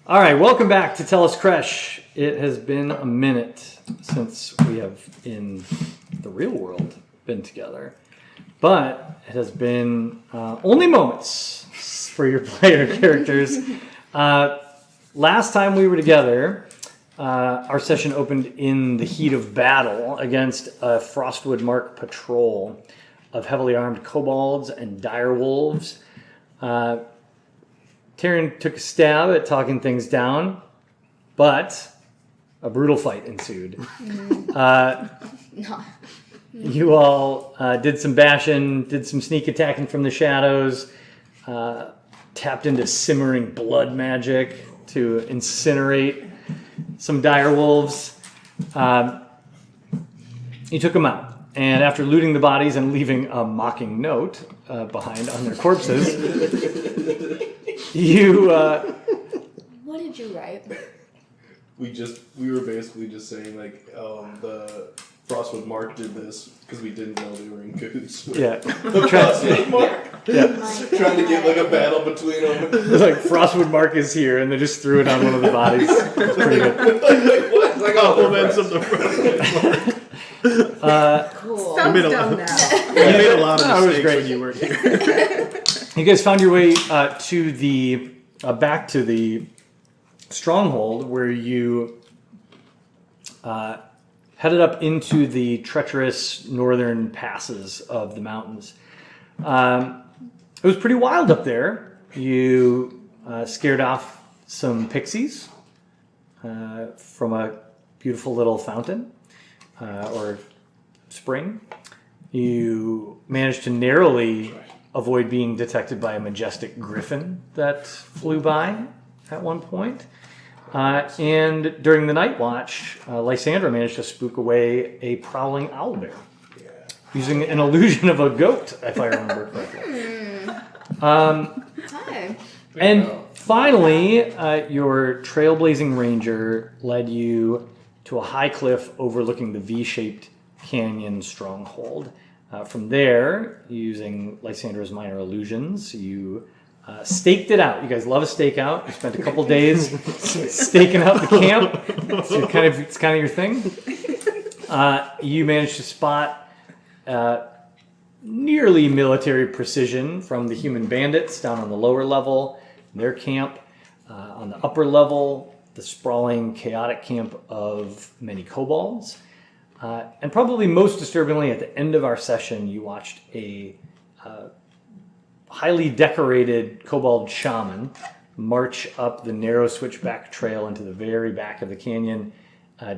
All right, welcome back to Tellus Creche. It has been a minute since we have, in the real world, been together. But it has been only moments for your player characters. Last time we were together, our session opened in the heat of battle against a Frostwood Mark patrol of heavily armed kobolds and direwolves. Taryn took a stab at talking things down, but a brutal fight ensued. You all did some bashing, did some sneak attacking from the shadows, tapped into simmering blood magic to incinerate some direwolves. You took them out, and after looting the bodies and leaving a mocking note behind on their corpses, you... What did you write? We were basically just saying, like, the Frostwood Mark did this because we didn't know they were in cahoots. Yeah. The Frostwood Mark. Yeah. Trying to get, like, a battle between them. It's like, Frostwood Mark is here, and they just threw it on one of the bodies. It's pretty good. Like, what? Like, Compliments of the Frostwood Mark. Cool. You made a lot of mistakes when you weren't here. You guys found your way to the back to the stronghold, where you headed up into the treacherous northern passes of the mountains. It was pretty wild up there. You scared off some pixies from a beautiful little fountain or spring. You managed to narrowly avoid being detected by a majestic griffin that flew by at one point. And during the night watch, Lysandra managed to spook away a prowling owlbear using an illusion of a goat, if I remember correctly. Hi. And finally, your trailblazing ranger led you to a high cliff overlooking the V-shaped canyon stronghold. From there, using Lysandra's minor illusions, you staked it out. You guys love a stakeout. You spent a couple days staking out the camp. So it's kind of your thing. You managed to spot nearly military precision from the human bandits down on the lower level, their camp. On the upper level, the sprawling, chaotic camp of many kobolds. And probably most disturbingly, at the end of our session, you watched a highly decorated kobold shaman march up the narrow switchback trail into the very back of the canyon,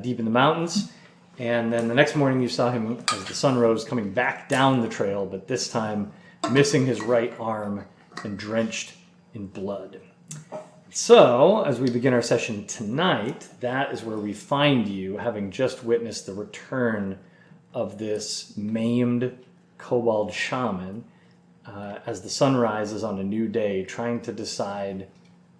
deep in the mountains. And then the next morning, you saw him as the sun rose coming back down the trail, but this time missing his right arm and drenched in blood. So, as we begin our session tonight, that is where we find you, having just witnessed the return of this maimed kobold shaman as the sun rises on a new day, trying to decide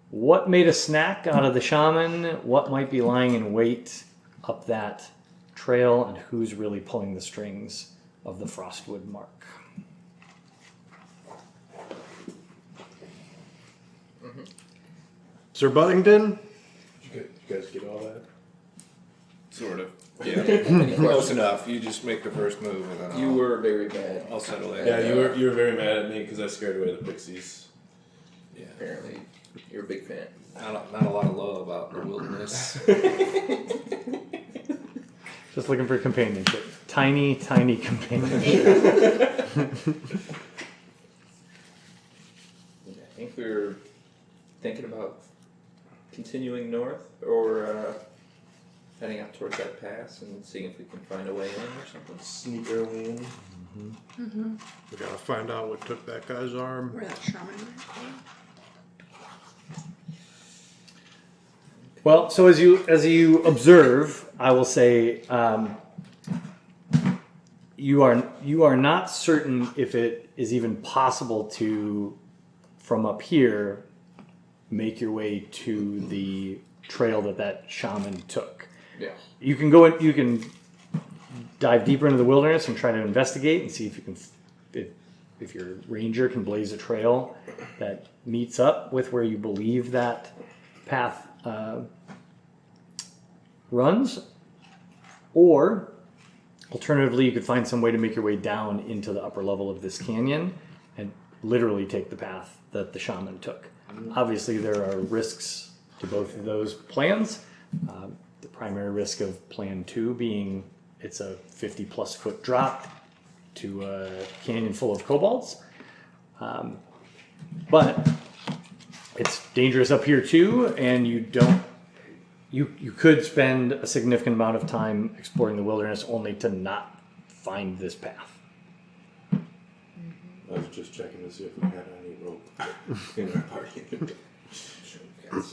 what made a snack out of the shaman, what might be lying in wait up that trail, and who's really pulling the strings of the Frostwood Mark. Sir Buddington? You guys get all that? Sort of. Yeah. Close enough. You just make the first move, and then You were very bad. I'll settle in. Yeah, you were very mad at me because I scared away the pixies. Yeah. Apparently, you're a big fan. Not a lot of love out in the wilderness. Just looking for companionship. Tiny, tiny companionship. I think we were thinking about continuing north or heading up towards that pass and seeing if we can find a way in or something. Sneak early in. We gotta find out what took that guy's arm. Where that shaman Well, so as you observe, I will say you are not certain if it is even possible to, from up here, make your way to the trail that shaman took. Yeah. You can go in. You can dive deeper into the wilderness and try to investigate and see if you can, if your ranger can blaze a trail that meets up with where you believe that path runs, or alternatively, you could find some way to make your way down into the upper level of this canyon and literally take the path that the shaman took. Obviously, there are risks to both of those plans. The primary risk of plan 2 being it's a 50-plus foot drop to a canyon full of kobolds. But it's dangerous up here too, and you could spend a significant amount of time exploring the wilderness only to not find this path. I was just checking to see if we had any rope in our party.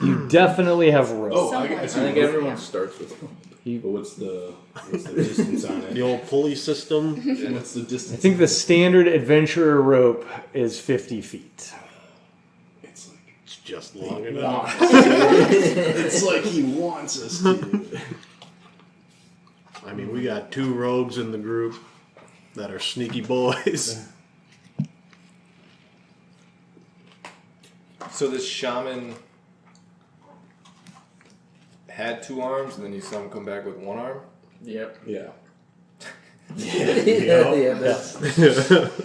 You definitely have rope. Oh, I I see. think everyone starts with But what's the distance on it? The old pulley system. And what's the I distance? think the standard adventurer rope is 50 feet. It's like It's just long enough. it's like he wants us to. I mean, we got 2 rogues in the group that are sneaky boys. So this shaman had 2 arms, and then you saw him come back with 1 arm? Yep. Yeah. Yeah, that's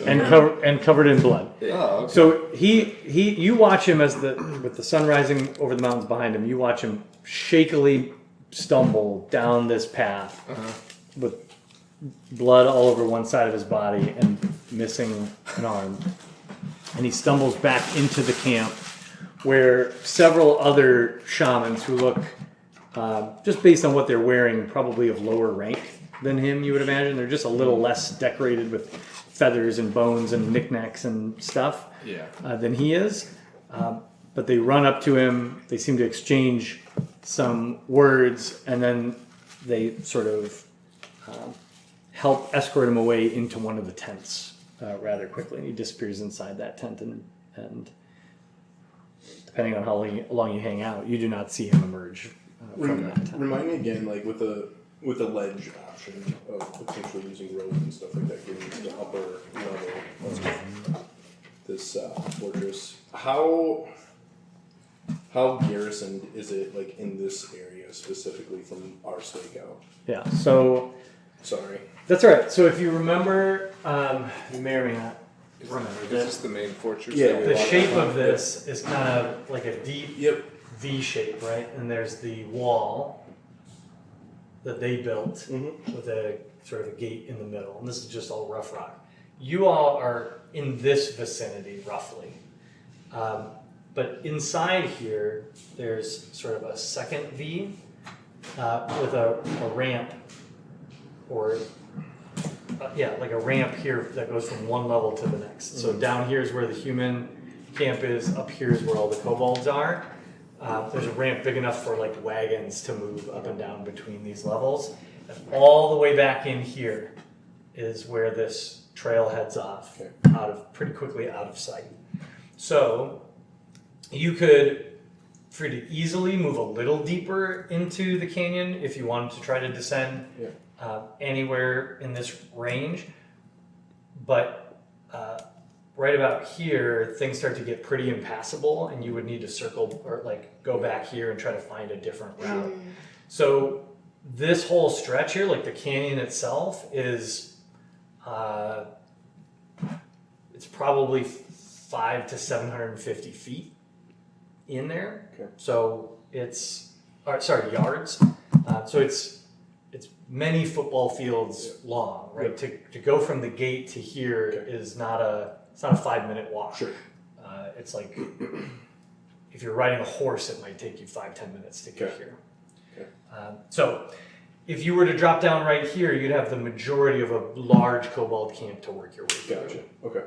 And covered in blood. Oh, okay. So you watch him with the sun rising over the mountains behind him. You watch him shakily stumble down this path with blood all over one side of his body and missing an arm. And he stumbles back into the camp where several other shamans who look, just based on what they're wearing, probably of lower rank than him, you would imagine. They're just a little less decorated with feathers and bones and knickknacks and stuff than he is. But they run up to him. They seem to exchange some words, and then they sort of help escort him away into one of the tents rather quickly. And he disappears inside that tent, and depending on how long you hang out, you do not see him emerge from that tent. Remind me again, like with the ledge option of potentially using rope and stuff like that, getting to the upper level of this fortress. How garrisoned is it, like in this area specifically from our stakeout? Yeah, so Sorry. that's all right. So if you remember, you may or may not remember Is this this. the main fortress? Yeah, that we The walked shape up? of this is kind of like a deep Yep. V shape, right? And there's the wall that they built with a sort of a gate in the middle. And this is just all rough rock. You all are in this vicinity, roughly. But inside here, there's sort of a second V with a ramp, or like a ramp here that goes from one level to the next. So down here is where the human camp is. Up here is where all the kobolds are. There's a ramp big enough for like wagons to move up and down between these levels. And all the way back in here is where this trail heads off, pretty quickly out of sight. So you could pretty easily move a little deeper into the canyon if you wanted to try to descend anywhere in this range. But right about here, things start to get pretty impassable, and you would need to circle or like go back here and try to find a different route. So this whole stretch here, like the canyon itself, is it's probably 500 to 750 feet in there. Okay. So it's yards. So it's many football fields long, right? To go from the gate to here is not a 5-minute walk. Sure. It's like if you're riding a horse, it might take you 5-10 minutes to get here. Okay. So if you were to drop down right here, you'd have the majority of a large kobold camp to work your way through. Gotcha. Okay.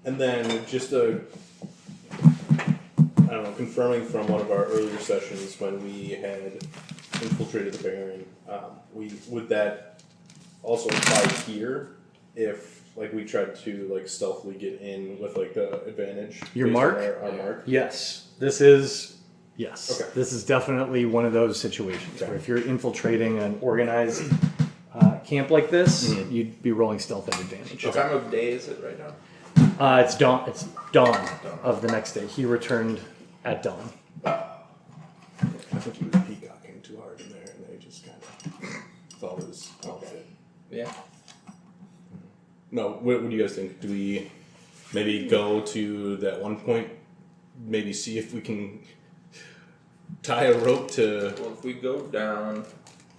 And then just confirming from one of our earlier sessions when we had infiltrated the Baron, would that also apply here if like we tried to like stealthily get in with like the advantage? Your based on mark? our mark? Yes, this is Okay. This is definitely one of those situations where if you're infiltrating an organized camp like this, you'd be rolling stealth at advantage. What time of day is it right now? It's dawn. It's dawn of the next day. He returned at dawn. I think he was peacocking too hard in there, and they just kind of thought it was outfit. Yeah. No, what do you guys think? Do we maybe go to that one point, maybe see if we can tie a rope to... Well, if we go down,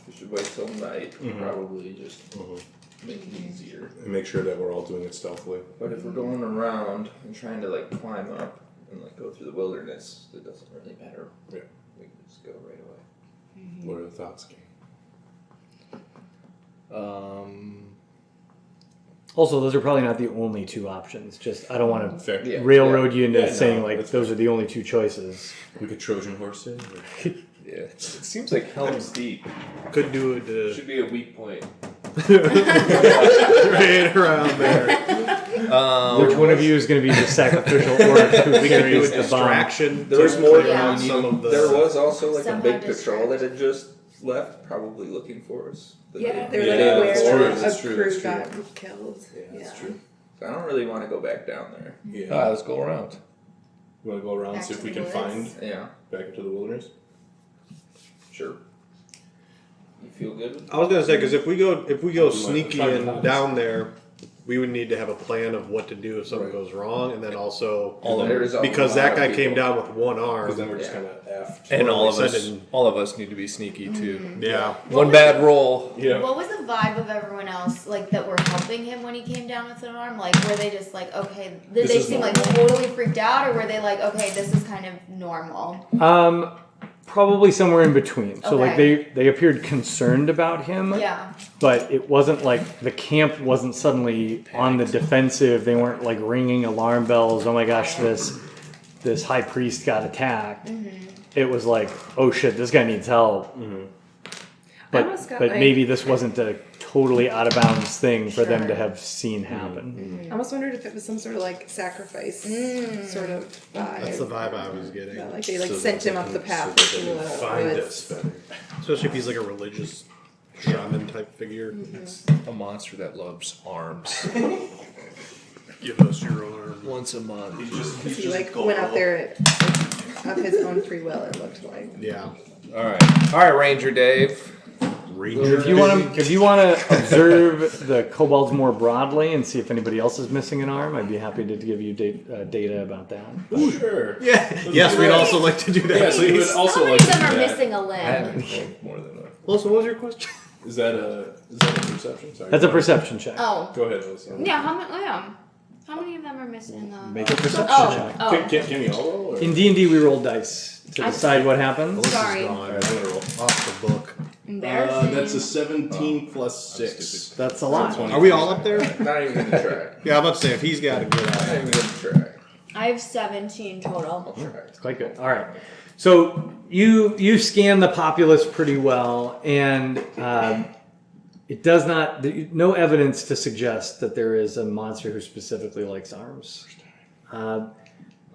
we should wait till night. Probably just make it easier. and make sure that we're all doing it stealthily? But if we're going around and trying to like climb up and like go through the wilderness, it doesn't really matter. Yeah. We can just go right away. What are the thoughts, King? Also, those are probably not the only two options. Just I don't want to Fair. Yeah. railroad you into Yeah, no, saying like that's those fair. are the only two choices. We could Trojan horse it? Or... Yeah. It seems like Helm's Deep Could do it should be a weak point. right around there. Which one of you is going to be the sacrificial orc who We could do carries a the bomb? distraction. There was to more clear than out we some of the. There was also like Somehow a big patrol that had just left, probably looking for us. The Yeah, day- they were Yeah, like that's where true, a that's true, crew that's true. got killed. Yeah, that's true. So I don't really want to go back down there. Yeah. Let's go around. You want to go around and Back see if to we the can find woods? Yeah, back into the wilderness? sure. You feel good? I was gonna say because if we go sneaky try to and find down there, we would need to have a plan of what to do if something Right. goes wrong, and then also There's a because lot that of guy people. came down with one arm. Because then we're just Yeah. kind of aft. And Well, all of we us, said in- all of us need to be sneaky too. Yeah. One bad roll. Yeah. What was the vibe of everyone else, like, that were helping him when he came down with an arm? Like, were they just like, okay, did This they is seem like normal. totally freaked out, or were they like, okay, this is kind of normal? Probably somewhere in between. So like Okay. they appeared concerned about him, Yeah. but it wasn't like the camp wasn't suddenly on the defensive. They weren't like ringing alarm bells. Oh my gosh, this high priest got attacked. It was like, oh shit, this guy needs help. But almost got, but like- maybe this wasn't a totally out of bounds thing for them to Sure. have seen happen. I almost wondered if it was some sort of like sacrifice sort of vibe. That's the vibe I was getting. Yeah, like they like So sent that him they up the can- path so into that they the can find woods. us better. Especially if he's like a religious shaman type figure. A monster that loves arms. Give us your arm. Once a month. He like went out there of his own free will. It looked like. Yeah. All right, Ranger Dave. Ranger. If you want to observe the kobolds more broadly and see if anybody else is missing an arm, I'd be happy to give you data about that. Sure. Yeah. Yes, we'd also like to do that, Yes, we would please. also How many like of to them do are that. missing a I limb? haven't more than that. Melissa, what was your question? Is that a perception? Sorry. That's a perception check. Oh. Go ahead, Melissa. Yeah, how many of them are missing the... Make a perception Oh, check. oh. Can we all roll? Or? In D&D, we roll dice to I decide what happens. Sorry. Alright, I'm gonna roll. Off the book. Embarrassing. That's a 17 plus 6. That's a lot. So 20. Are we all up there? Not even gonna try. Yeah, I'm about to say if he's got a good Not eye. even gonna try. I have 17 total. I'll try. It's quite good. All right. So you scan the populace pretty well, and it does not. No evidence to suggest that there is a monster who specifically likes arms.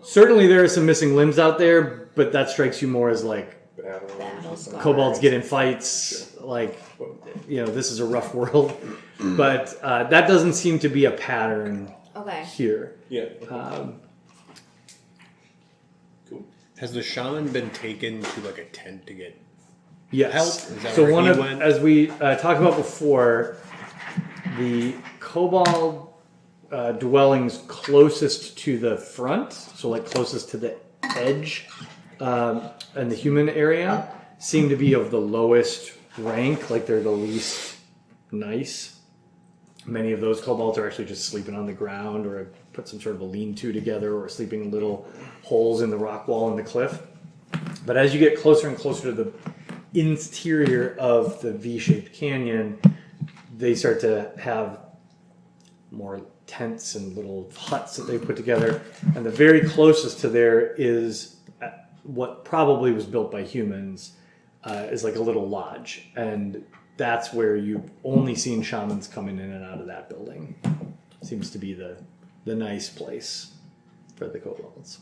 Certainly, there are some missing limbs out there, but that strikes you more as like Battle scars. kobolds get in fights. Like, this is a rough world, but that doesn't seem to be a pattern Okay. here. Yeah. Has the shaman been taken to like a tent to get Yes. help? Is that So where one he of, went? as we talked about before, the kobold dwellings closest to the front, so like closest to the edge, and the human area, seem to be of the lowest rank. Like they're the least nice. Many of those kobolds are actually just sleeping on the ground, or put some sort of a lean-to together, or sleeping in little holes in the rock wall in the cliff. But as you get closer and closer to the interior of the V-shaped canyon, they start to have more tents and little huts that they put together. And the very closest to there is what probably was built by humans, is like a little lodge. And that's where you've only seen shamans coming in and out of that building. Seems to be the nice place for the kobolds.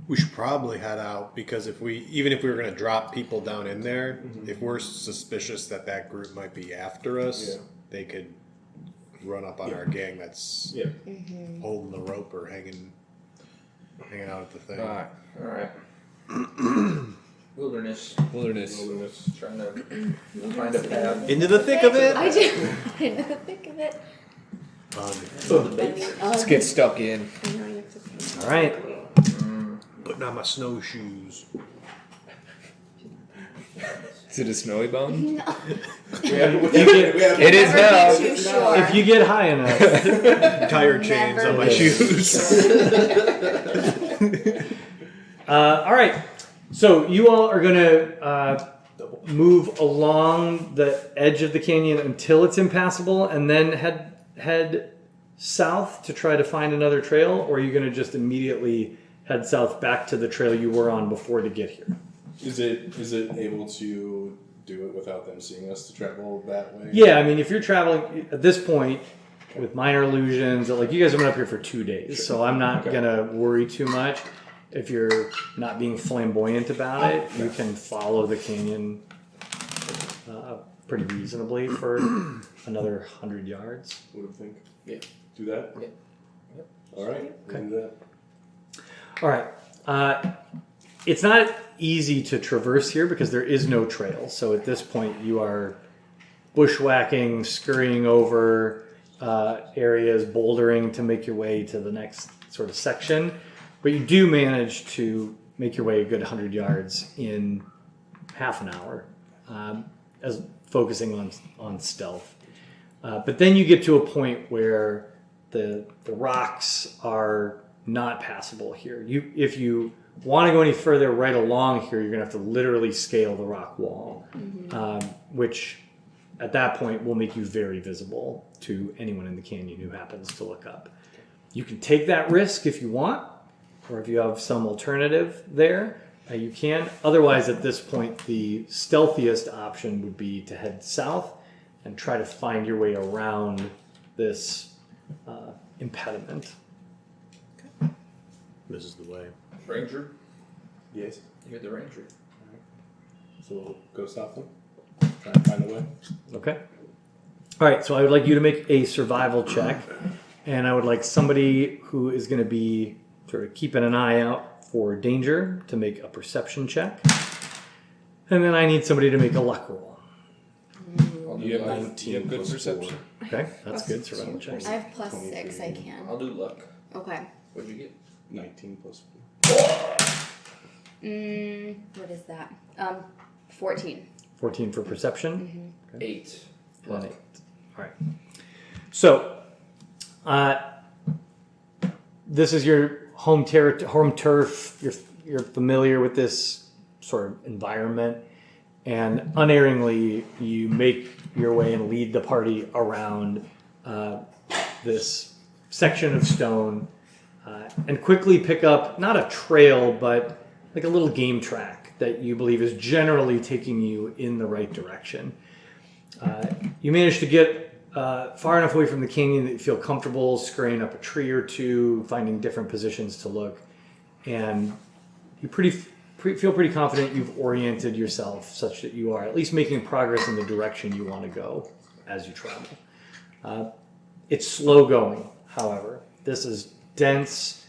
We should probably head out because even if we were going to drop people down in there, if we're suspicious that group might be after us, Yeah. they could run up on our gang that's Yeah. holding the rope or hanging out at the thing. All right. All right. Wilderness. Wilderness. Trying to find a path. Into the thick of it. I do. Into the thick of it. Let's get stuck in. All right. Putting on my snowshoes. Is it a snowy bone? No. It is now. Too sure. If you get high enough. Tire chains Never on my be shoes. All right. So you all are going to move along the edge of the canyon until it's impassable, and then head south to try to find another trail, or are you going to just immediately head south back to the trail you were on before to get here? Is it able to do it without them seeing us to travel that way? Yeah, I mean, if you're traveling at this point with minor illusions, like you guys have been up here for 2 days, so I'm not gonna worry too much. If you're not being flamboyant about it, you can follow the canyon pretty reasonably for another 100 yards. What do you think? Yeah. Do that? Yeah. Yep. All right. We'll do that. All right. It's not easy to traverse here because there is no trail. So at this point, you are bushwhacking, scurrying over areas, bouldering to make your way to the next sort of section. But you do manage to make your way a good 100 yards in half an hour, as focusing on stealth. But then you get to a point where the rocks are not passable here. If you want to go any further right along here, you're going to have to literally scale the rock wall, which at that point will make you very visible to anyone in the canyon who happens to look up. You can take that risk if you want, or if you have some alternative there, you can. Otherwise, at this point, the stealthiest option would be to head south and try to find your way around this impediment. This is the way. Ranger. Yes. You're the ranger. So we'll go south then. Try and find the way. Okay. All right, so I would like you to make a survival check, and I would like somebody who is going to be sort of keeping an eye out for danger to make a perception check. And then I need somebody to make a luck roll. You have 19 good plus perception. Okay, that's good. Survival check. I have +6. I can. I'll do luck. Okay. What'd you get? 19 plus What is that? 14. 14 for perception. 8. Then 8. All right. So, this is your home turf. You're familiar with this sort of environment, and unerringly, you make your way and lead the party around this section of stone, and quickly pick up not a trail, but like a little game track that you believe is generally taking you in the right direction. You manage to get far enough away from the canyon that you feel comfortable scurrying up a tree or two, finding different positions to look, and you feel pretty confident you've oriented yourself such that you are at least making progress in the direction you want to go as you travel. It's slow going, however. This is dense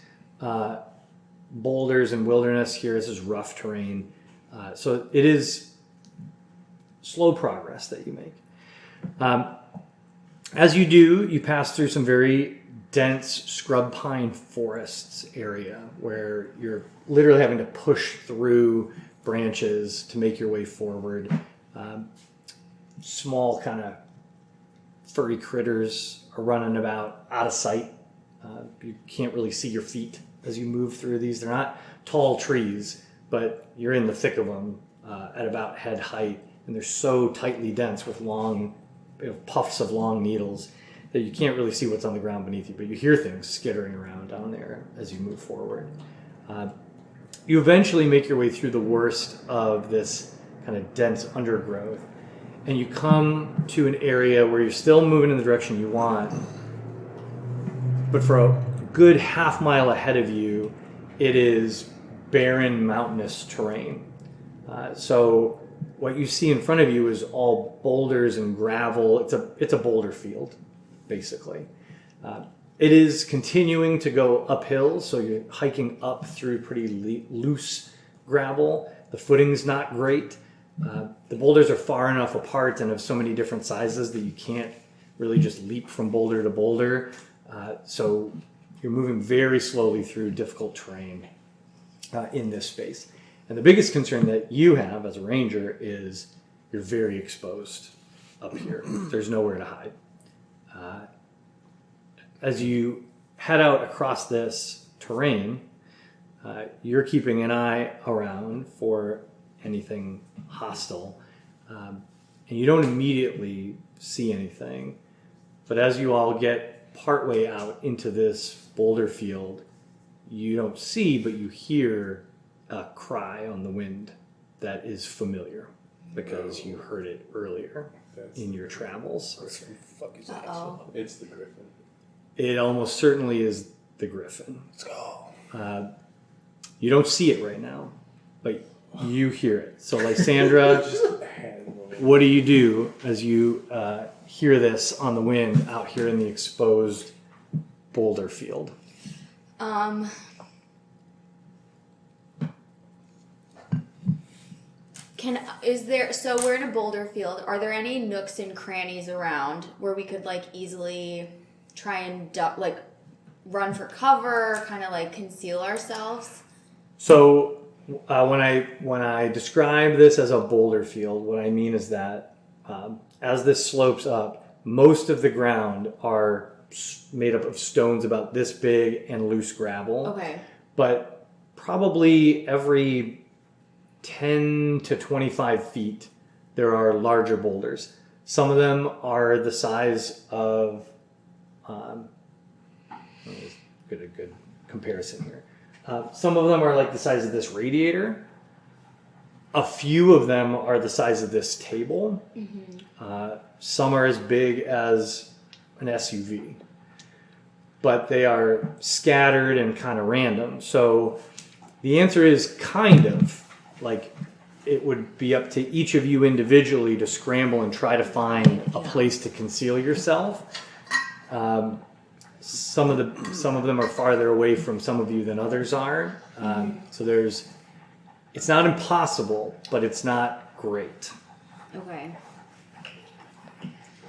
boulders and wilderness here. This is rough terrain. So it is slow progress that you make. As you do, you pass through some very dense scrub pine forests area where you're literally having to push through branches to make your way forward. Small kind of furry critters are running about out of sight. You can't really see your feet as you move through these. They're not tall trees, but you're in the thick of them at about head height, and they're so tightly dense with long puffs of long needles that you can't really see what's on the ground beneath you, but you hear things skittering around down there as you move forward. You eventually make your way through the worst of this kind of dense undergrowth, and you come to an area where you're still moving in the direction you want, but for a good half mile ahead of you, it is barren, mountainous terrain. So what you see in front of you is all boulders and gravel. It's a boulder field, basically. It is continuing to go uphill, so you're hiking up through pretty loose gravel. The footing's not great. The boulders are far enough apart and of so many different sizes that you can't really just leap from boulder to boulder. So you're moving very slowly through difficult terrain in this space. And the biggest concern that you have as a ranger is you're very exposed up here. There's nowhere to hide. As you head out across this terrain, you're keeping an eye around for anything hostile. And you don't immediately see anything. But as you all get partway out into this boulder field, you don't see, but you hear a cry on the wind that is familiar because you heard it earlier in your travels. Uh-oh. It's the griffin. It almost certainly is the griffin. Let's go. You don't see it right now, but you hear it. So, Lysandra, what do you do as you hear this on the wind out here in the exposed boulder field? So we're in a boulder field. Are there any nooks and crannies around where we could like easily try and run for cover, kind of like conceal ourselves? So when I describe this as a boulder field, what I mean is that as this slopes up, most of the ground are made up of stones about this big and loose gravel. Okay. But probably every 10 to 25 feet, there are larger boulders. Some of them are the size of, get a good comparison here. Some of them are like the size of this radiator. A few of them are the size of this table. Mm-hmm. Some are as big as an SUV. But they are scattered and kind of random. So the answer is kind of. Like, it would be up to each of you individually to scramble and try to find a place to conceal yourself. Some of them are farther away from some of you than others are. So it's not impossible, but it's not great. Okay.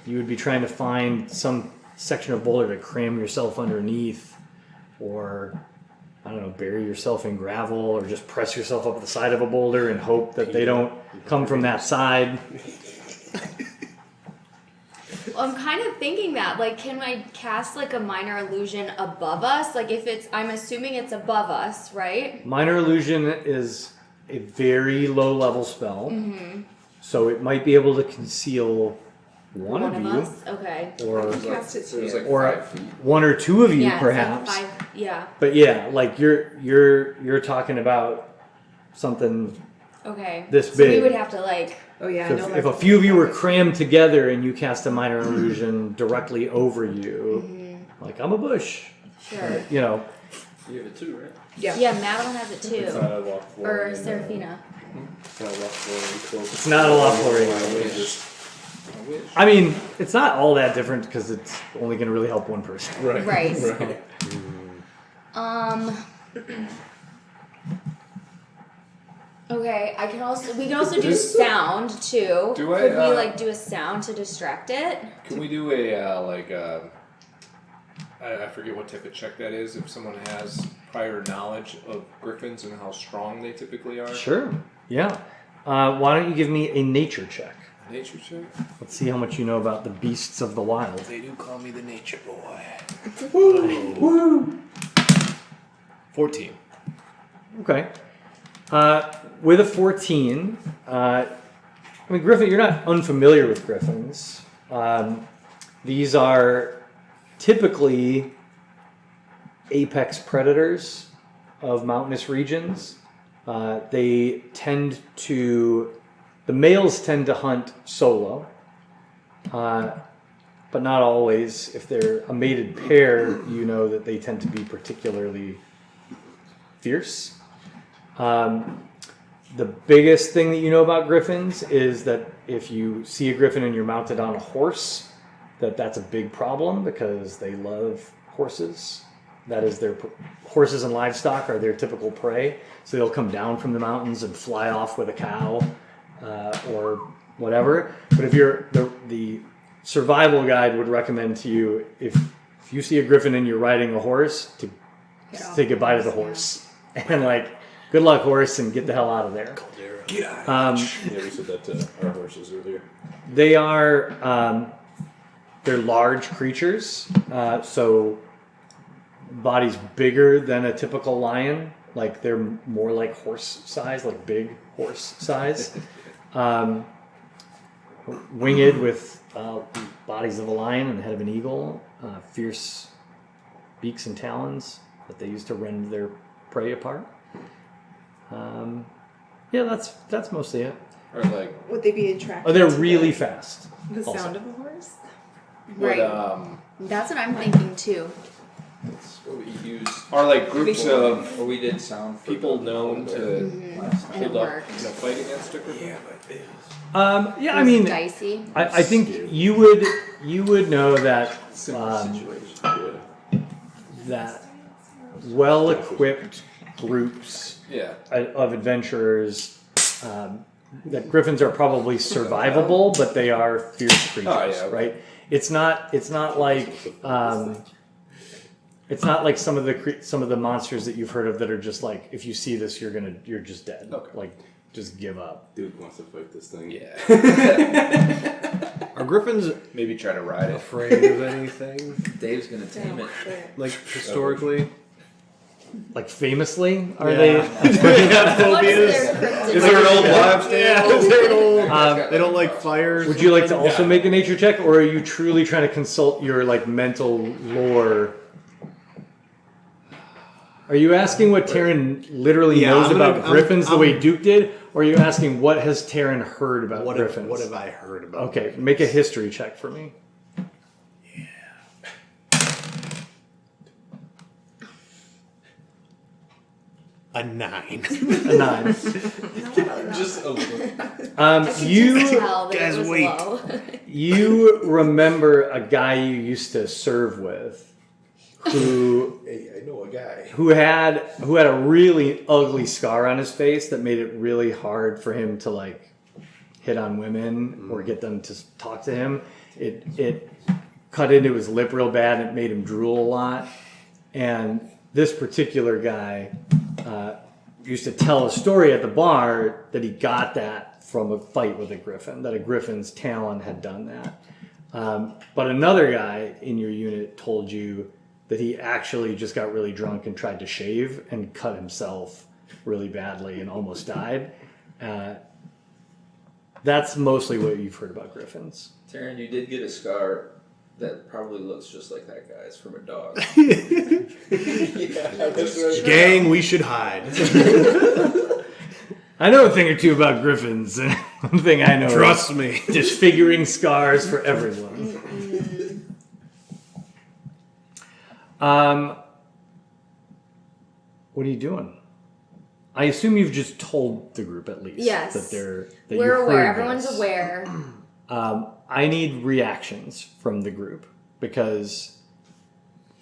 You would be trying to find some section of boulder to cram yourself underneath, or I don't know, bury yourself in gravel, or just press yourself up the side of a boulder and hope that they don't come from that side. Well, I'm kind of thinking that, like, can I cast like a minor illusion above us? Like, I'm assuming it's above us, right? Minor illusion is a very low level spell, so it might be able to conceal one of you, us? Okay. or Cast it So it was here. like or 5 feet. one or two of you, Yeah, it's like perhaps. 5, yeah. But yeah, like you're talking about something Okay. this So big. we would have to like. Oh yeah. So I know if a that's- few of you were crammed together and you cast a minor illusion directly over you, like I'm a bush, Sure. you know. You have it too, right? Yeah. Yeah, Madeline has it It's too. not a lock Or flooring. Seraphina. It's not a lock flooring cloak. It's not a lock flooring. I wish. I mean, it's not all that different because it's only going to really help one person. Right. Right. Right. Okay, we can also do sound too. Do I, Could we uh, like do a sound to distract it? Can we do a I forget what type of check that is. If someone has prior knowledge of griffins and how strong they typically are. Sure. Yeah. Why don't you give me a nature check? Nature check. Let's see how much you know about the beasts of the wild. They do call me the nature boy. Woo! 14. Okay. With a 14, I mean, Griffin, you're not unfamiliar with griffins. These are typically apex predators of mountainous regions. The males tend to hunt solo, but not always. If they're a mated pair, you know that they tend to be particularly fierce. The biggest thing that you know about griffins is that if you see a griffin and you're mounted on a horse, that's a big problem because they love horses. That is horses and livestock are their typical prey. So they'll come down from the mountains and fly off with a cow or whatever. But if you're the survival guide would recommend to you if you see a griffin and you're riding a horse to say goodbye to the horse and like good luck horse and get the hell out of there. Yeah, we said that to our horses earlier. They are they're large creatures, so body's bigger than a typical lion. Like they're more like horse size, like big horse size. Winged with bodies of a lion and the head of an eagle. Fierce beaks and talons that they use to rend their prey apart. Yeah, that's mostly it. Or like, Would they be attracted? Oh, they're to really fast. the also. sound of a horse. Right. would, That's what I'm thinking too. That's what we used. are like groups of Or we did sound for people the- known to last time. And it hold up worked. in a fight against a griffin? Yeah, I It was mean, dicey. I think you would know that Similar situation. that well-equipped groups Yeah. of adventurers, that griffins are probably survivable, but they are fierce creatures, Oh, yeah. right? It's not like some of the monsters that you've heard of that are just like if you see this you're just dead. Okay. Like just give up. Dude wants to fight this thing. Yeah. Are griffins Maybe try to ride it. afraid of anything? Dave's gonna tame it. Like historically? Like famously, are Yeah. they? What's their kryptonite? Is there an old wives' tale? Is there an old? Um, They don't like fires. Would you like to also make a nature check, or are you truly trying to consult your like mental lore? Are you asking what Taryn literally Yeah, knows I'm gonna- about griffins the I'm- way Duke did, or are you asking what has Taryn heard about What griffins? have I heard about? Okay, make a history check for me. A 9. A 9. Just a little. I could You just tell that guys it was wait. low. you remember a guy you used to serve with, who Hey, I know a guy. who had a really ugly scar on his face that made it really hard for him to like hit on women or get them to talk to him. It cut into his lip real bad and it made him drool a lot. And this particular guy used to tell a story at the bar that he got that from a fight with a griffin, that a griffin's talon had done that. But another guy in your unit told you that he actually just got really drunk and tried to shave and cut himself really badly and almost died. That's mostly what you've heard about griffins. Taryn, you did get a scar that probably looks just like that guy's from a dog. Gang, we should hide. I know a thing or two about griffins. One thing I know Trust me. is disfiguring scars for everyone. What are you doing? I assume you've just told the group at least Yes. that you We're aware. heard Everyone's this. aware. I need reactions from the group because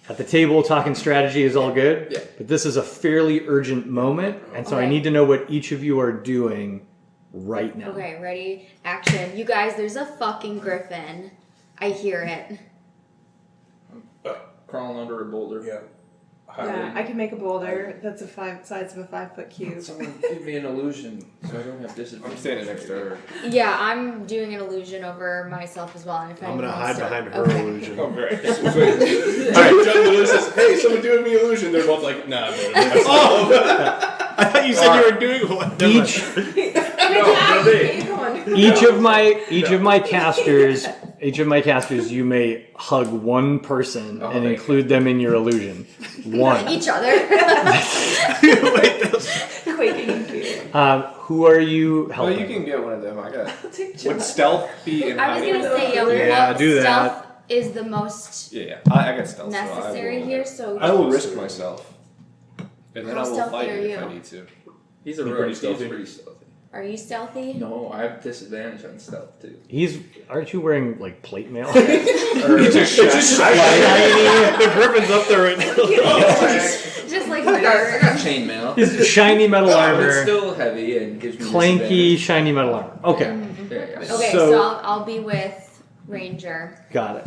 at the table talking strategy is all good, Yeah. but this is a fairly urgent moment, and so I Okay. need to know what each of you are doing right now. Okay, ready? Action. You guys, there's a fucking griffin. I hear it. Crawling under a boulder. Yeah. Yeah, I can make a boulder that's the 5 sides of a 5-foot cube. Someone give me an illusion so I don't have disadvantage. I'm standing next to her. Yeah, I'm doing an illusion over myself as well. And if I'm anyone gonna hide wants to- behind her Okay. illusion. Oh, great. Alright, John literally says, hey, someone doing me illusion. They're both like, nah, man. I thought you said you were doing one. Never mind. Each of my casters, you may hug one person and thank include them in your illusion. One. Each other. Quaking in fear. Who are you Well, helping? you can get one of them. I got. I'll take Would John. stealth be in I was hiding? gonna say, Yeah, what do that. stealth is the most Yeah, I got stealth. necessary so I will, here. So I will risk myself, and then How I will stealthy fight are if I you? need to. He's a You're rogue. pretty He's stealthy. pretty stealthy. Are you stealthy? No, I have disadvantage on stealth too. Aren't you wearing like plate mail? It's just Shiny. The griffin's up there right now. Just like I got dirt. chainmail. It's shiny metal It's armor. still heavy and gives me Clanky, shiny metal armor. Okay, disadvantage. Yeah. Okay, So- so I'll be with Ranger. got it.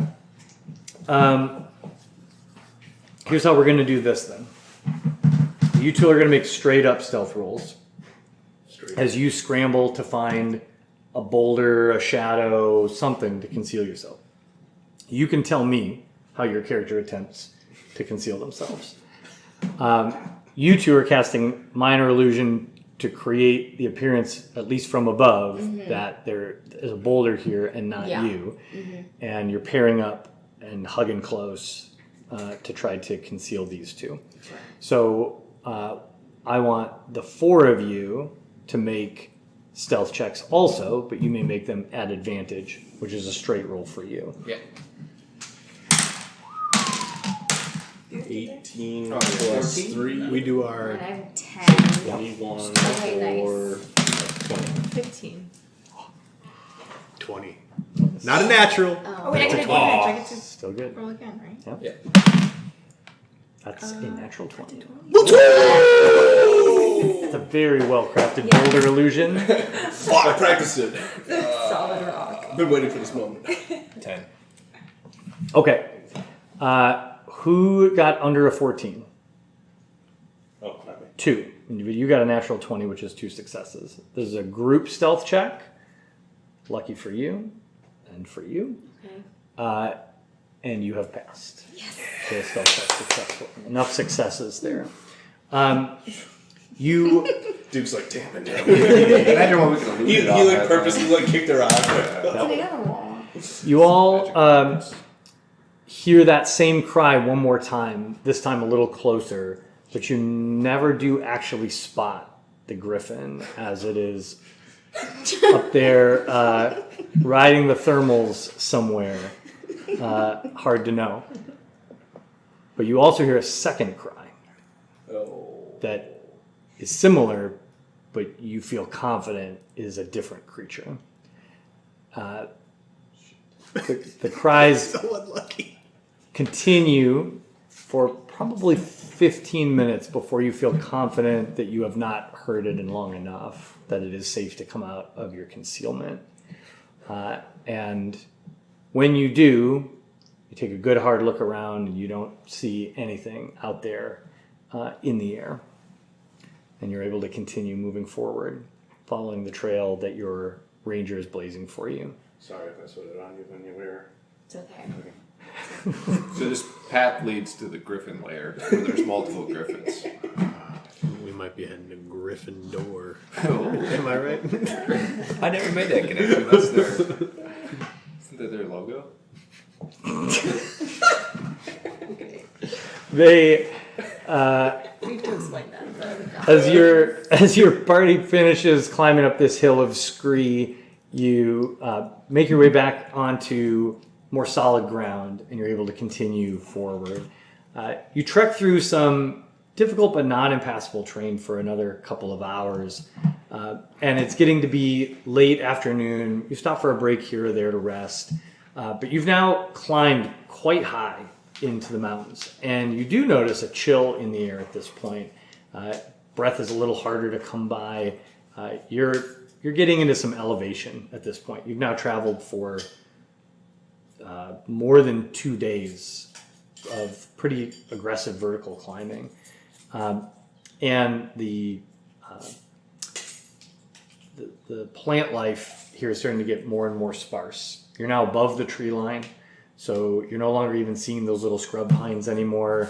Here's how we're going to do this then. You two are going to make straight up stealth rolls as you scramble to find a boulder, a shadow, something to conceal yourself. You can tell me how your character attempts to conceal themselves. You two are casting minor illusion to create the appearance, at least from above, that there is a boulder here and not Yeah. you. And you're pairing up and hugging close to try to conceal these two. So I want the four of you to make stealth checks also, but you may make them at advantage, which is a straight roll for you. Yeah. 18 Oh, plus 14? 3. We do And our I have 10. 21 Okay, or 20. 15. 20. Not a natural. Oh, wait, I get advantage. I get to Still good. roll again, right? Yeah. That's a natural 20. 20. It's a very well crafted Yeah. boulder illusion. I practiced it. Solid rock. I've been waiting for this moment. 10. Okay. Who got under a 14? Oh, not me. 2. You got a natural 20, which is 2 successes. This is a group stealth check. Lucky for you and for you. Okay. And you have passed. Yes. So the stealth check successful. Enough successes there. You Dude's like, damn it. Imagine what we can lose. He like purposely like kicked her out. You all hear that same cry one more time, this time a little closer, but you never do actually spot the griffin as it is up there riding the thermals somewhere. Hard to know. But you also hear a second cry Oh. that is similar, but you feel confident is a different creature. The cries So unlucky. continue for probably 15 minutes before you feel confident that you have not heard it in long enough that it is safe to come out of your concealment. And when you do, you take a good hard look around and you don't see anything out there in the air. And you're able to continue moving forward, following the trail that your ranger is blazing for you. Sorry if I sweat it on you when you were. It's okay. So this path leads to the griffin lair, where there's multiple griffins. We might be heading to Gryffindor. Oh. Am I right? I never made that connection. That's their... Isn't that their logo? They We need to explain that. as your party finishes climbing up this hill of scree, you make your way back onto more solid ground, and you're able to continue forward. You trek through some difficult but not impassable terrain for another couple of hours, and it's getting to be late afternoon. You stop for a break here or there to rest, but you've now climbed quite high into the mountains, and you do notice a chill in the air at this point. Breath is a little harder to come by. You're getting into some elevation at this point. You've now traveled for more than 2 days of pretty aggressive vertical climbing, and the plant life here is starting to get more and more sparse. You're now above the tree line, so you're no longer even seeing those little scrub pines anymore.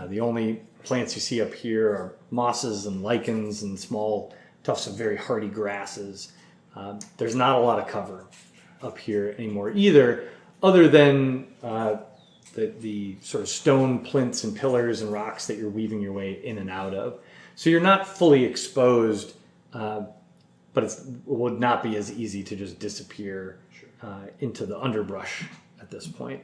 The only plants you see up here are mosses and lichens and small tufts of very hardy grasses. There's not a lot of cover up here anymore either, other than the sort of stone plinths and pillars and rocks that you're weaving your way in and out of. So you're not fully exposed, but it would not be as easy to just disappear into the underbrush at this point.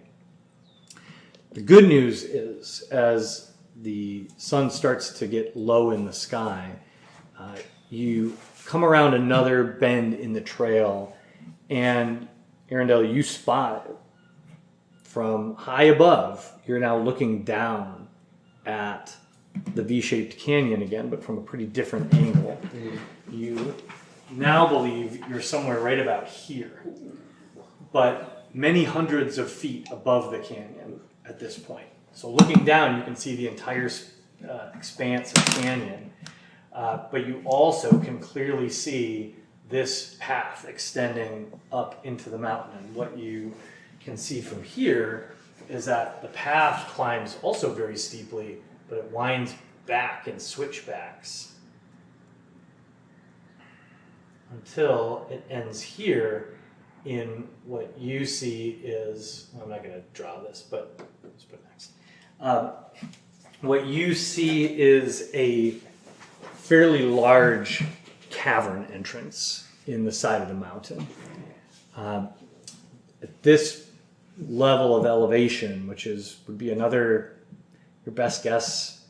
The good news is, as the sun starts to get low in the sky, you come around another bend in the trail, and Arundel, you spot from high above, you're now looking down at the V-shaped canyon again, but from a pretty different angle. You now believe you're somewhere right about here, but many hundreds of feet above the canyon at this point. So looking down, you can see the entire expanse of canyon, but you also can clearly see this path extending up into the mountain. And what you can see from here is that the path climbs also very steeply, but it winds back in switchbacks until it ends here in what you see is, I'm not going to draw this, but let's put it next. What you see is a fairly large cavern entrance in the side of the mountain. At this level of elevation, which would be another, your best guess,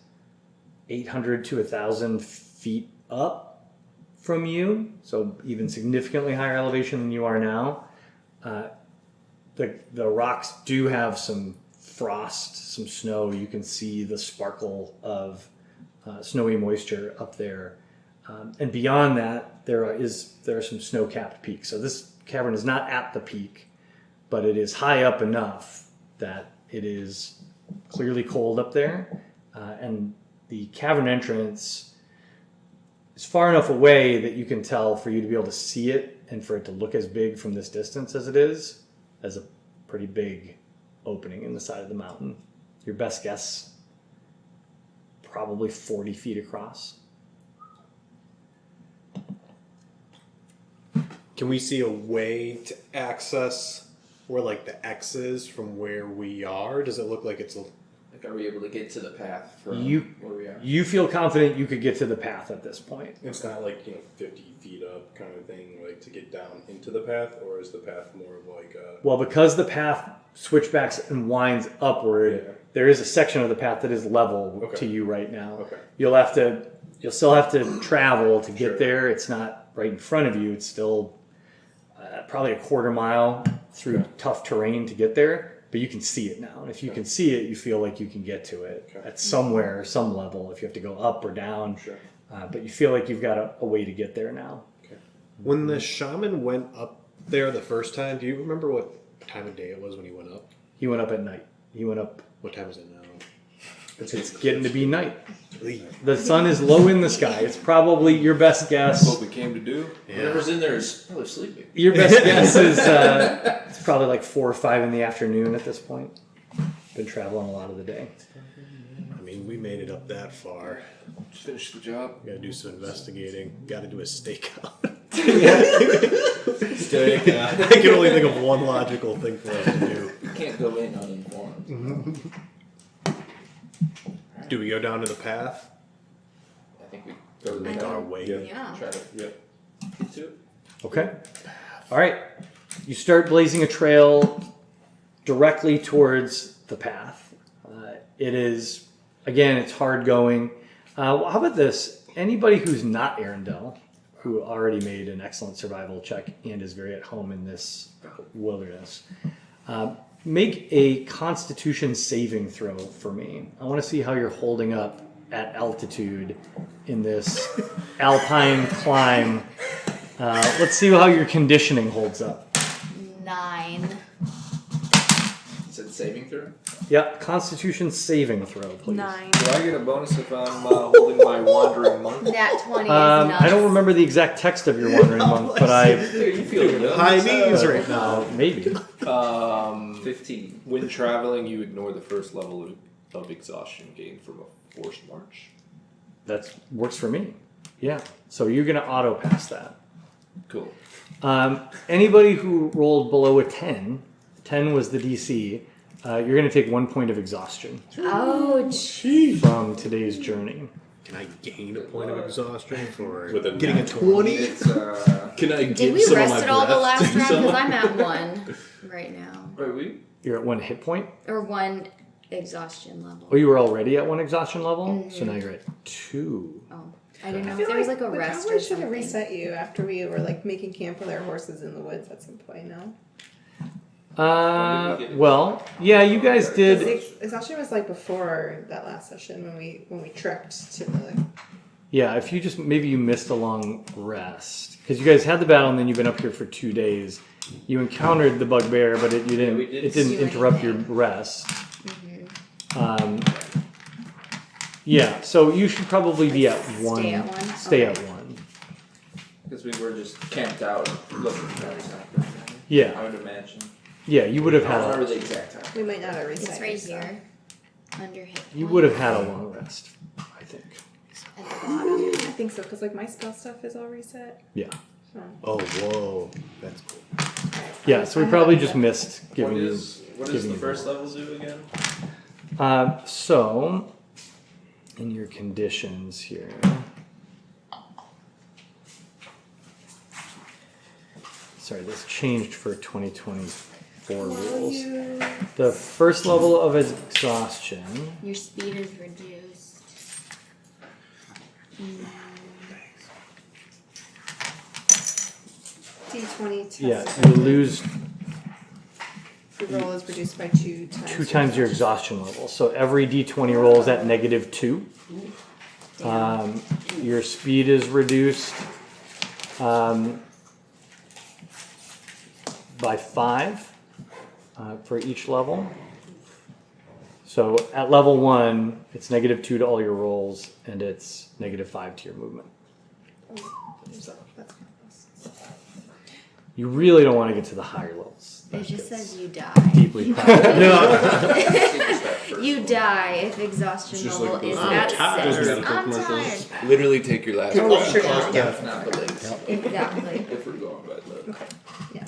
800 to 1,000 feet up from you, so even significantly higher elevation than you are now. The rocks do have some frost, some snow. You can see the sparkle of snowy moisture up there. And beyond that, there are some snow-capped peaks. So this cavern is not at the peak, but it is high up enough that it is clearly cold up there. And the cavern entrance is far enough away that you can tell for you to be able to see it and for it to look as big from this distance as it is, as a pretty big opening in the side of the mountain. Your best guess, probably 40 feet across. Can we see a way to access where like the X is from where we are? Does it look like it's Like, are we able to get to the path from where we are? You feel confident you could get to the path at this point. It's not like 50 feet up kind of thing, like to get down into the path, or is the path more of like a... Well, because the path switchbacks and winds upward, there is a section of the path that is level to you right now. Okay. You'll still have to travel to get there. It's not right in front of you. It's still probably a quarter mile through tough terrain to get there, but you can see it now. And if you can see it, you feel like you can get to it at some level, if you have to go up or down. Sure. But you feel like you've got a way to get there now. Okay. when the shaman went up there the first time? Do you remember what time of day it was when he went up? He went up at night. He went up. What time is it now? It's getting to be night. The sun is low in the sky. It's probably your best guess. What we came to do. Whoever's in there is probably sleeping. Your best guess is it's probably like 4 or 5 in the afternoon at this point. Been traveling a lot of the day. I mean, we made it up that far. Just finish the job. Got to do some investigating. Got to do a stakeout. I can only think of one logical thing for us to do. You can't go in uninformed. Do we go down to the path? I think we go to the Make our way. Yeah. Try to get to it. Okay. All right. You start blazing a trail directly towards the path. It is, again, it's hard going. How about this? Anybody who's not Arundel, who already made an excellent survival check and is very at home in this wilderness, make a Constitution saving throw for me. I want to see how you're holding up at altitude in this alpine climb. Let's see how your conditioning holds up. 9. Is it saving throw? Yeah, Constitution saving throw, please. 9. Do I get a bonus if I'm holding my wandering monk? Nat 20 is nuts. I don't remember the exact text of your Wandering Monk, but You feel young. High knees right now. maybe. 15. When traveling, you ignore the first level of exhaustion gained from a forced march. That works for me. Yeah. So you're going to auto pass that. Cool. Anybody who rolled below a 10 was the DC, you're going to take 1 point of exhaustion Ouch. from today's journey. Can I gain a point of exhaustion for With a getting a nat 20? It's, Can I Did give we some of rest my it all the breath last to round? someone? Because I'm at 1 right now. are we? You're at 1 hit point. Or 1 exhaustion level. Oh, you were already at 1 exhaustion level? So now you're at 2. Oh. I didn't know I if feel there was like a we rest probably or should have something. reset you after we were like making camp with our horses in the woods at some point. No, Well, yeah, you guys did. exhaustion was like before that last session when we trekked to the. Yeah, if you just maybe you missed a long rest because you guys had the battle and then you've been up here for 2 days. You encountered the bugbear, but it didn't do interrupt your anything. rest. Yeah, so you should probably be at one. Stay at one? Stay Okay. at one. Because we were just camped out looking for that something. Yeah, I would imagine. yeah, you would have I don't had. remember the exact time. We might not have reset. It's right here. Under hit You point would have had a long rest, I think. at the bottom. I think so because like my spell stuff is all reset. Yeah, So. Oh, whoa. That's cool. yeah. So we probably just missed What giving you. does giving the you first the level do again? So, in your conditions here. Sorry, this changed for 2024 rules. The first level of exhaustion. Your speed is reduced. D20 test. Yeah, you lose The roll is reduced by 2 times. 2 times your exhaustion level. So every d20 roll is at -2. Your speed is reduced by 5 for each level. So at level 1, it's -2 to all your rolls, and it's -5 to your movement. So that's You really don't want to get to the higher levels. It That just gets says you die. deeply powerful. You die if exhaustion It's just level like is those at those 6. medical I'm commercials. tired. Literally take your last Oh, breath. sure. Not the latest. Exactly. If we're going by the. Yeah.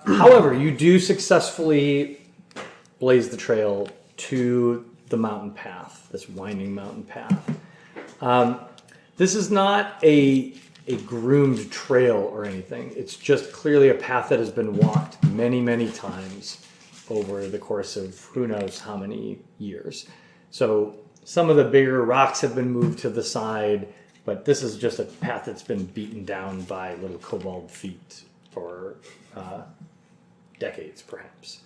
However, you do successfully blaze the trail to the mountain path, this winding mountain path. This is not a groomed trail or anything. It's just clearly a path that has been walked many, many times over the course of who knows how many years. So some of the bigger rocks have been moved to the side, but this is just a path that's been beaten down by little kobold feet for decades, perhaps.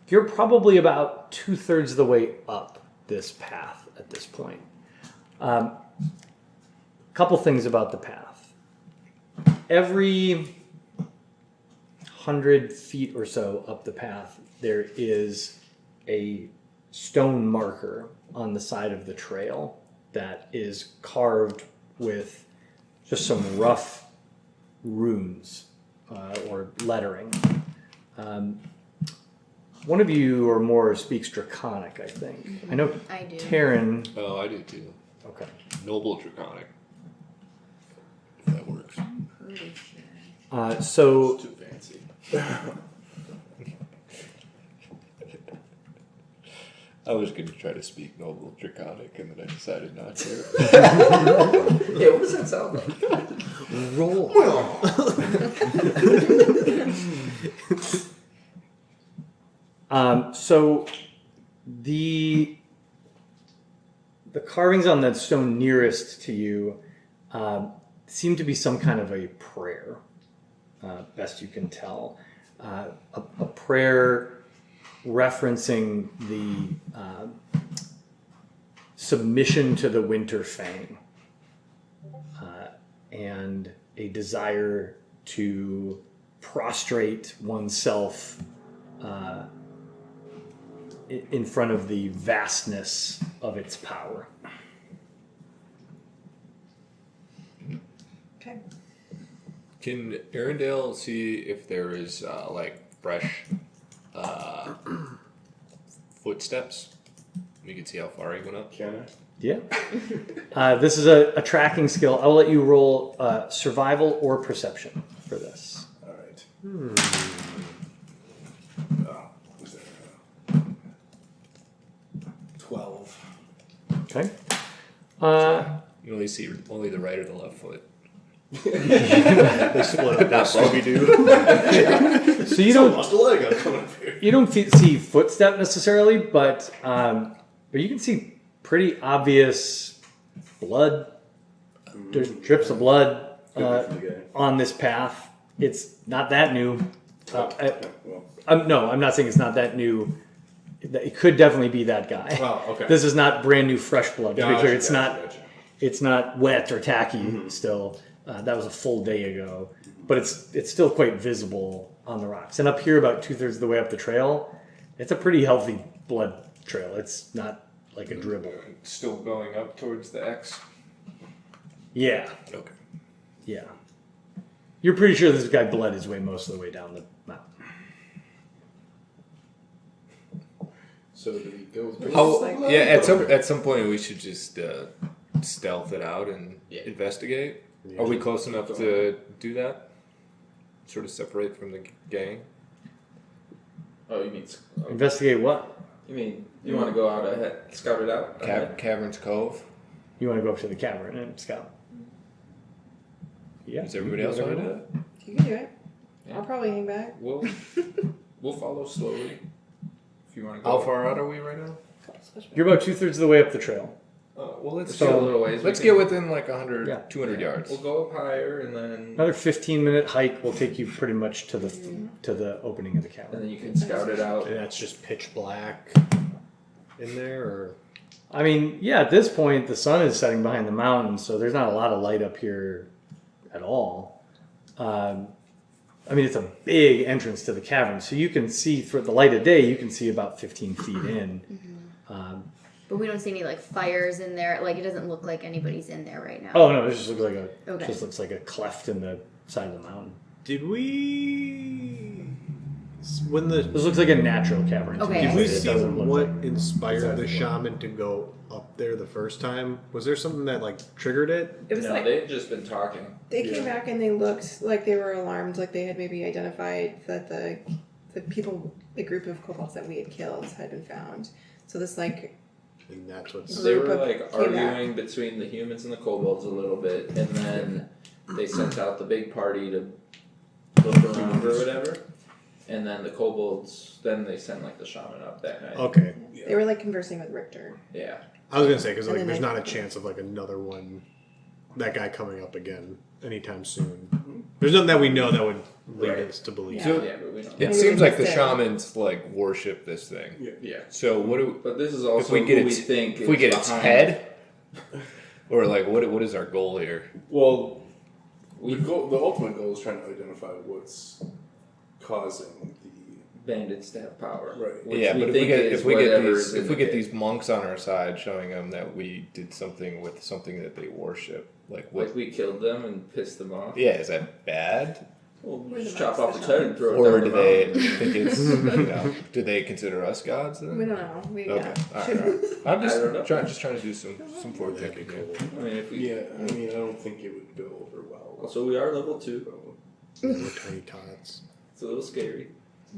You're probably about 2/3 of the way up this path at this point. Couple things about the path. Every 100 feet or so up the path, there is a stone marker on the side of the trail that is carved with just some rough runes or lettering. One of you or more speaks Draconic, I think. I know I do. Taryn. Oh, I do too. Okay. Noble Draconic. If that works. Pretty sure. So Too fancy. I was going to try to speak Noble Draconic, and then I decided not to. Yeah, what does that sound like? Roll. So the carvings on that stone nearest to you seem to be some kind of a prayer, best you can tell. A prayer referencing the submission to the Winter Fang and a desire to prostrate oneself in front of the vastness of its power. Okay. Can Arendelle see if there is like fresh footsteps? We can see how far he went up. Can I? Yeah. This is a tracking skill. I'll let you roll survival or perception for this. All right. Was there 12? Okay. You only see only the right or the left foot. They split up that Scooby-Doo. So you don't Lost a leg. I'm coming up here. you don't see footstep necessarily, but you can see pretty obvious blood. There's drips of blood Could be from the guy. on this path. It's not that new. Well, No, I'm not saying it's not that new. It could definitely be that guy. well, okay. This is not brand new fresh blood. To be Gotcha, clear, it's gotcha, not. gotcha. It's not wet or tacky still. That was a full day ago, but it's still quite visible on the rocks. And up here, about 2/3 of the way up the trail, it's a pretty healthy blood trail. It's not like a dribble. Still going up towards the X. Yeah, Okay. yeah. You're pretty sure this guy bled his way most of the way down the mountain. So do we go? At some point we should just stealth it out and investigate. Are we close enough to do that? Sort of separate from the gang. Oh, you mean Investigate what? you mean you want to go out ahead, scout it out? ahead? Caverns Cove. You want to go up to the cavern and scout? Yeah. Does everybody else want to do that? You can do it. Yeah. I'll probably hang back. We'll follow slowly. If you want to go. How far out are we right now? You're about 2/3 of the way up the trail. Well, let's Let's go a little ways. Let's We get can- within like 100, Yeah. 200 yards. We'll go up higher, and then Another 15-minute hike will take you pretty much to the opening of the cavern. you can scout it out. And that's just pitch black in there, or I mean, yeah, at this point, the sun is setting behind the mountains, so there's not a lot of light up here at all. I mean, it's a big entrance to the cavern, so you can see through the light of day, you can see about 15 feet in. But we don't see any like fires in there. Like it doesn't look like anybody's in there right now. Oh no, it just looks like Okay. just looks like a cleft in the side of the mountain. did we when the This looks like a natural cavern. to Okay. me. did we It see doesn't look what like- inspired the shaman to go up there the first time? Was there something that like triggered it? It was No, like they've just been talking. they came back and they looked like they were alarmed, like they had maybe identified that the people, the group of kobolds that we had killed had been found. So this like And that's what's They were Group of- like came back. arguing between the humans and the kobolds a little bit, and then they sent out the big party to look around or whatever. And then the kobolds, then they sent like the shaman up that night. okay. they were like conversing with Richter. Yeah. I was gonna say because And like then there's they- not a chance of like another one, that guy coming up again anytime soon. There's nothing that we know that would lead Right. us to believe. Yeah. Yeah, but we don't. It Maybe seems we like the missed it. shamans like worship this thing. Yeah. So what do But this is also if we get who its we think if we is get its behind- head, or like what is our goal here? Well, We the ultimate goal is trying to identify what's causing bandits to have power. Right. Which Yeah, we but if think is we get whatever these is in if we the get pit. these monks on our side showing them that we did something with something that they worship, like what? Like we killed them and pissed them off. Yeah, is that bad? Well, We're the just chop monks, off the its head and throw it Or down do the they mountain. think it's you know, do they consider us gods then? We don't know. We Okay, yeah. all right. I'm I don't know. just trying to do some forward thinking here. I mean, if we Yeah, I mean, I don't think it would go over well. also we are level 2, Little tiny tots. it's a little scary.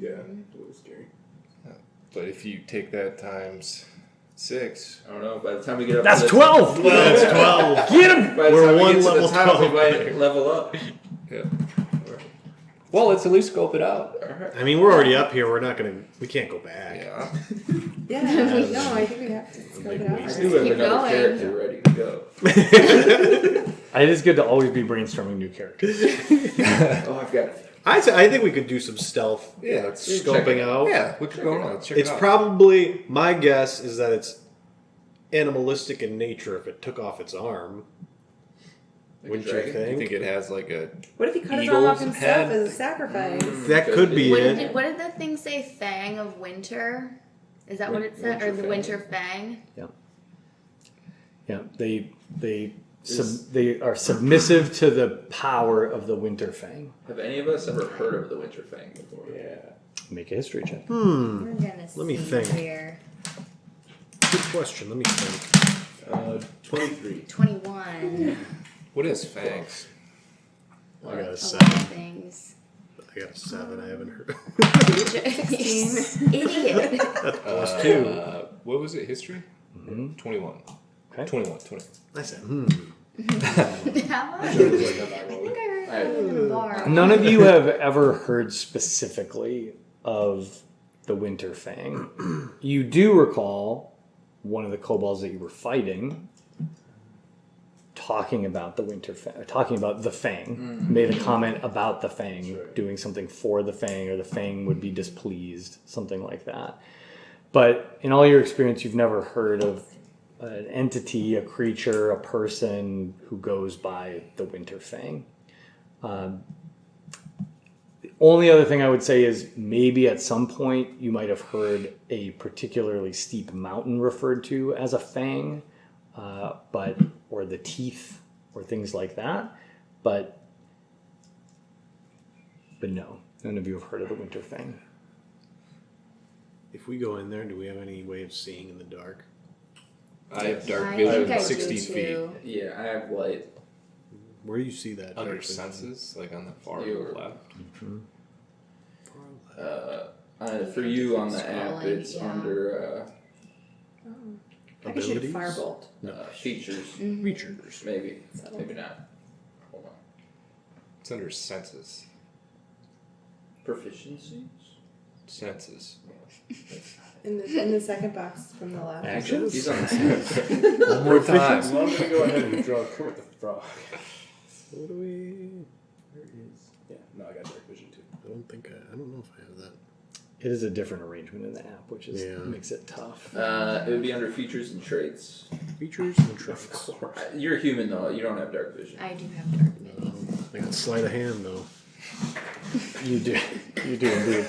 Yeah, a little scary. But if you take that times 6, I don't know. By the time we get up, That's to the 12. That's 12. Get him. By the We're time we one get to level the top, we 12. might level up. yeah. Well, let's at least scope it out. Alright. I mean, we're already up here. We're not gonna. We can't go back. Yeah. Yeah, we, no, I think we have to scope Big it out. waste. We do have Keep another going. character ready to go. It is good to always be brainstorming new characters. Oh, I've got it. I think we could do some stealth Yeah, let's scoping out. Yeah, what's going on? Let's check It's it out. probably my guess is that it's animalistic in nature. If it took off its arm, wouldn't you dragon? I think? think it has like a What if he cut his arm off Eagle's himself head. as a sacrifice? That could be What it. did the thing say? Fang of winter? Is that what it said? Or the winter fang? Yeah, they are submissive to the power of the winter fang. Have any of us ever heard of the Winter Fang before? Yeah. Make a history check. We're gonna Let me see think. here. Good question. Let me think. 23. 21. What is fangs? I got a A lot 7. of things. I got a 7. I haven't heard. 16. Idiot. Plus 2. What was it? History? 21. Okay. 21. I said, How much? I think I heard something in a bar. None of you have ever heard specifically of the winter fang. You do recall one of the kobolds that you were fighting talking about the talking about the Fang, made a comment about the Fang, doing something for the Fang, or the Fang would be displeased, something like that. But in all your experience, you've never heard of an entity, a creature, a person who goes by the Winter Fang. The only other thing I would say is maybe at some point you might have heard a particularly steep mountain referred to as a Fang, or the teeth, or things like that. But no, none of you have heard of the Winter Fang. If we go in there, do we have any way of seeing in the dark? I have dark I vision, think I 60 do feet. too. Yeah, I have light. Where do you see that? Under dark vision? senses, like on the far You're- left. For you on the app, Scrolling, it's yeah. under I could shoot a Abilities? firebolt. features. Features. Maybe. Maybe not. Hold on. It's under senses. Proficiencies? Senses. In the second box from the left. Actions? He's on the One more time. So I'm going to go ahead and draw Kermit the Frog. What do we? There is. Yeah, no, I got dark vision too. I don't know if I have that. It is a different arrangement in the app, which Yeah. makes it tough. It would be under features and traits. Features and traits. You're human though. You don't have dark vision. I do have dark vision. I got sleight of hand though. You do indeed.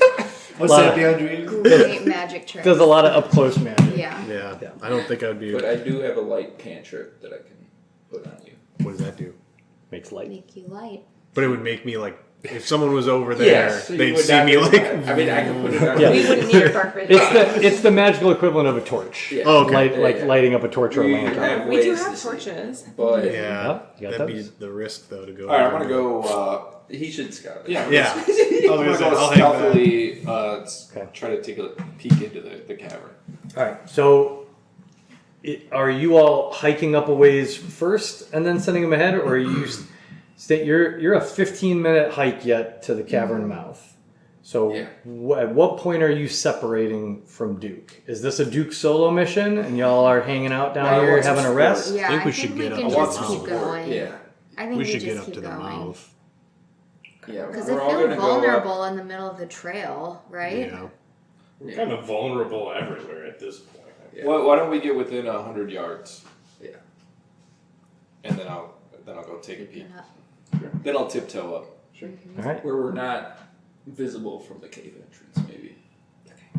What's Lot that of- behind you? Great magic trick. Does a lot of up close magic. Yeah. Yeah, Yeah. I don't think I'd be. But I do have a light cantrip that I can put on you. What does that do? Makes light. Make you light. But it would make me like, if someone was over there, so you they'd would see not me be- like. I mean, I can put it on Yeah. you. We wouldn't need your dark vision. It's the magical equivalent of a torch. Yeah. Oh, okay. Like, Yeah. lighting up a torch or a We lantern. have We do ways have to see. torches. But Yeah, Yep, you got that'd those. be the risk though to go. All right, I'm over gonna go. he should scout it. Yeah, Yeah, I was I'm gonna gonna say, go I'll hang back. stealthily. Okay. Try to take a peek into the cavern. All right. So, are you all hiking up a ways first and then sending them ahead, or are you? You're a 15-minute hike yet to the cavern mouth. So, Yeah. at what point are you separating from Duke? Is this a Duke solo mission, and y'all are hanging out down I here want some having a support. rest? Yeah, think we should get can up to just the keep mouth. going. Yeah. I think we should just get up keep to the going. mouth. Yeah. Because we're I all feel gonna go up. vulnerable in the middle of the trail, right? Yeah. We're kind of vulnerable everywhere at this point. Yeah. Why don't we get within 100 yards, Yeah. and then I'll go take a peek. You're not- Then I'll tiptoe up. All right. Where we're not visible from the cave entrance, maybe.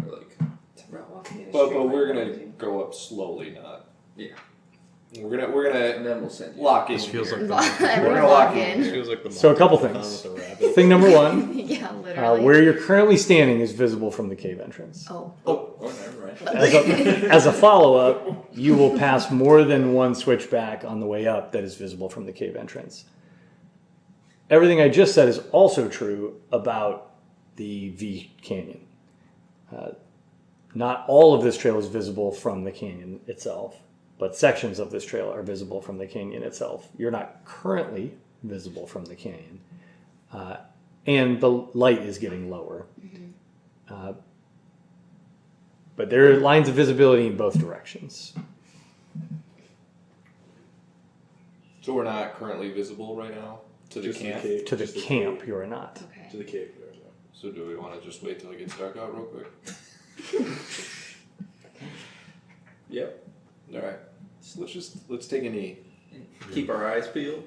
Or like. Not walking in a But straight line. we're gonna go up slowly, not. Yeah. We're And gonna then we'll send you. lock in. This feels here. like the, Everyone gonna walk lock in. this in. feels like the So a couple mountain things. with the rabbit. Thing number one, Yeah, literally. where you're currently standing is visible from the cave entrance. Oh. Oh, never mind. As a follow-up, you will pass more than one switchback on the way up that is visible from the cave entrance. Everything I just said is also true about the V Canyon. Not all of this trail is visible from the canyon itself, but sections of this trail are visible from the canyon itself. You're not currently visible from the canyon, and the light is getting lower. But there are lines of visibility in both directions. So we're not currently visible right now to the Just the camp. cave. To the Just the camp, cave. you are not. Okay. To the cave there. So do we want to just wait till it gets dark out real quick? Yep. All right. So let's take a knee. Keep our eyes peeled.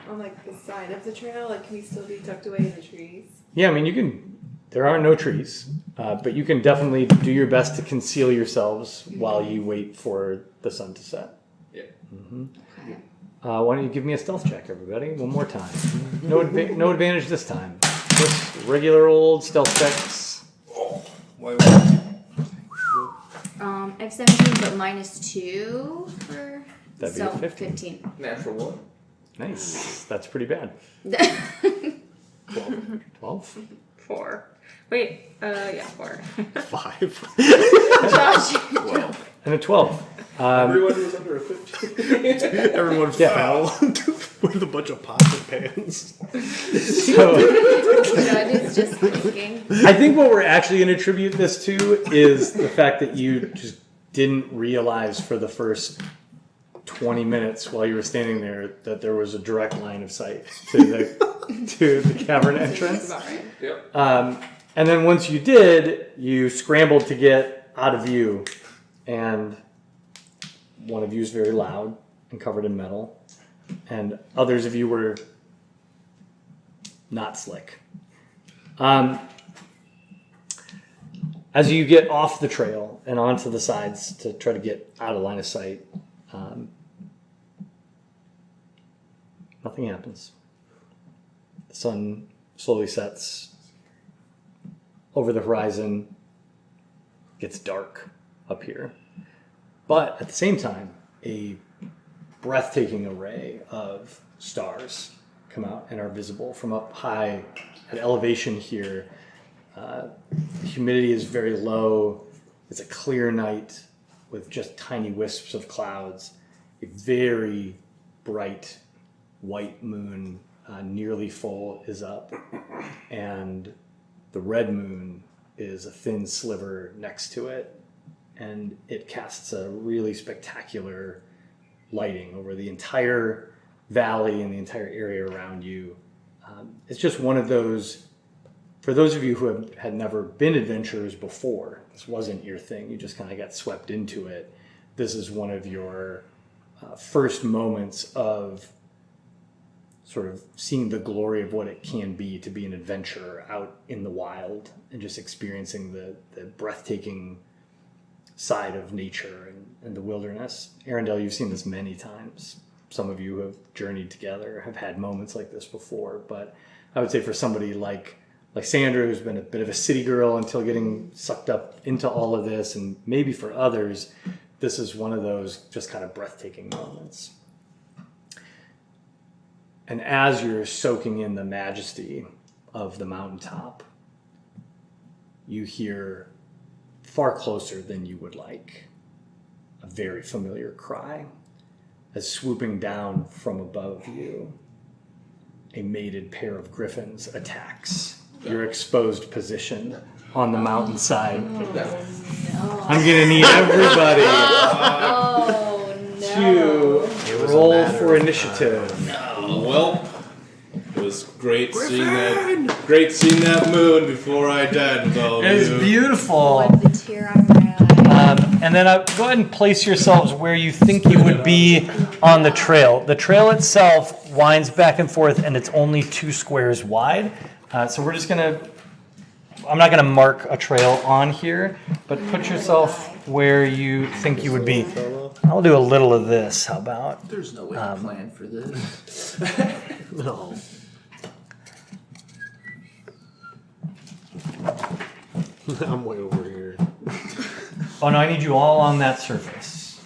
On like the side of the trail, like can we still be tucked away in the trees? Yeah, I mean, you can. There are no trees, but you can definitely do your best to conceal yourselves while you wait for the sun to set. Yeah. Okay. Why don't you give me a stealth check, everybody? One more time. No advantage this time. Just regular old stealth checks. I have 17, but -2 for. That'd be so a 15. 15. Natural one. Nice. That's pretty bad. 12? 4. Wait, yeah, 4. 5. Josh. And a 12. Everyone was under a 15. Everyone Yeah. fell with a bunch of pots and pans. So, Judd is just thinking. I think what we're actually going to attribute this to is the fact that you just didn't realize for the first 20 minutes while you were standing there that there was a direct line of sight to the cavern entrance. That's about right. Yep. And then once you did, you scrambled to get out of view, and one of you is very loud and covered in metal, and others of you were not slick. As you get off the trail and onto the sides to try to get out of line of sight, nothing happens. The sun slowly sets over the horizon, gets dark up here. But at the same time, a breathtaking array of stars come out and are visible from up high at elevation here. The humidity is very low. It's a clear night with just tiny wisps of clouds. A very bright white moon, nearly full, is up. And the red moon is a thin sliver next to it. And it casts a really spectacular lighting over the entire valley and the entire area around you. It's just one of those, for those of you who had never been adventurers before, this wasn't your thing, you just kind of got swept into it. This is one of your first moments of sort of seeing the glory of what it can be to be an adventurer out in the wild and just experiencing the breathtaking side of nature and the wilderness. Arendelle, you've seen this many times. Some of you who have journeyed together have had moments like this before, but I would say for somebody like Sandra, who's been a bit of a city girl until getting sucked up into all of this, and maybe for others, this is one of those just kind of breathtaking moments. And as you're soaking in the majesty of the mountaintop, you hear far closer than you would like a very familiar cry as swooping down from above you, a mated pair of griffins attacks your exposed position on the mountainside. I'm gonna need everybody to roll for initiative. Well, it was great seeing that moon before I died with all of It is you. beautiful. Wipe the tear out of my eye. And then go ahead and place yourselves where you think you would be on the trail. The trail itself winds back and forth, and it's only 2 squares wide. So we're just I'm not going to mark a trail on here, but put yourself where you think you would be. I'll do a little of this. How about? There's no way to plan for this. No. I'm way over here. Oh no, I need you all on that surface.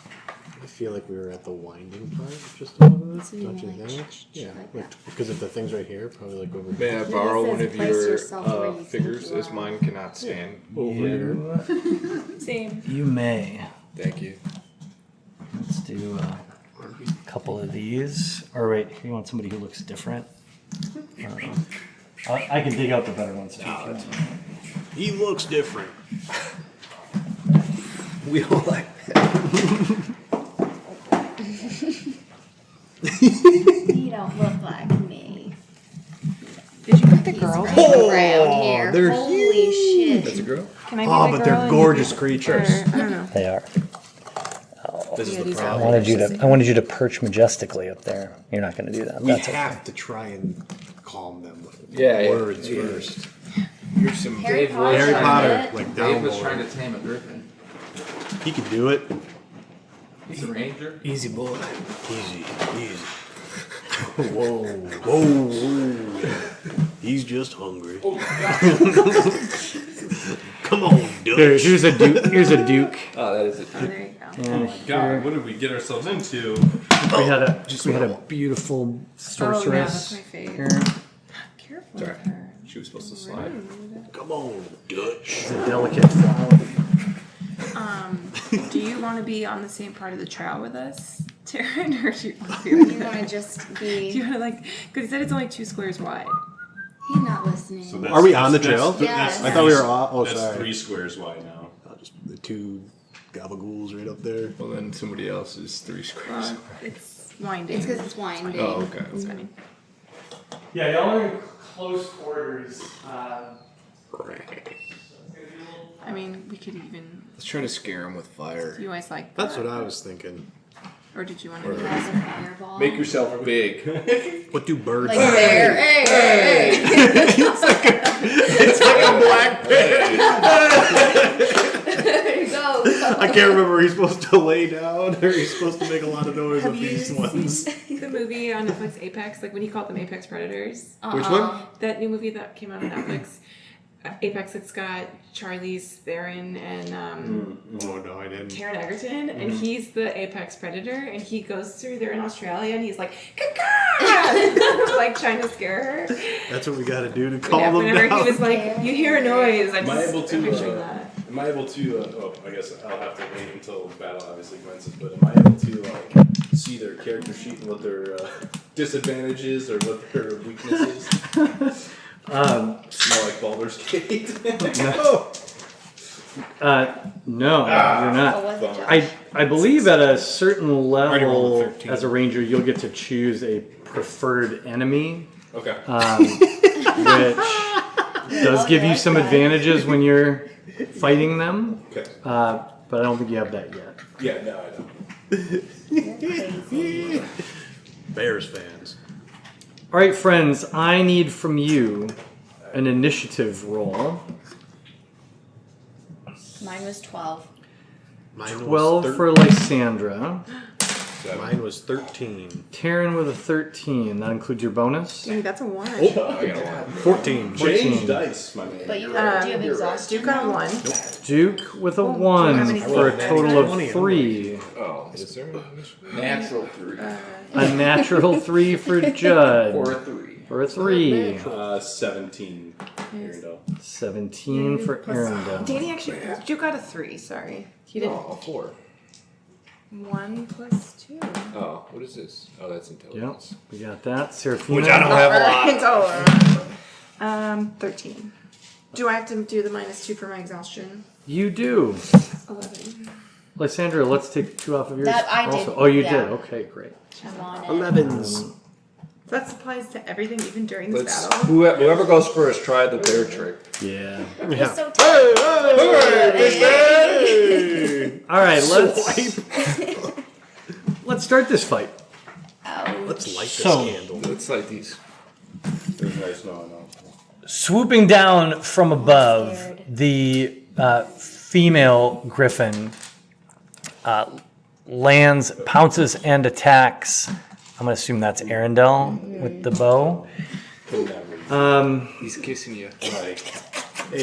I feel like we were at the winding part just a little bit. So you Don't you wanna, like, think? sh- Yeah, like like, that. because if the thing's right here, probably like over May I here. borrow says one of place your yourself where you think figures, you as are. mine cannot stand over here? Same. You may. Thank you. Let's do a couple of these. Or wait, you want somebody who looks different? I can dig out the better ones too. He looks different. We all like You don't look like me. Did you get the girl? Around here. they're Holy shit. That's a girl? Can I be Oh, the but girl they're and gorgeous you- creatures. or- I don't know. They are. This is Yeah, the these are I problem. wanted you to perch majestically up there. You're not going to do that. We That's okay. have to try and calm them with Yeah, words yeah. first. Here's some Harry Dave Potter. was Harry trying Potter, It. like Dave was downboard. trying to tame a griffin. He could do it. He's a ranger. Easy boy. Easy. Whoa. Whoa. He's just hungry. Come on, Dutch. Here's a duke. Here's a duke. Oh, that is it. Oh, there you go. And God, what did we get ourselves into? we had a beautiful sorceress Oh, yeah, that's my fave. here. Careful Sorry. with her. She was supposed to slide. Come on, Dutch. It's a delicate flower. Do you want to be on the same part of the trail with us, Taryn, or do you want to be over You there? want to just Do you be. want to like? Because he said it's only 2 squares wide. He's not listening. So that's- Are we on the that's- trail? Yes. I thought we were off. Oh, That's sorry. 3 squares wide now. I'll just the 2 Gabagool's right up there. Well, then somebody else is 3 squares. It's winding. It's because it's winding. Oh, okay. It's funny. Yeah, y'all are in close quarters. I mean, we could even. Let's try to scare him with fire. You guys like That's that? what I was thinking. Or did you want You to? guys a fireball. Make yourself big. What do birds like say? bear. Hey. It's like a black There you go. I can't remember. He's supposed to lay down or he's supposed to make a lot of noise Have with you these seen ones. the movie on Netflix, Apex? Like when he called them Apex Predators. Which one? That new movie that came out on Netflix. Apex. It's got Charlize Theron and Oh, no, I didn't. Taron Egerton, and he's the apex predator, and he goes through there in Australia, and he's like, "Caca!" like trying to scare her. That's what we got to do to calm Yeah, them whenever down. he was like, "You hear a noise," I'm Am I able picturing to? that. Am I able to? I guess I'll have to wait until battle obviously commences. But am I able to see their character sheet and what their disadvantages or what their weaknesses? More like Baldur's Gate. No, you're not. Oh, was it I believe at a certain Already rolled level, a 13. as a ranger, you'll get to choose a preferred enemy, Okay. which does give you some advantages when you're fighting them. Okay. But I don't think you have that yet. Yeah. No, I don't. Crazy. Bears fans. All right, friends, I need from you an initiative roll. Mine was 12. Mine 12 was for Lysandra. Mine was 13. Taryn with a 13. That includes your bonus. Dude, that's a 1. I got a lot. 14. Change dice, my man. But you have, do you have exhaustion? Duke got a now? 1. Duke with a Oh, do you 1 have any for a total of 20? 3. Oh, is there Natural 3. A natural 3 for Judd. Or a 3. For a 3. 17. Arendelle. 17 for Arendelle. Danny actually, Duke got a 3, sorry. He didn't. Oh, 4. 1 plus 2. Oh, what is this? Oh, that's Yep, intelligence. we got that. Seraphina. Which I don't have a lot. 13. Do I have to do the -2 for my exhaustion? You do. 11. Lysandra, let's take 2 off of yours. That I did, also. Oh, you yeah. did. Okay, great. I'm on it. 11s. That applies to everything, even during this Let's, battle. whoever goes first, try the bear trick. Yeah. It's so tough. All right, let's start this fight. Let's light this So- candle. Let's light these. There's nice. No. Swooping down from above, Scared. the female griffin lands, pounces, and attacks. I'm going to assume that's Arendelle with the bow. He's kissing you. Hey,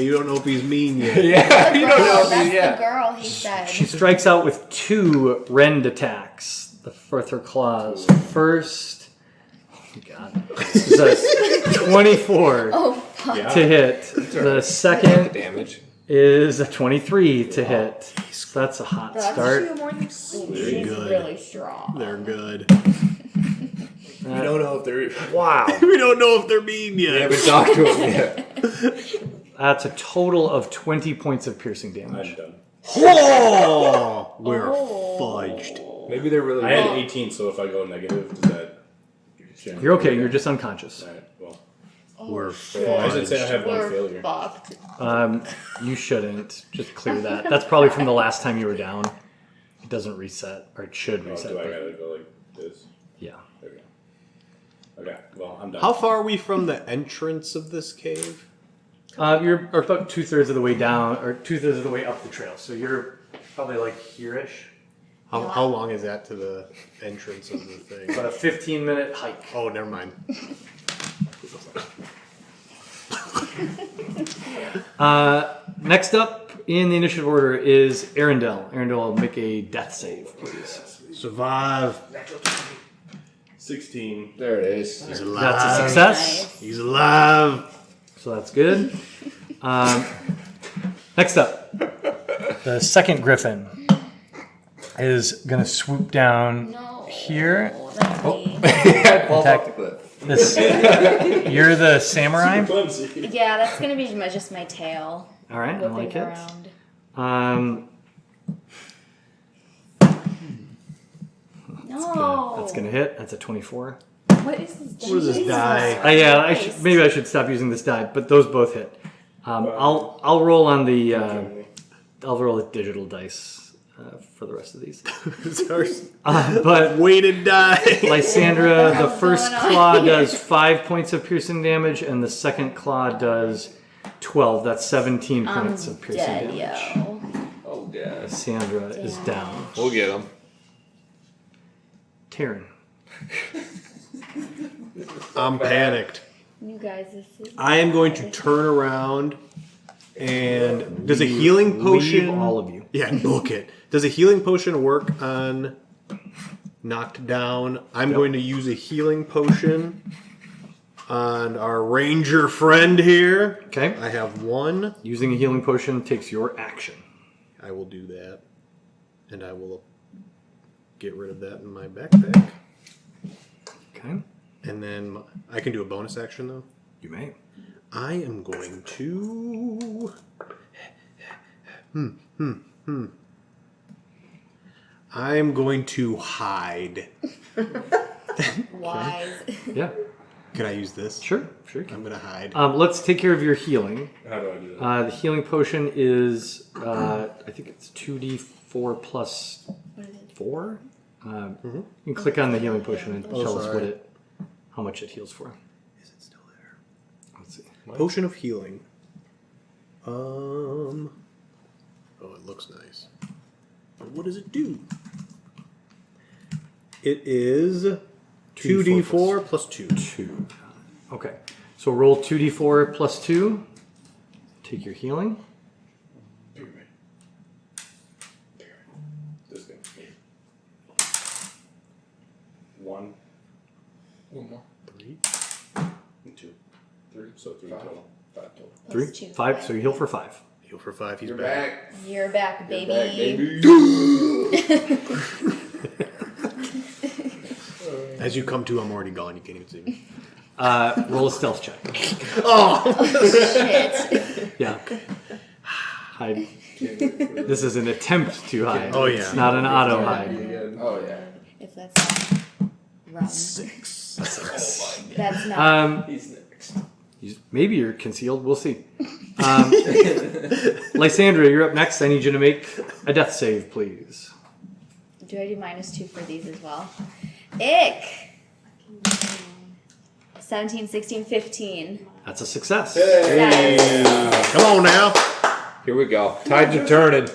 you don't know if he's mean yet. Yeah, you don't know. That's Yeah. the girl, he said. She strikes out with 2 rend attacks with her claws. First, oh God, is a 24 Oh, fuck. to hit. The second Damage. is a 23 to hit. So that's a hot That's start. 2 more than Very She's good. really strong. They're good. We don't know if they're. Wow. We don't know if they're mean We yet. haven't talked to him yet. That's a total of 20 points of piercing I'm damage. done. Oh, we're Oh. fudged. Maybe they're really. I had 18, so if I go negative, does that? You're okay, you're just unconscious. Alright, well. We're I should say I fudged. have one We're failure. fucked. You shouldn't. Just clear that. That's probably from the last time you were down. It doesn't reset, or it should Oh, reset. do I but gotta go like this? yeah. There we go. Okay, well, I'm done. How far are we from the entrance of this cave? You're about 2/3 of the way down, or 2/3 of the way up the trail. So you're probably like here-ish. How long is that to the entrance of the thing? About a 15-minute hike. Oh, never mind. Next up in the initiative order is Arendelle. Arendelle, make a death save, please. Survive. 16. There it is. He's alive. That's a success. Nice. He's alive. So that's good. Next up, the second griffin is going to swoop down No. here. That's me. Fall Attack. off the cliff. This, you're the samurai. Clumsy. Yeah, that's gonna be just my tail. All right, I Whipping like it. around. No. That's gonna hit. That's a 24. What is this? What is this die? Maybe I should stop using this die, but those both hit. I'll roll on the I'll roll a digital dice for the rest of these. But weighted die. Lysandra, the What's first going on claw here? does 5 points of piercing damage, and the second claw does 12. That's 17 points of piercing Dead, damage. yo. Oh, yeah. Lysandra is down. We'll get him. Taryn. I'm panicked. You guys, this is. I am going to turn around and does a healing potion? Leave all of you. Yeah, book it. Does a healing potion work on knocked down? I'm going to use a healing potion on our ranger friend here. Okay. I have one. Using a healing potion takes your action. I will do that. And I will get rid of that in my backpack. Okay. And then I can do a bonus action though. You may. I am going to... I am going to hide. Wise. Yeah. Can I use this? Sure. Sure. I'm going to hide. Let's take care of your healing. How do I do that? The healing potion is, I think it's 2d4 plus 4. You can click on the healing potion and tell us sorry. how much it heals for. Is it still there? Let's see. Potion of healing. Oh, it looks nice. But what does it do? It is 2d4 plus 2. 2. Okay. So roll 2d4 plus 2. Take your healing. This thing. 1, One more. 3. and 2, 3. So 3 total. 5 total. 3, Plus 2. 5. So you heal for 5. Heal for 5. He's You're back. back. You're back, baby. You're back, baby. As you come to, I'm already gone. You can't even see me. Roll a stealth check. Shit. Yeah. Hide. This is an attempt to hide. Oh, yeah. It's not an auto hide. Oh, yeah. If that's not wrong. 6. That's not. He's next. Maybe you're concealed. We'll see. Lysandra, you're up next. I need you to make a death save, please. Do I do -2 for these as well? Ick. 17, 16, 15. That's a success. Yes. Come on now. Here we go. Tides are turning.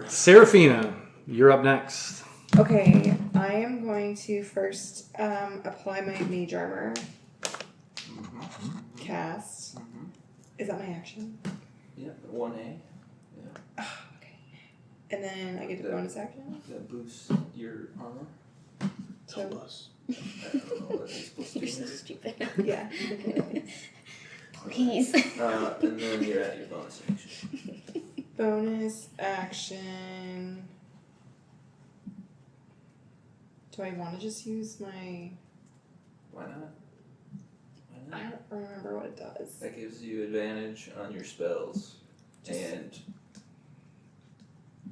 Seraphina, you're up next. Okay, I am going to first apply my mage armor. Cast. Is that my action? Yeah, 1A. Okay. And then I get the bonus action. That boosts your armor. So, I don't know what it's supposed to You're so do. stupid. yeah. Please. And then you're at your bonus action. Bonus action. Do I want to just use my... Why not? Why I not? don't remember what it does. That gives you advantage on your spells. And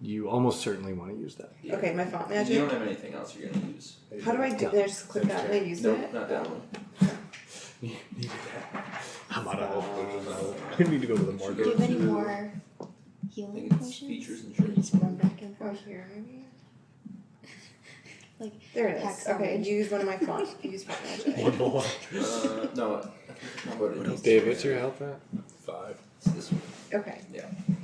You almost certainly want to use that. yeah. Okay, my font You magic. don't have anything else you're gonna use. How do I do? Can I just click that and I use Nope, it? not that one. I'm out of health potions now. I need to go to the Do you market. have any more I healing think it's potions? features and Can you traits. just run back and Oh, forth? here, maybe? Like, There it Hack is. Okay, salvage. use one of my font. Use font magic. One more. No, how about it? Dave, what's your health at? 5. It's this one. Okay.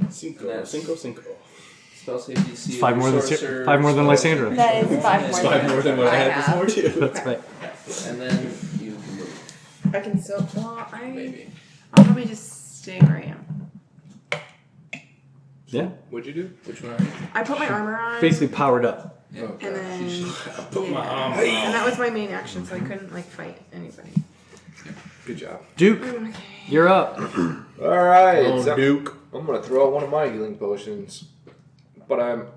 Cinco. That's- Cinco. Spell safety DC. Five more than sorcerer, 5 more than spell- Lysandra. that is 5 more It's than, 5 more than what I had have. before, too. That's right. And then you can move, I can still. Well, maybe. I'll probably just stay where I am. Yeah. What'd you do? Which one are you? I put my armor on. Basically powered up. Yeah. And then. Put my arm And that was my main action, so I couldn't like fight anybody. Good job. Duke, Okay. you're up. All right. Oh, so Duke. I'm going to throw out one of my healing potions. But I'm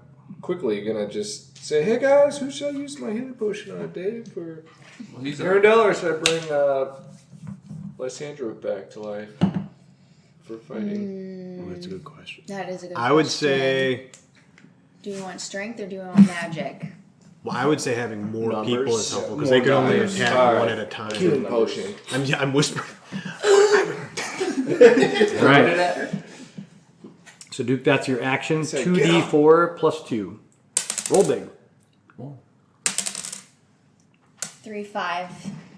quickly going to just say, hey guys, who should I use my healing potion on? Dave or Well, he's Arendelle, or should I bring Lysandra back to life for fighting? Oh, that's a good question. That is a good I would question. say Do you want strength or do you want magic? Well, I would say having more Numbers. people is helpful because More they could only guys. attack All one right. at a time. Healing potion. I'm whispering. All right. So Duke, that's your action. Say, 2d4 plus 2. Roll big. 3, 5.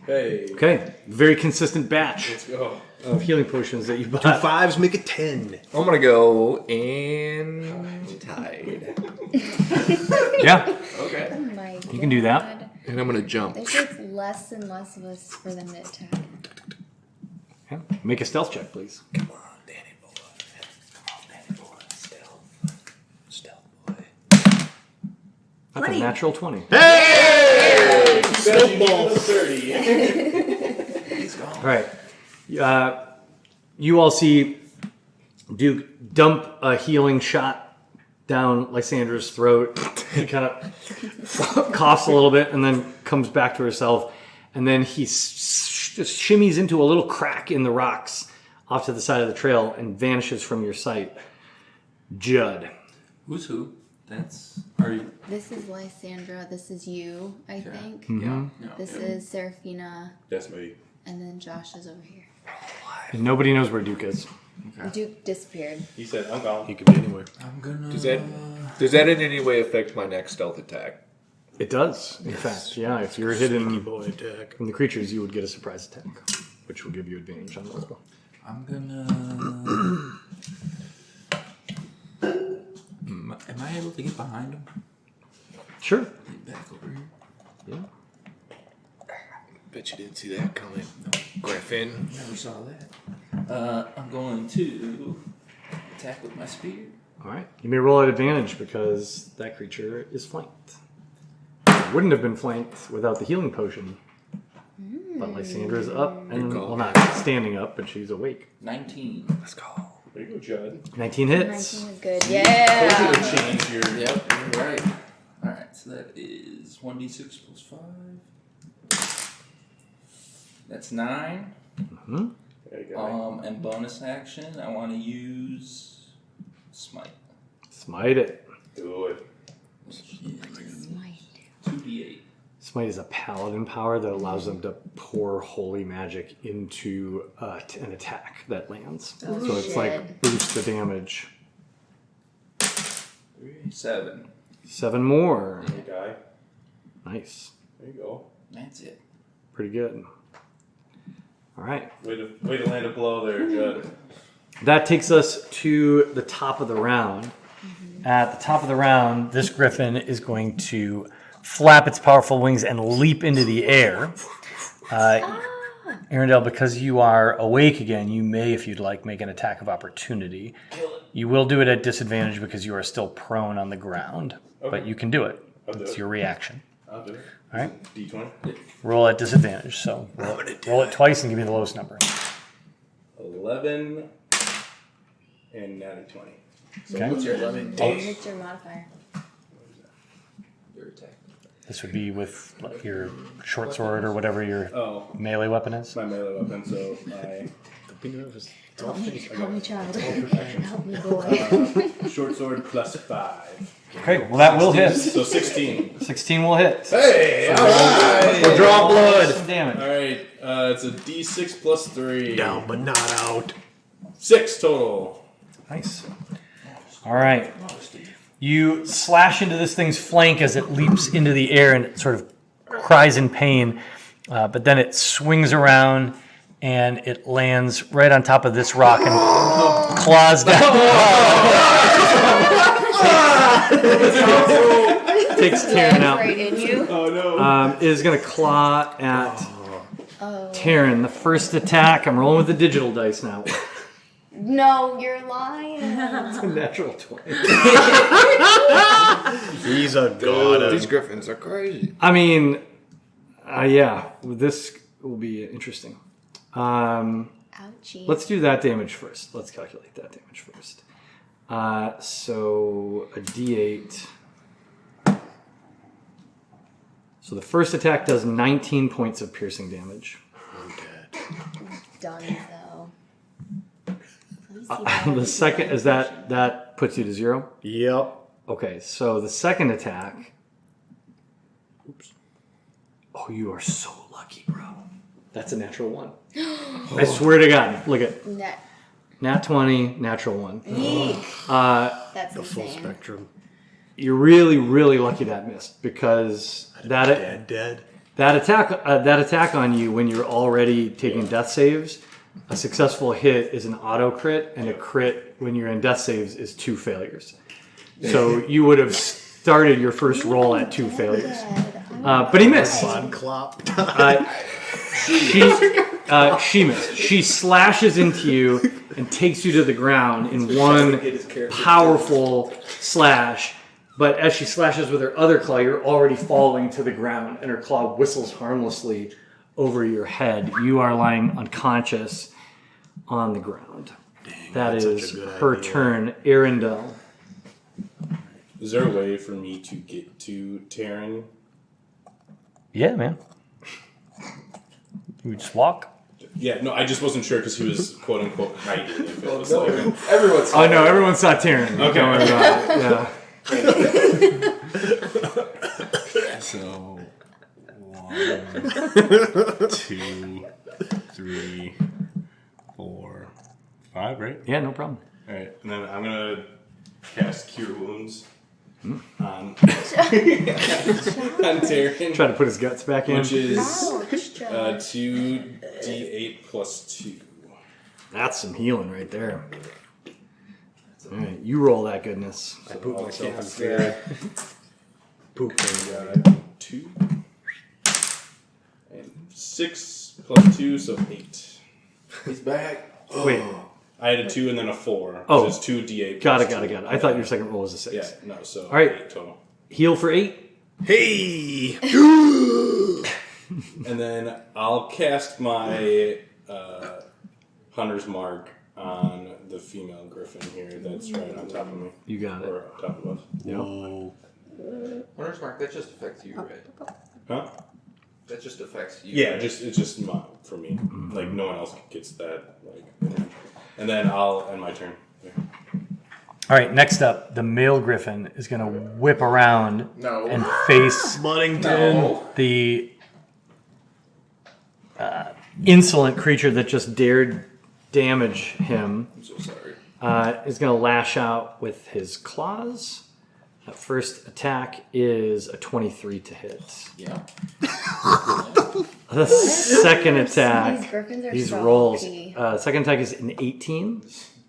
Hey. Okay. Very consistent batch Let's go. of healing potions that you bought. 5s make it 10. I'm gonna go and tide. Yeah, Okay. Oh my god. you can do that. And I'm gonna jump. There takes less and less of us for them to attack. Yeah. Make a stealth check, please. Come on, Danny boy. Come on, Danny boy. Stealth boy. That's a natural 20. Snowball 30. All right. You all see Duke dump a healing shot down Lysandra's throat. She kind of coughs a little bit and then comes back to herself. And then he just shimmies into a little crack in the rocks off to the side of the trail and vanishes from your sight. Judd. Who's who? That's. Are you? This is Lysandra. This is you, I think. Yeah. This is Seraphina. That's me. And then Josh is over here. And nobody knows where Duke is. Duke disappeared. He said, I'm gone. He could be anywhere. I'm gonna. Does that in any way affect my next stealth attack? It does, in fact. Yeah, if you're hidden Boy attack. from the creatures, you would get a surprise attack, which will give you advantage on the roll. I'm gonna. Am I able to get behind him? Sure. Get back over here. Yeah. Bet you didn't see that coming. Griffin. Never saw that. I'm going to attack with my spear. All right. You may roll at advantage because that creature is flanked. It wouldn't have been flanked without the healing potion. But Lysandra's up and, call. well, not standing up, but she's awake. 19. Let's go. There you go, Judd. 19 hits. 19 is good. Yeah. Hopefully to change your... Yep, you're right. Alright, so that is 1d6 plus 5. That's 9. Mm-hmm. There you go. And bonus action, I want to use Smite. Smite it. Do it. Smite. 2d8. Smite is a paladin power that allows them to pour holy magic into an attack that lands. Oh, so it's shit. like boost the damage. 7. 7 more. Hey, guy. Nice. There you go. That's it. Pretty good. All right. Way to land a blow there, Judd. That takes us to the top of the round. At the top of the round, this griffin is going to flap its powerful wings and leap into the air. Arendelle, because you are awake again, you may, if you'd like, make an attack of opportunity. You will do it at disadvantage because you are still prone on the ground, but you can do it. I'll do It's it. your reaction. I'll do it. All right? D20. Roll at disadvantage. So roll it twice and give me the lowest number. 11 and natty 20. Okay? What's your 11? What's your modifier? Your attack. This would be with your short sword or whatever your Oh, melee weapon is. my melee weapon, so my Help me, child. action. Help me, boy. Short sword plus 5. Okay, well that will hit. So 16. 16 will hit. Hey, alright! Draw blood. Damn it. Alright, it's a d6 plus 3. Down, but not out. 6 total. Nice. All right. You slash into this thing's flank as it leaps into the air and it sort of cries in pain, but then it swings around and it lands right on top of this rock and claws down. Takes Taryn out. Right in you. Oh no. Is going to claw at Oh. Taryn. The first attack. I'm rolling with the digital dice now. No, you're lying. It's a natural 20. He's a god. These griffins are crazy. I mean, yeah, this will be interesting. Ouchie. Let's do that damage first. Let's calculate that damage first. So a d8. So the first attack does 19 points of piercing damage. Done, though. Let me see if I The have second is that puts you to 0. Yep. Okay, so the second attack Oh, you are so lucky, bro. That's a natural 1. I swear to God. Look at Nat 20, natural 1. Eek. That's The full insane. spectrum. You're really, really lucky that missed because Dead. that attack on you when you're already taking death saves, a successful hit is an auto crit, and a crit when you're in death saves is 2 failures. So you would have started your first roll at 2 failures, but he missed. Fun clop. She missed. She slashes into you and takes you to the ground in one powerful slash. But as she slashes with her other claw, you're already falling to the ground, and her claw whistles harmlessly over your head. You are lying unconscious on the ground. Dang, that that's is such a good her idea. turn. Arendelle. Is there a way for me to get to Taryn? Yeah, man. You just walk. Yeah, no, I just wasn't sure because he was quote unquote hiding. If it was like, Everyone's. Oh no, everyone saw Taryn. Okay. Don't worry about it. Yeah. So 1, 2, 3, 4, 5, right? Yeah, no problem. all right, and then I'm gonna cast Cure Wounds on on Taryn, Try to put his guts back in. which is Ouch, John. 2d8 plus 2. That's some healing right there. All right, you roll that goodness. I pooped I'll myself in cast fear. Poop. 2 and 6 plus 2, so 8. He's back. Wait, I had a 2 and then a 4. Oh. So it's 2d8. got plus it. 2. I thought your second roll was a 6. Yeah, no, so All right. 8 total. Heal for 8. Hey! And then I'll cast my Hunter's Mark on the female griffin here that's right on top of me. You got it. Or on top of us. Whoa. Hunter's Mark, that just affects you, right? Huh? That just affects you. Yeah, right? it's just for me. Like, no one else gets that. Like, and then I'll end my turn. Yeah. All right, next up, the male griffin is going to whip around No. and face Buddington. No. the insolent creature that just dared damage him. I'm so sorry. Is going to lash out with his claws. That first attack is a 23 to hit. Yeah. The second These attack, griffins are these so rolls. OP. Second attack is an 18.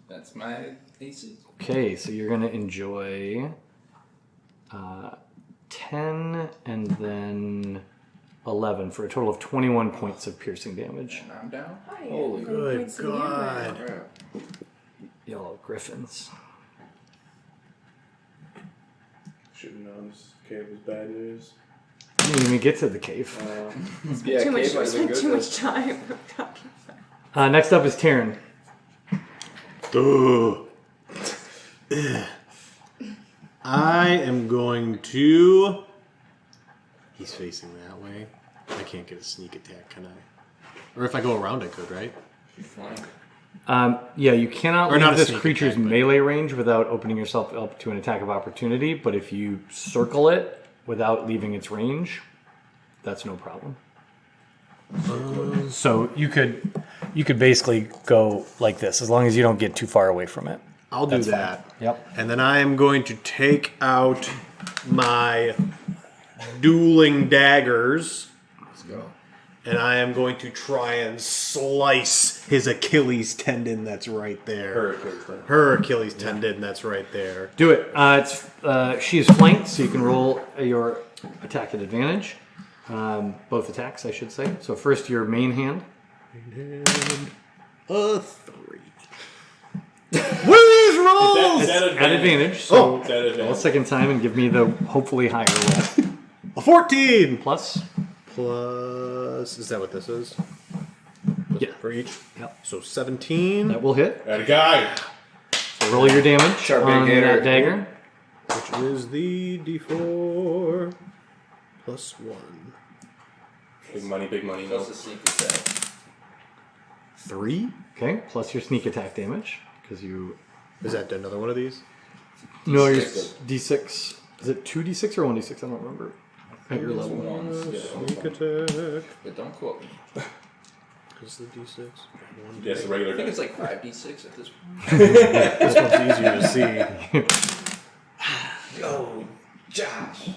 That's my AC. Okay, so you're going to enjoy 10 and then 11 for a total of 21 points of piercing damage. And I'm down. Hi, Holy Good points of God. crap. Yellow griffins. Should have known this cave was bad news. I didn't even get to the cave. Yeah, Too much, Cave was a spent good too much time talking. Next up is Taryn. I am going to. He's facing that way. I can't get a sneak attack, can I? Or if I go around, I could, right? Flying. Yeah, you cannot Or not leave a this sneak creature's attack, but- melee range without opening yourself up to an attack of opportunity, but if you circle it without leaving its range, that's no problem. So you could basically go like this, as long as you don't get too far away from it. I'll do that. Yep. And then I am going to take out my dueling daggers. Let's go. And I am going to try and slice his Achilles tendon that's right there. Her Achilles tendon that's right there. Do it. She is flanked, so you can roll your attack at advantage. Both attacks, I should say. So first, your main hand. And a 3. What are these rolls? Is that At advantage. So Is that advantage? roll a second time and give me the hopefully higher roll. A 14 Plus. plus. Is that what this is? Yeah. For each? Yep. So 17, That will hit. That a guy. So roll your damage Sharp on indicator. that dagger. which is the D4 plus 1. Big money, no. Plus a sneak attack. 3? Okay. Plus your sneak attack damage. Because you... Is that another one of these? No, your D6. D6. Is it 2d6 or 1d6? I don't remember. I at your It's level. ones. Sneak attack. But don't quote me. Is the d6? One Yes, the I regular think dice. it's like 5d6 at this point. This one's easier to see. Oh, Josh.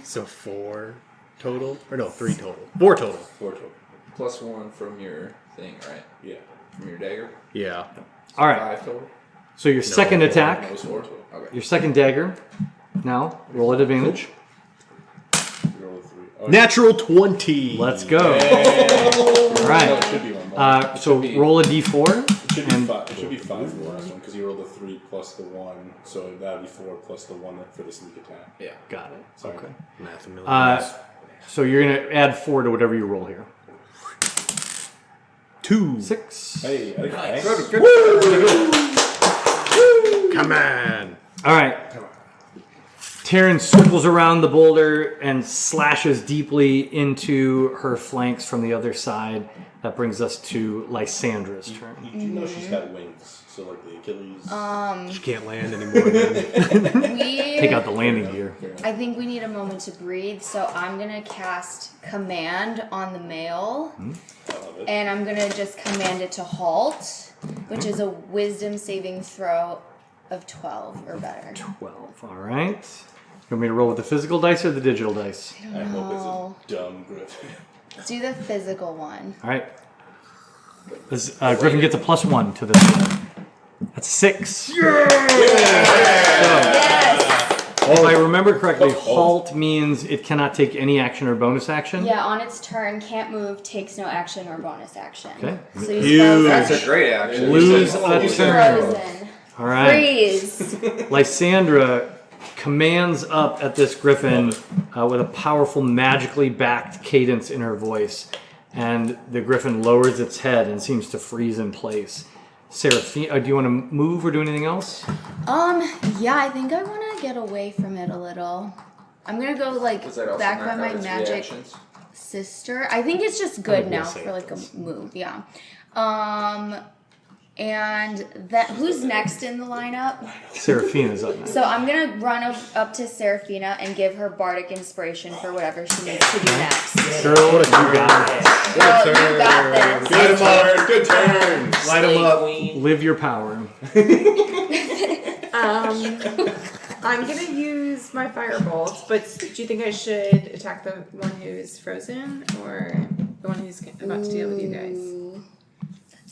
So 4 total? Or no, 3 total. 4 total. 4 total. Plus 1 from your thing, right? Yeah. From your dagger. Yeah. All right. 5 total. So your second attack, That was 4 total. Okay. your second dagger. Now roll at advantage. Roll a 3. Oh, Natural 20. Let's go. All no, right. it should be one more. So roll a d4. It should be and- 5. It should be 5 for the last one because you rolled a 3 plus the 1, so that would be 4 plus the 1 for the sneak attack. Yeah. Got it. Sorry. Okay. Math a million. So you're gonna add 4 to whatever you roll here. 2. 6. Hey, okay. Come on. All right. Taryn circles around the boulder and slashes deeply into her flanks from the other side. That brings us to Lysandra's turn. You do know she's got wings, so like the Achilles. She can't land anymore. Then. Take out the landing gear. I think we need a moment to breathe, so I'm gonna cast command on the male, I love it. and I'm gonna just command it to halt, which is a wisdom saving throw of 12 or better. 12. All right. You want me to roll with the physical dice or the digital dice? I hope it's a dumb griffin. Let's do the physical one. All right. This, Griffin gets a +1 to this roll. That's 6. If I remember correctly, halt means it cannot take any action or bonus action. Yeah, on its turn, can't move, takes no action or bonus action. Okay. So you Huge. That's a great action. Lose a turn. frozen. All right. Freeze. Lysandra commands up at this griffin with a powerful, magically backed cadence in her voice. And the griffin lowers its head and seems to freeze in place. Seraphine, do you want to move or do anything else? Yeah, I think I want to get away from it a little. I'm gonna go like Was that also back by knock my out its magic reactions? sister. I think it's just good now say for it like does. a move. Yeah. And that who's next in the lineup? Seraphine is up next. So I'm gonna run up to Seraphina and give her bardic inspiration for whatever she needs to do next. Girl, you got it. Girl, you got this. Good turn. Good turn. Light 'em up. Queen. Live your power. I'm gonna use my firebolt, but do you think I should attack the one who's frozen or the one who's about to deal with you guys?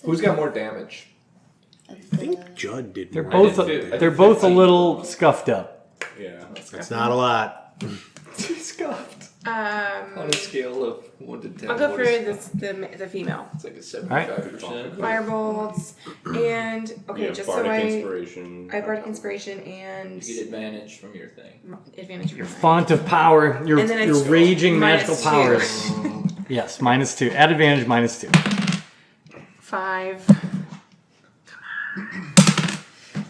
Who's got more damage? I think Judd did. They're more. both I did they're both a 15. little scuffed up. Yeah. That's not a lot. Scuffed. On a scale of 1 to 10. I'll go what for is- the female. It's like a right. 75%. Firebolt and okay, Yeah, just bardic so inspiration. I bardic inspiration and You get advantage from your thing. advantage of Your mine. font of power, your And then it's raging minus magical 2. powers. Yes, -2. Add advantage, -2. 5.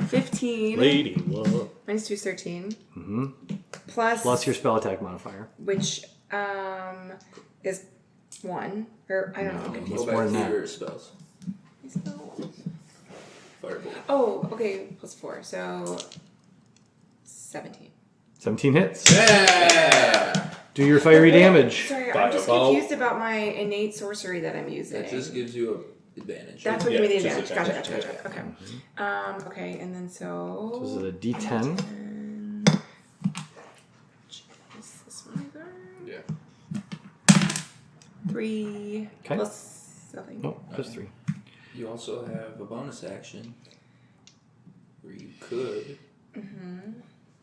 15. Lady, what? Minus 2 is 13. Mm-hmm. Plus Your spell attack modifier. which is 1 or I don't know. What's Go more back than to that? your spells. Spell. Firebolt. Oh, okay, plus 4, so 17. 17 hits. Yeah! Do your fiery damage. Sorry, I'm just Fireball. confused about my innate sorcery that I'm using. That just gives you a advantage. That's what Yeah, gave me the just advantage. Gotcha, advantage. gotcha, gotcha. Okay. Okay, and then So this is so. a D10. Is this one again? Yeah. 3 Okay. plus something. No, plus 3. You also have a bonus action where you could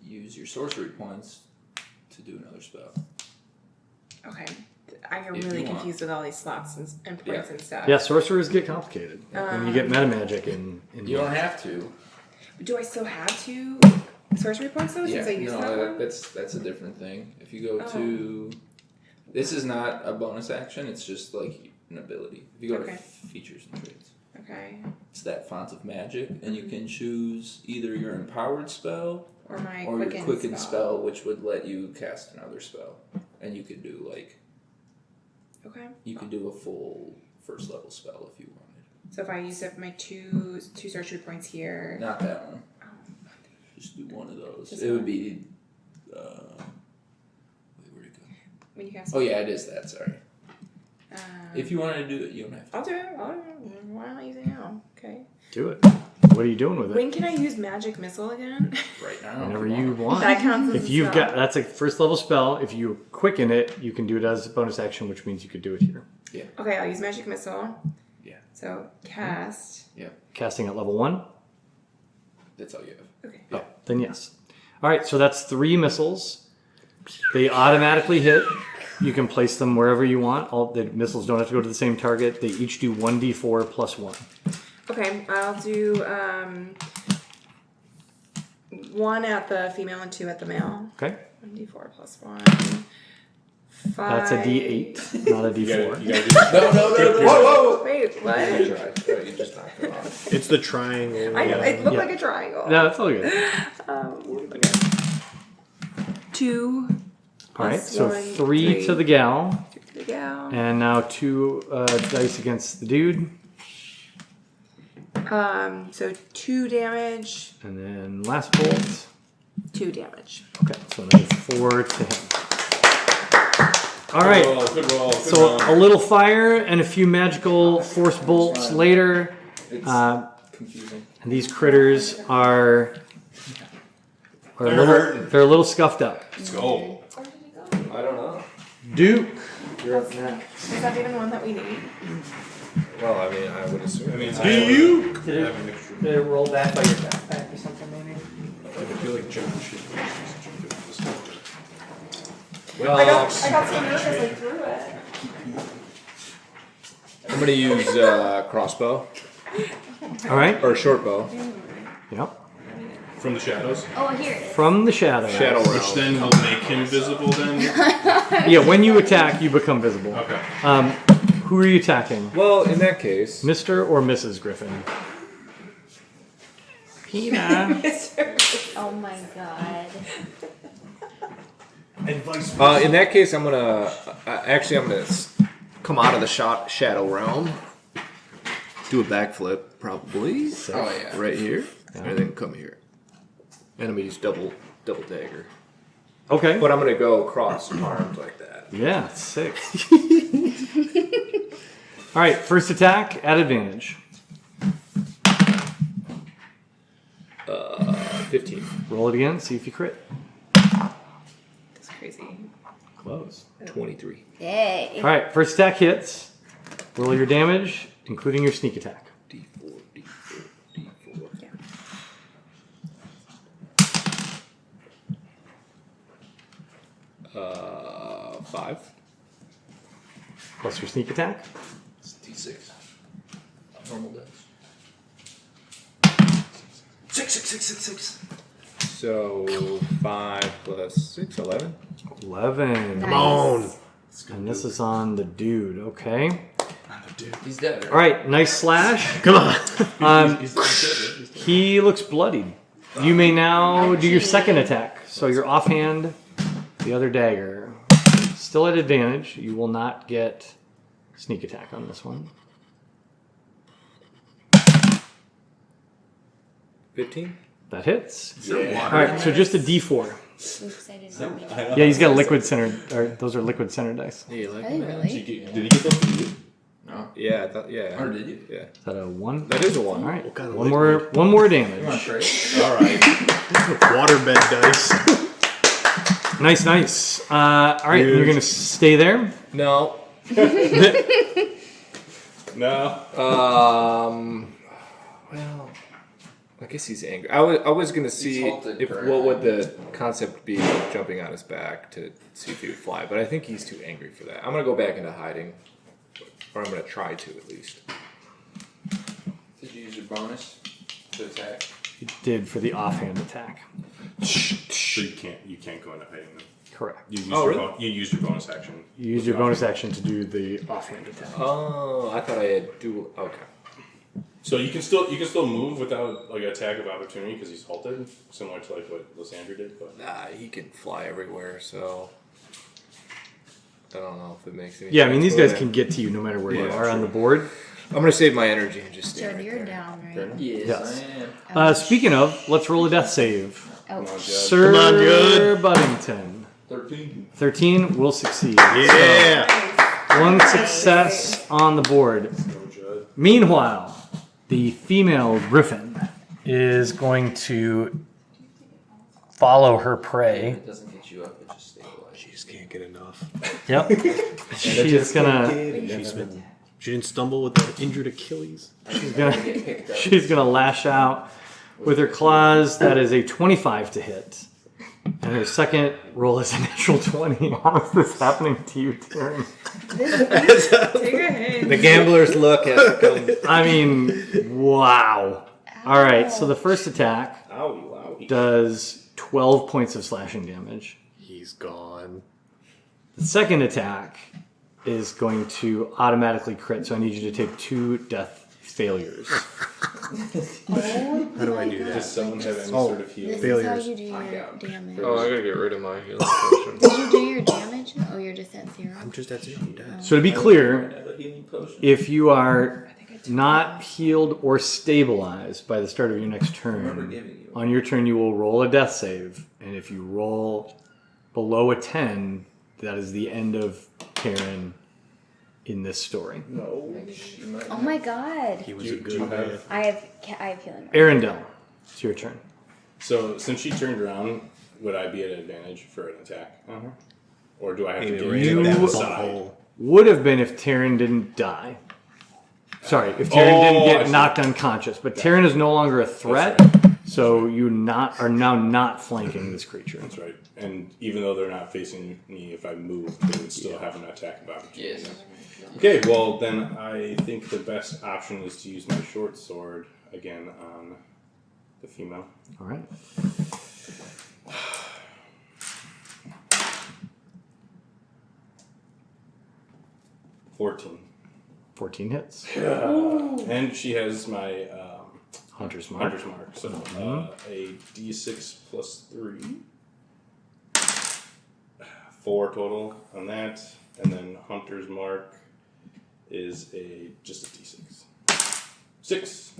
use your sorcery points to do another spell. Okay. I get If really you want. confused with all these slots and points and stuff. Yeah, sorcerers get complicated. When you get meta magic in You don't have to. Do I still have 2 sorcery points though since I used that no, one? that's a different thing. If you go Oh. to, this is not a bonus action. It's just like an ability. If you go Okay. to features and traits, Okay. it's that font of magic, and you can choose either your empowered spell Or my or your quicken, quicken spell, which would let you cast another spell, and you could do like Okay. you could do a full first level spell if you wanted. So if I use up my two sorcery points here. Not that one. Just do one of those. Just It would one. be. Wait, where'd it go? when you cast. Oh yeah, it is that. Sorry. Um, If you wanted to do it, you don't have to. I'll do it. Why not use it now? Okay. Do it. What are you doing with it? When can I use magic missile again? Right now. Whenever you want. That counts as If a you've spell. got, that's a first level spell. If you quicken it, you can do it as a bonus action, which means you could do it here. Okay, I'll use magic missile. Yeah. So cast. Casting at level 1. That's all you have. Okay. Oh, then yes. All right, so that's 3 missiles. They automatically hit. You can place them wherever you want. All the missiles don't have to go to the same target. They each do 1d4 plus 1. Okay, I'll do 1 at the female and 2 at the male. Okay? 1d4 plus 1. 5. That's a d8, not a d4. You gotta do No. Whoa, whoa. Wait, what? Oh, you just knocked it off. It's the triangle. I know, it looked Yeah. like a triangle. No, that's all good. Okay. 2. All right, plus so 1, 3 to the gal, 2 to the gal. and now 2 dice against the dude, So 2 damage, and then last bolt. 2 damage. Okay, so another 4 to him. All right, Good roll. Good so roll. a little fire and a few magical force bolts later, It's confusing. and these critters are they're a little scuffed up. Let's go. I don't know. Duke, you're up next. Is that even one that we need? Well, I mean, I would assume. I mean, Did it roll back by your backpack or something, maybe? I feel like jumping shit. Well, I got so nervous I threw it. I'm gonna use crossbow All right. or short bow. Yep. From the shadows. Oh, here it is. From the shadow. Shadow Which realm. then will make him visible then? Yeah, when you attack, you become visible. Okay. Who are you attacking? Well, in that case, Mr. or Mrs. Griffin? Peter. Oh my god. in that case, I'm gonna come out of the shadow realm, do a backflip, probably. Oh yeah. Right here, and then come here. And I'm gonna use double dagger. Okay. But I'm gonna go cross armed like that. Yeah, 6. All right, first attack at advantage. 15. Roll it again, see if you crit. That's crazy. Close. 23. Yay. All right, first attack hits. Roll your damage, including your sneak attack. D4. Yeah. 5. Plus your sneak attack. It's D6. Normal dice. 6. So 5 plus 6, 11. 11. Nice. Come on. And this is on the dude, okay? He's dead. All right, nice slash. Come on. He looks bloodied. You may now do your second attack. So your offhand, the other dagger. Still at advantage. You will not get sneak attack on this one. 15. That hits. All right, so just a D4. Oops, I didn't know. Yeah, he's got a liquid center. Or those are liquid center dice. Yeah, you like Hey, that? really? Did he get those from you? No. Yeah, I thought, yeah. Or did you? Yeah. Is that a 1? That is a 1. All right, What kind of one more damage. You want to trade? All right. Waterbed dice. Nice. All right, you're gonna stay there. No. No. Well, I guess he's angry. I was gonna see halted if for what would the concept be of jumping on his back to see if he would fly, but I think he's too angry for that. I'm gonna go back into hiding, or I'm gonna try to at least. Did you use your bonus to attack? You did for the offhand attack. So you can't go into hiding them. Correct. You used, Oh, your, really? you used your bonus action. You use your bonus action to do the offhand attack. Oh, I thought I had dual. Okay. So you can still move without like attack of opportunity because he's halted, similar to like what Lysandra did. But Nah, he can fly everywhere, so I don't know if it makes any. Yeah, I mean sense, these guys but can get to you no matter where you Yeah, are on sure. the board. I'm gonna save my energy and just stay Jared, right you're there. down, right? Fair enough. Yes, Yes. I am. Speaking of, let's roll a death save. Oh, Come on, Judge. Sir Come on, Judd. Buddington. 13. 13 will succeed. Yeah. So, one success on the board. Meanwhile, the female griffin is going to follow her prey. It doesn't get you up, it just stabilizes. She just can't get enough. Yep. She's gonna She didn't stumble with that injured Achilles. she's gonna lash out with her claws. That is a 25 to hit. And her second roll is a natural 20. How is this happening to you, Taryn? The gambler's luck has to come. I mean, wow. All right, so the first attack does 12 points of slashing damage. He's gone. The second attack is going to automatically crit, so I need you to take 2 death failures. How do I do that? Does someone have any sort of healing? This Failures. is how you do your damage. Oh, I gotta get rid of my healing potion. Did you do your damage? Oh, you're just at 0. I'm just at 0. I'm dead. So to be clear, I have a healing potion. if you are not healed or stabilized by the start of your next remember turn, giving you on your turn you will roll a death save, and if you roll below a 10, that is the end of Karen in this story. No. Oh my god. He was a good man. I have healing. Arendelle, it's your turn. So since she turned around, would I be at advantage for an attack on her? Or do I have to get You- to the side? Would have been if Taryn didn't die. Sorry, if Taryn didn't I get see. knocked unconscious. But Taryn is no longer a threat, so you are now not flanking this creature. That's right. And even though they're not facing me, if I move, they would still have an attack of opportunity. Yes. Okay, well then I think the best option is to use my short sword again on the female. All right. $14. 14 hits. And she has my Hunter's Mark. Hunter's Mark. So a D6 plus 3. 4 total on that. And then Hunter's Mark is just a D6. 6.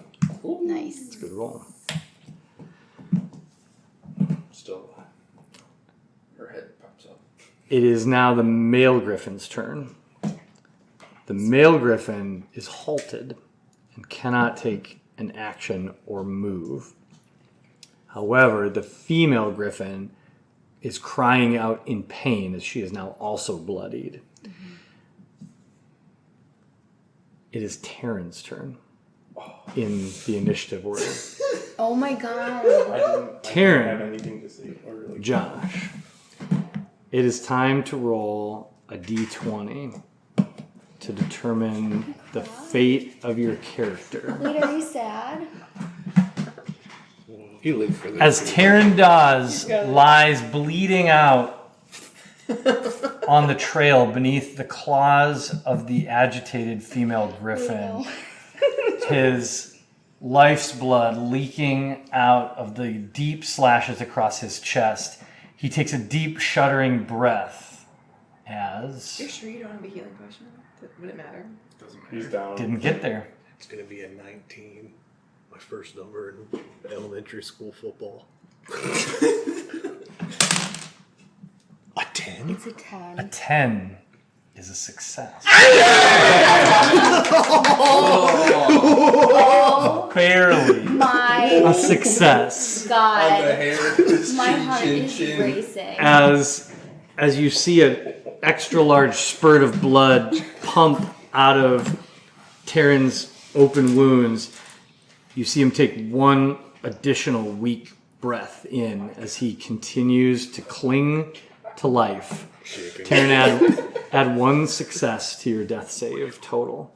Nice. Good roll. Still Her head pops up. It is now the male griffin's turn. The male griffin is halted and cannot take an action or move. However, the female griffin is crying out in pain as she is now also bloodied. It is Taryn's turn in the initiative order. Oh my god. Taryn. have anything to say. Or Josh, it is time to roll a d20 to determine the fate of your character. Wait, are you sad? You live for this. As Taryn Dawes lies bleeding out on the trail beneath the claws of the agitated female griffin, his life's blood leaking out of the deep slashes across his chest, he takes a deep, shuddering breath as... You're sure you don't have a healing potion? Would it matter? he's down. Didn't get there. It's going to be a 19. My first number in elementary school football. A 10? It's a 10. A 10 is a success. Oh Barely my a success. god. hair. My heart is racing. As you see an extra large spurt of blood pump out of Taryn's open wounds, you see him take one additional weak breath in as he continues to cling to life. Taryn, add 1 success to your death save total.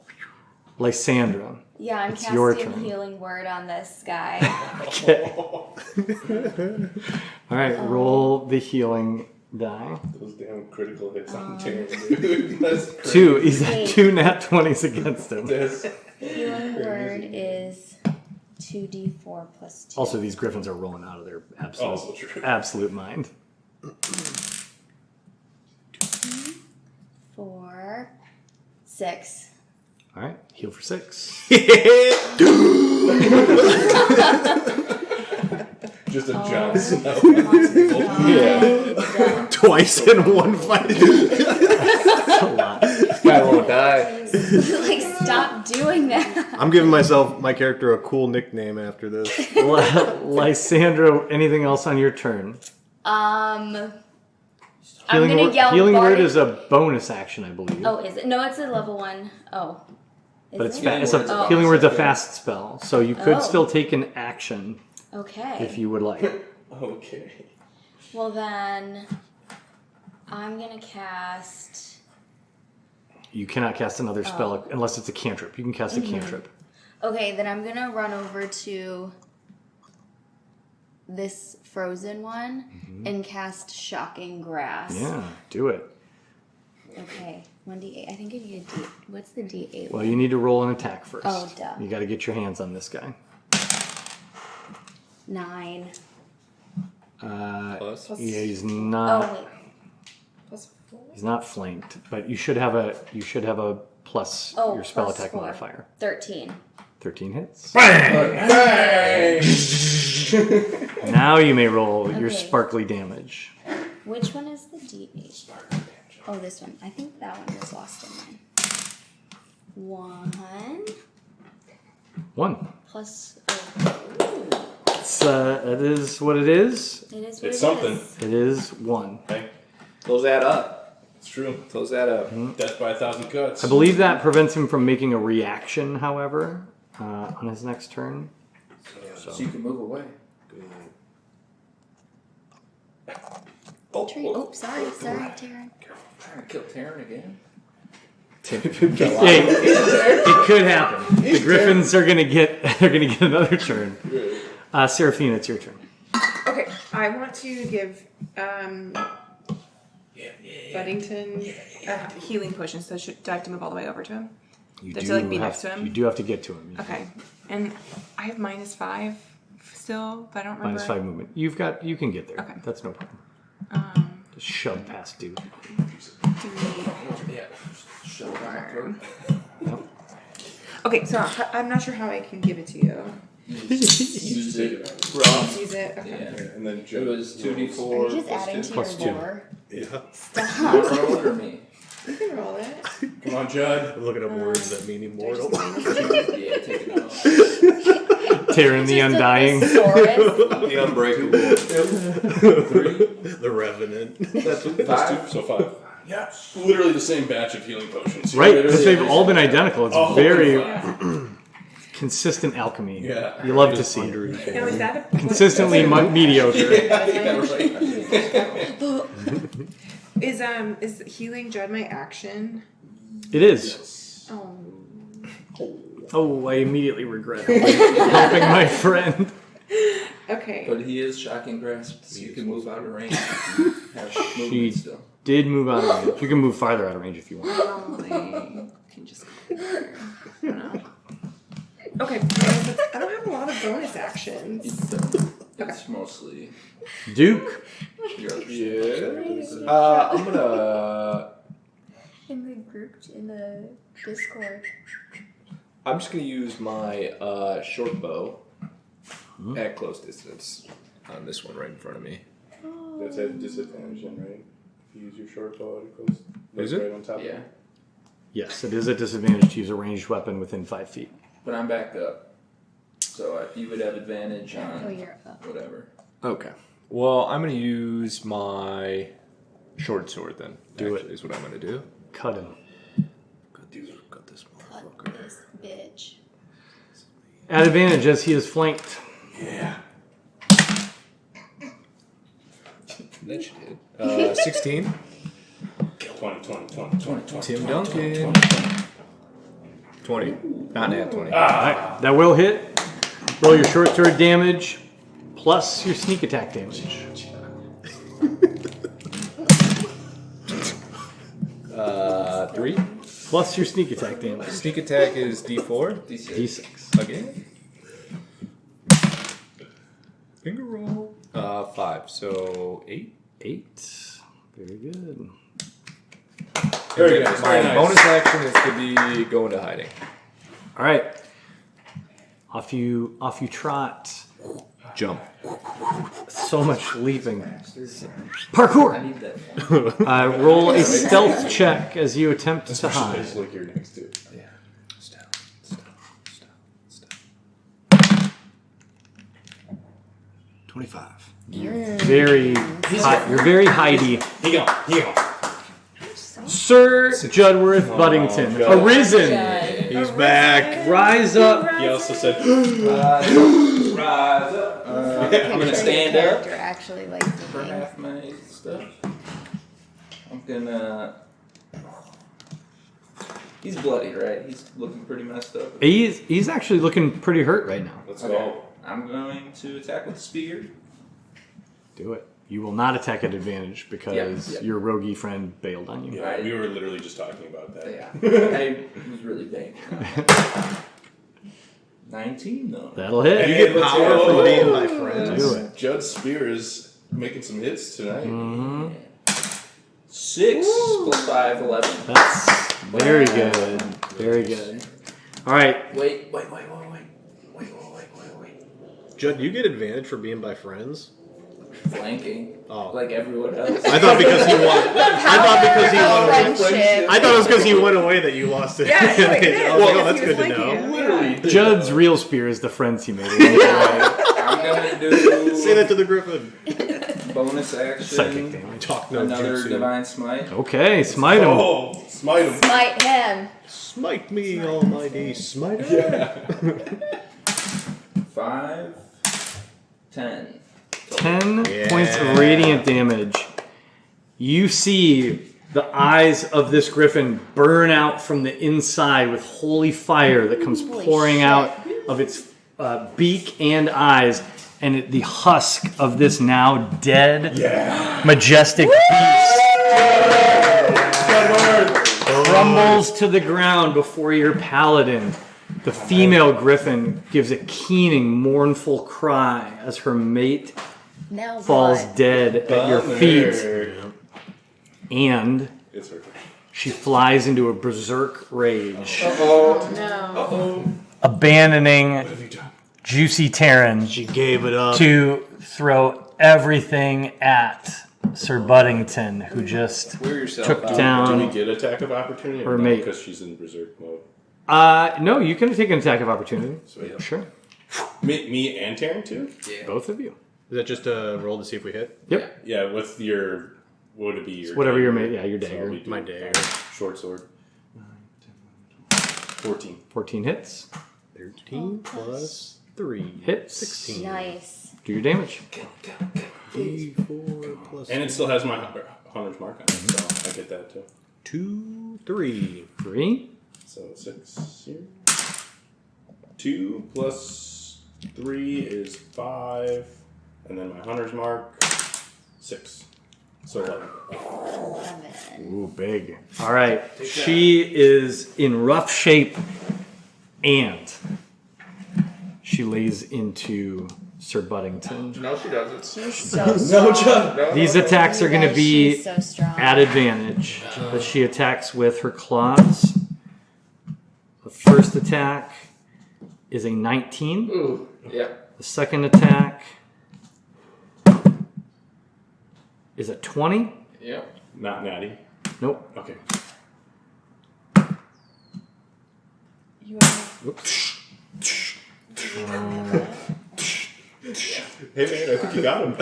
Lysandra. Yeah, I'm It's your casting turn. healing word on this guy. Okay. All right, roll the healing die. Those damn critical hits on Taryn, dude. That's crazy. 2. He's at Wait. 2 nat 20s against him. That's Healing word is 2d4 plus 2. Also, these griffins are rolling out of their also true. absolute mind. 4, 6. All right, heal for 6. Just Just a giant snow. Yeah. Twice in one fight. That's a lot. Guy won't die. Like, stop doing that. I'm giving my character a cool nickname after this. Lysandra, anything else on your turn? I'm Healing gonna yell. Healing Word bardic- is a bonus action, I believe. Oh, is it? No, it's a level 1. Oh. Is But it's it? fast. Healing Word's a fast spell, so you could Oh. still take an action Okay. if you would like. Okay. Well, then I'm gonna cast. You cannot cast another spell unless it's a cantrip. You can cast a cantrip. Okay, then I'm gonna run over to this frozen one and cast Shocking Grass. Yeah, do it. Okay, 1d8. I think I need a d. What's the d8? Well, you need to roll an attack first. Oh, duh. You got to get your hands on this guy. 9. Plus. Yeah, he's Oh not. wait. Plus 4. He's not flanked, but you should have a plus Oh, your spell plus attack 4. modifier. 13. 13 hits. Hey! Now you may roll your Okay. sparkly damage. Which one is the d8? Oh, this one. I think that one was lost in mine. 1 1. plus. It is what it is. It is what It's it something. is. It is 1. Okay. Those add up. It's true. Those add up. Death by 1,000 cuts. I believe that prevents him from making a reaction, however, on his next turn. So you can move away. Tree. Oh, sorry, Taryn. Trying to kill Taryn again. Hey, it could happen. The Griffins are gonna get another turn. Seraphine, it's your turn. Okay, I want to give Buddington a healing potion. So do I have to move all the way over to him? You Does it, like, be next to him? You do have to get to him. Yeah. Okay, and I have -5 still, but I don't remember. -5 movement. You can get there. Okay. That's no problem. Just shove past dude. 3. Okay, so I'm not sure how I can give it to you. Use it. Just use it. Okay. Yeah. And then It was Are 2d4. you just adding to Plus your 2. lore? Yeah. You want to roll it or me? You can roll it. Come on, Judd. I'm looking up words that mean immortal. Yeah, take it off. Taryn the Undying. The Unbreakable. 3. The Revenant. That's 2, so 5. Yeah. Literally the same batch of healing potions. Right, Literally they've every all been single- identical. It's Oh, very wow. consistent alchemy. Yeah. You love to see it. Now is that a Consistently mediocre. Is healing Judd my action? It is. Oh. Oh, I immediately regret helping my friend. Okay. But he is Shocking Grasp, so you can move out of range. Have movement still. Did move out of range. You can move farther out of range if you want. Probably can just go there. I don't know. Okay. I don't have a lot of bonus actions. It's mostly Duke. your I'm gonna. In the group, in the Discord. I'm just gonna use my short bow at close distance on this one right in front of me. That's at disadvantage, then, right? If you use your short bow, it goes Is it? right on top. Yeah. Of it. Yes, it is a disadvantage to use a ranged weapon within 5 feet. But I'm back up. So you would have advantage on Oh, you're up. whatever. Okay. Well, I'm gonna use my short sword then. Do it. actually, is what I'm gonna do. Cut him. Cut this Cut motherfucker. this bitch. At advantage as he is flanked. Yeah. That should hit. 16. 20. Tim Duncan. 20. Not nat 20. Alright, that will hit. Roll your short sword damage plus your sneak attack damage. 3. Plus your sneak attack damage. Sneak attack is D4. D6. Again. Finger roll. 5. So 8. 8. Very good. Very nice. My Very nice. bonus action is to be go into hiding. Alright. Off you trot. Jump. So much leaping. I Parkour! need that. Roll a stealth check as you attempt to hide. Just look here next to it. Yeah. Stealth. 25. Very high, you're very hidey. Here you go. Sir Judworth Buddington, God. arisen. He's back. Rise up. He also said, Rise up. I'm gonna stand up Character actually likes the for game. half my stuff. I'm gonna. He's bloody, right? He's looking pretty messed up. He's actually looking pretty hurt right now. let's Okay. go. I'm going to attack with spear. Do it. You will not attack at advantage because Yeah. your roguey friend bailed on you. Yeah, Right. we were literally just talking about that. Yeah. I was really banking on it. 19 though. That'll hit. You get power from being my friend. Do it. Judge Spear is making some hits tonight. Mm-hmm. 6 plus 5, 11. That's very good. Very good. All right. Wait. Judd, you get advantage for being by friends. Flanking. Oh. Like everyone else. I thought because he won. I thought because he won away. Friendship. I thought it was because he went away that you lost it. Yeah, it's like, it I was like, is, oh, that's he was good to flanking know. him. Literally. Judd's real spear is the friends he made. I'm gonna do Say that to the Griffin. bonus Psychic action. damage. Talk no Another jutsu. divine smite. Okay, smite him. Oh, smite him. Smite him. Smite me, almighty smiter. 5, 10. 10 Yeah. points of radiant damage. You see the eyes of this griffin burn out from the inside with holy fire that comes Holy pouring shit. out of its beak and eyes. And the husk of this now dead, majestic beast crumbles to the ground before your paladin. The female griffin gives a keening, mournful cry as her mate Now falls what? dead at your feet, Bummer. and It's her. she flies into a berserk rage, No. abandoning Juicy Terran She gave it up. to throw everything at Sir Buddington, who just Wear yourself took out. Do we down. get attack of opportunity Her or mate. because she's in berserk mode? No, you can take an attack of opportunity. Sweet. Sure, Me and Taryn too? both of you. Is that just a roll to see if we hit? Yep, Yeah, with your, what would it be? Your whatever your dagger? mate. Yeah, your So I'll dagger. be doing My dagger. Short sword. 14. 14 hits. 13 plus 3. Hits. 16. Nice. Do your damage. D4 plus And it still has my hunter's mark on it, so I get that too. 2, 3. 3. So 6 here. 2 plus 3 is 5. And then my hunter's mark, 6. So 11. 11. Ooh, big. All right. She is in rough shape, and she lays into Sir Buddington. No, she doesn't. She's so strong. No, These no, no. attacks are going to Guys, be she's so strong. at advantage, but she attacks with her claws. The first attack is a 19. Ooh. Yep. The second attack is a 20. Yep. Not natty. Nope. Okay. You have Oops. Hey man, I think you got him.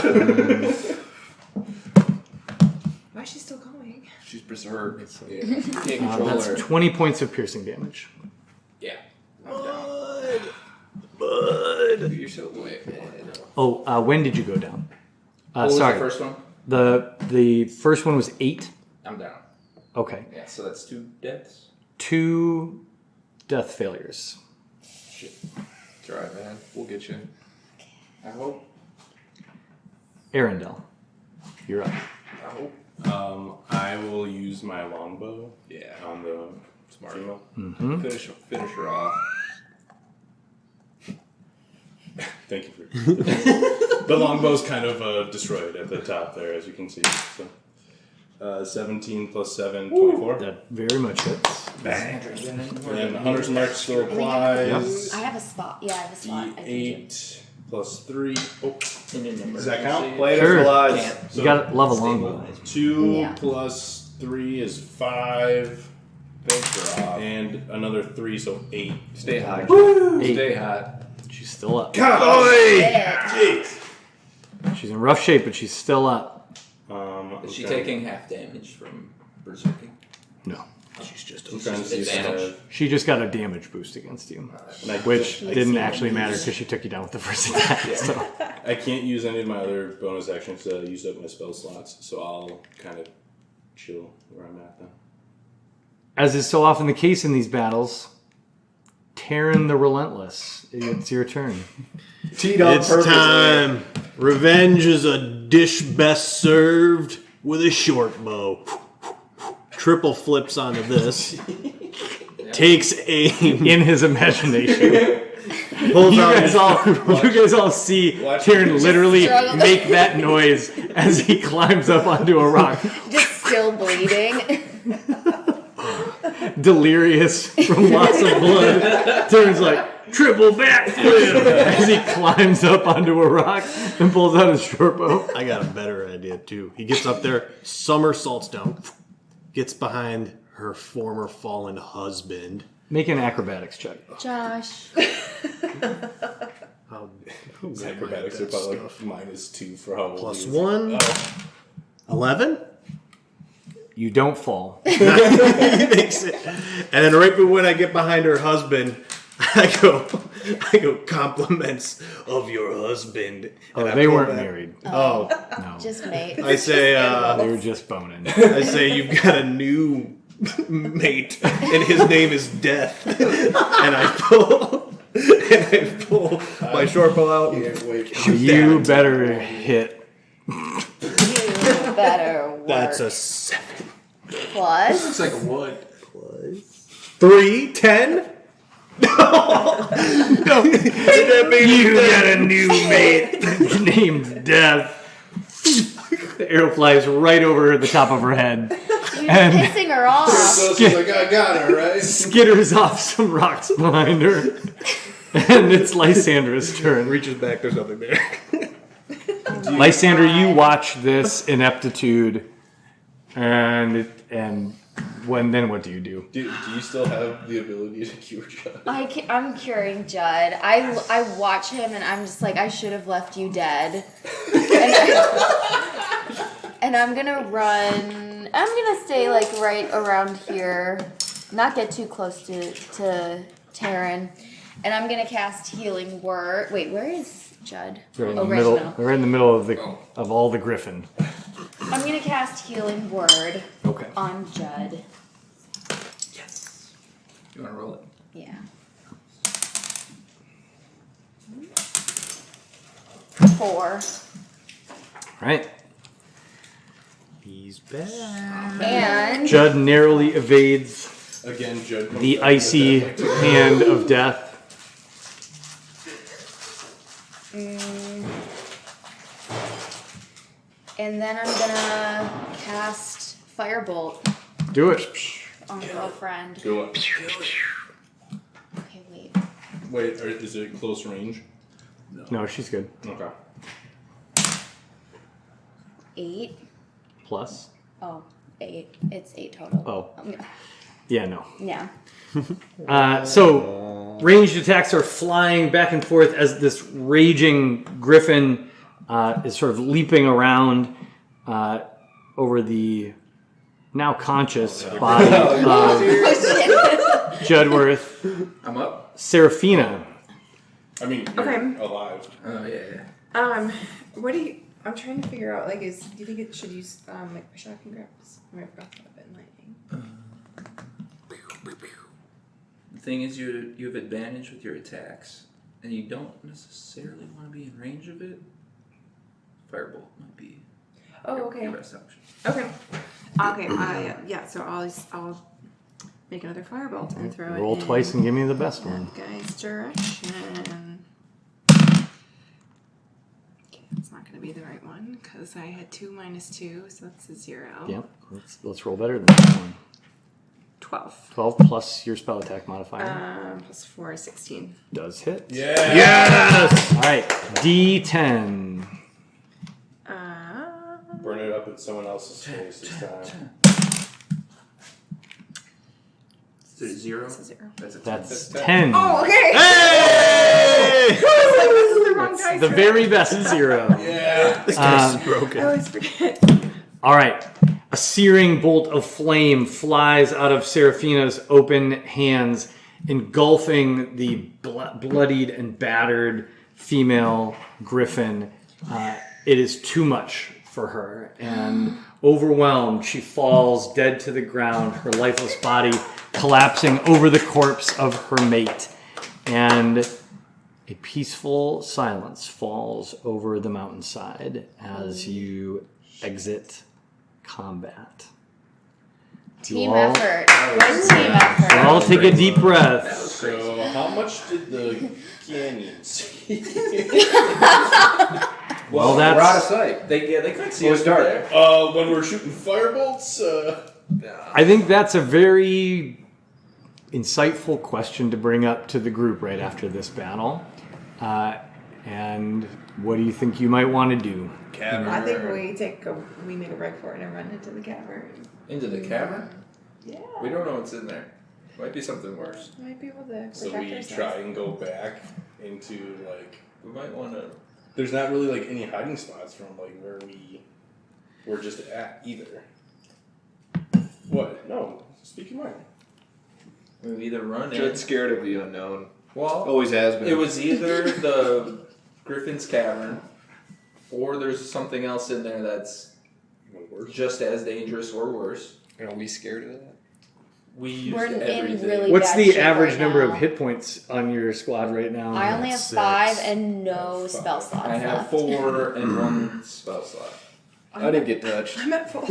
Why is she still going? She's berserk. Yeah. Can't control That's her. 20 points of piercing damage. Yeah. I'm down. You're so way Oh, when did you go down? What was Sorry. the first one? The first one was 8. I'm down. Okay. Yeah, so that's 2 deaths. 2 death failures. Shit. It's alright, man. We'll get you. I hope. Arendelle, you're up. I hope. I will use my longbow Yeah. on the Smart. female. Mm-hmm. Finish her off. Thank you for the longbow's kind of destroyed at the top there, as you can see. So, 17 plus 7, 24. That very much hits. And the hunter's mark still applies. I have a spot. Yeah, I have a spot. I can do. D8 plus 3. Oh, Does that count? Play it Sure. as lies. You got to love a longbow. 2 Yeah. plus 3 is 5. Thanks, Rob. And another 3, so 8. Stay hot. Eight. Stay hot. She's still up. Shit. She's in rough shape, but she's still up. Is she okay. taking half damage from berserking? No. She's just I'm trying to see how Advantage. much. She just got a damage boost against you, And I which just- didn't actually matter because she took you down with the first attack. So. I can't use any of my other bonus actions to use up my spell slots, so I'll kind of chill where I'm at then. As is so often the case in these battles, Terran the Relentless, it's your turn. Teed up It's perfectly. time. Revenge is a dish best served with a short bow. Triple flips onto this. Takes aim. In his imagination. Pulls You out guys his all see Watch. Terran literally Struggle. make that noise as he climbs up onto a rock, Just still bleeding. delirious from loss of blood. Terran's like, triple backflip as he climbs up onto a rock and pulls out his short bow. I got a better idea too. He gets up there, somersaults down, gets behind her former fallen husband. Make an acrobatics check. Josh. How Acrobatics are about like -2 for how old Plus he is. 1. 11? You don't fall. He makes it. And then right when I get behind her husband, I go, compliments of your husband. Oh, And I they pull weren't back. married. Oh, No. Just mate. I say, They were just boning. I say you've got a new mate, and his name is Death. And I pull my short bow out. Can't wait. You better hit. You better work. That's a 7 plus. It's like a wood. plus 3, 10. You got a new mate named Death. The arrow flies right over the top of her head. You're And- pissing her off. So she's like, I got her, right? Skitters off some rocks behind her. And it's Lysandra's turn. Reaches back, there's nothing there. Lysander, you watch this ineptitude, and then what do you do? Do you still have the ability to cure Judd? I'm curing Judd. I watch him and I'm just like, I should have left you dead. And I'm gonna run. I'm gonna stay like right around here, not get too close to Terran. And I'm gonna cast Healing Word. Wait, where is Judd? Right in the Oh, right middle. now. Right in the middle of all the Griffin. I'm gonna cast Healing Word Okay. on Judd. You want to roll it? Yeah. 4. Right. He's back. And Judd narrowly evades Again, Judd comes the back icy with that, like, hand of death. and then I'm gonna cast Firebolt Do it. on girlfriend. Do it. Okay, wait. Wait, is it close range? No, she's good. Okay. 8. Plus. Oh, 8. It's 8 total. Oh. Yeah, no. Yeah. So, ranged attacks are flying back and forth as this raging griffin is sort of leaping around over the now conscious body of Judworth. I'm up. Seraphina. I mean, you're Okay. alive. Oh, yeah. What do you? I'm trying to figure out. Like, do you think it should use like shocking grabs? I forgot about it in lightning. The thing is, you have advantage with your attacks, and you don't necessarily want to be in range of it. Firebolt might be Oh, your okay. best option. Okay. Okay. Yeah. So I'll make another firebolt and throw it. Roll in twice and give me the best one. that guy's direction. Okay, it's not going to be the right one because I had 2 minus 2, so that's a 0. Yeah, let's roll better than that one. 12. 12 plus your spell attack modifier. Plus 4 is 16. Does hit. Yeah. Yes! All right, D10. Burn it up in someone else's face this time. Is it a 0? It's a 0. That's 10. Oh, okay. Hey! I was like, this is the wrong dice. The very best 0. Yeah. This dice is broken. I always forget. All right. A searing bolt of flame flies out of Seraphina's open hands, engulfing the bloodied and battered female griffin. It is too much for her, and overwhelmed, she falls dead to the ground, her lifeless body collapsing over the corpse of her mate. And a peaceful silence falls over the mountainside as you exit combat. Team You all- effort. Good team effort. you all take a deep breath. So, how much did the canyon see? Well, we're out of that's. sight. They couldn't see It us was dark. there. When we're shooting firebolts? I think that's a very insightful question to bring up to the group right after this battle. And what do you think you might want to do? I think we make a break for it and run into the cavern. Into the cavern? Yeah. We don't know what's in there. Might be something worse. Might be able to So protect we ourselves. try and go back into, like... We might want to. There's not really, like, any hiding spots from, like, where we were just at, either. What? No. Speak your mind. We either run in. Judd's scared of the unknown. Well, Always has been. it was either the Griffin's Cavern, or there's something else in there that's just as dangerous or worse. Are we scared of that? We used We're in everything. really What's bad the shape average right number now. of hit points on your squad right now? I only have 6. 5 and no spell slots I have left. 4 and 1 spell slot. I didn't get touched. I'm at full.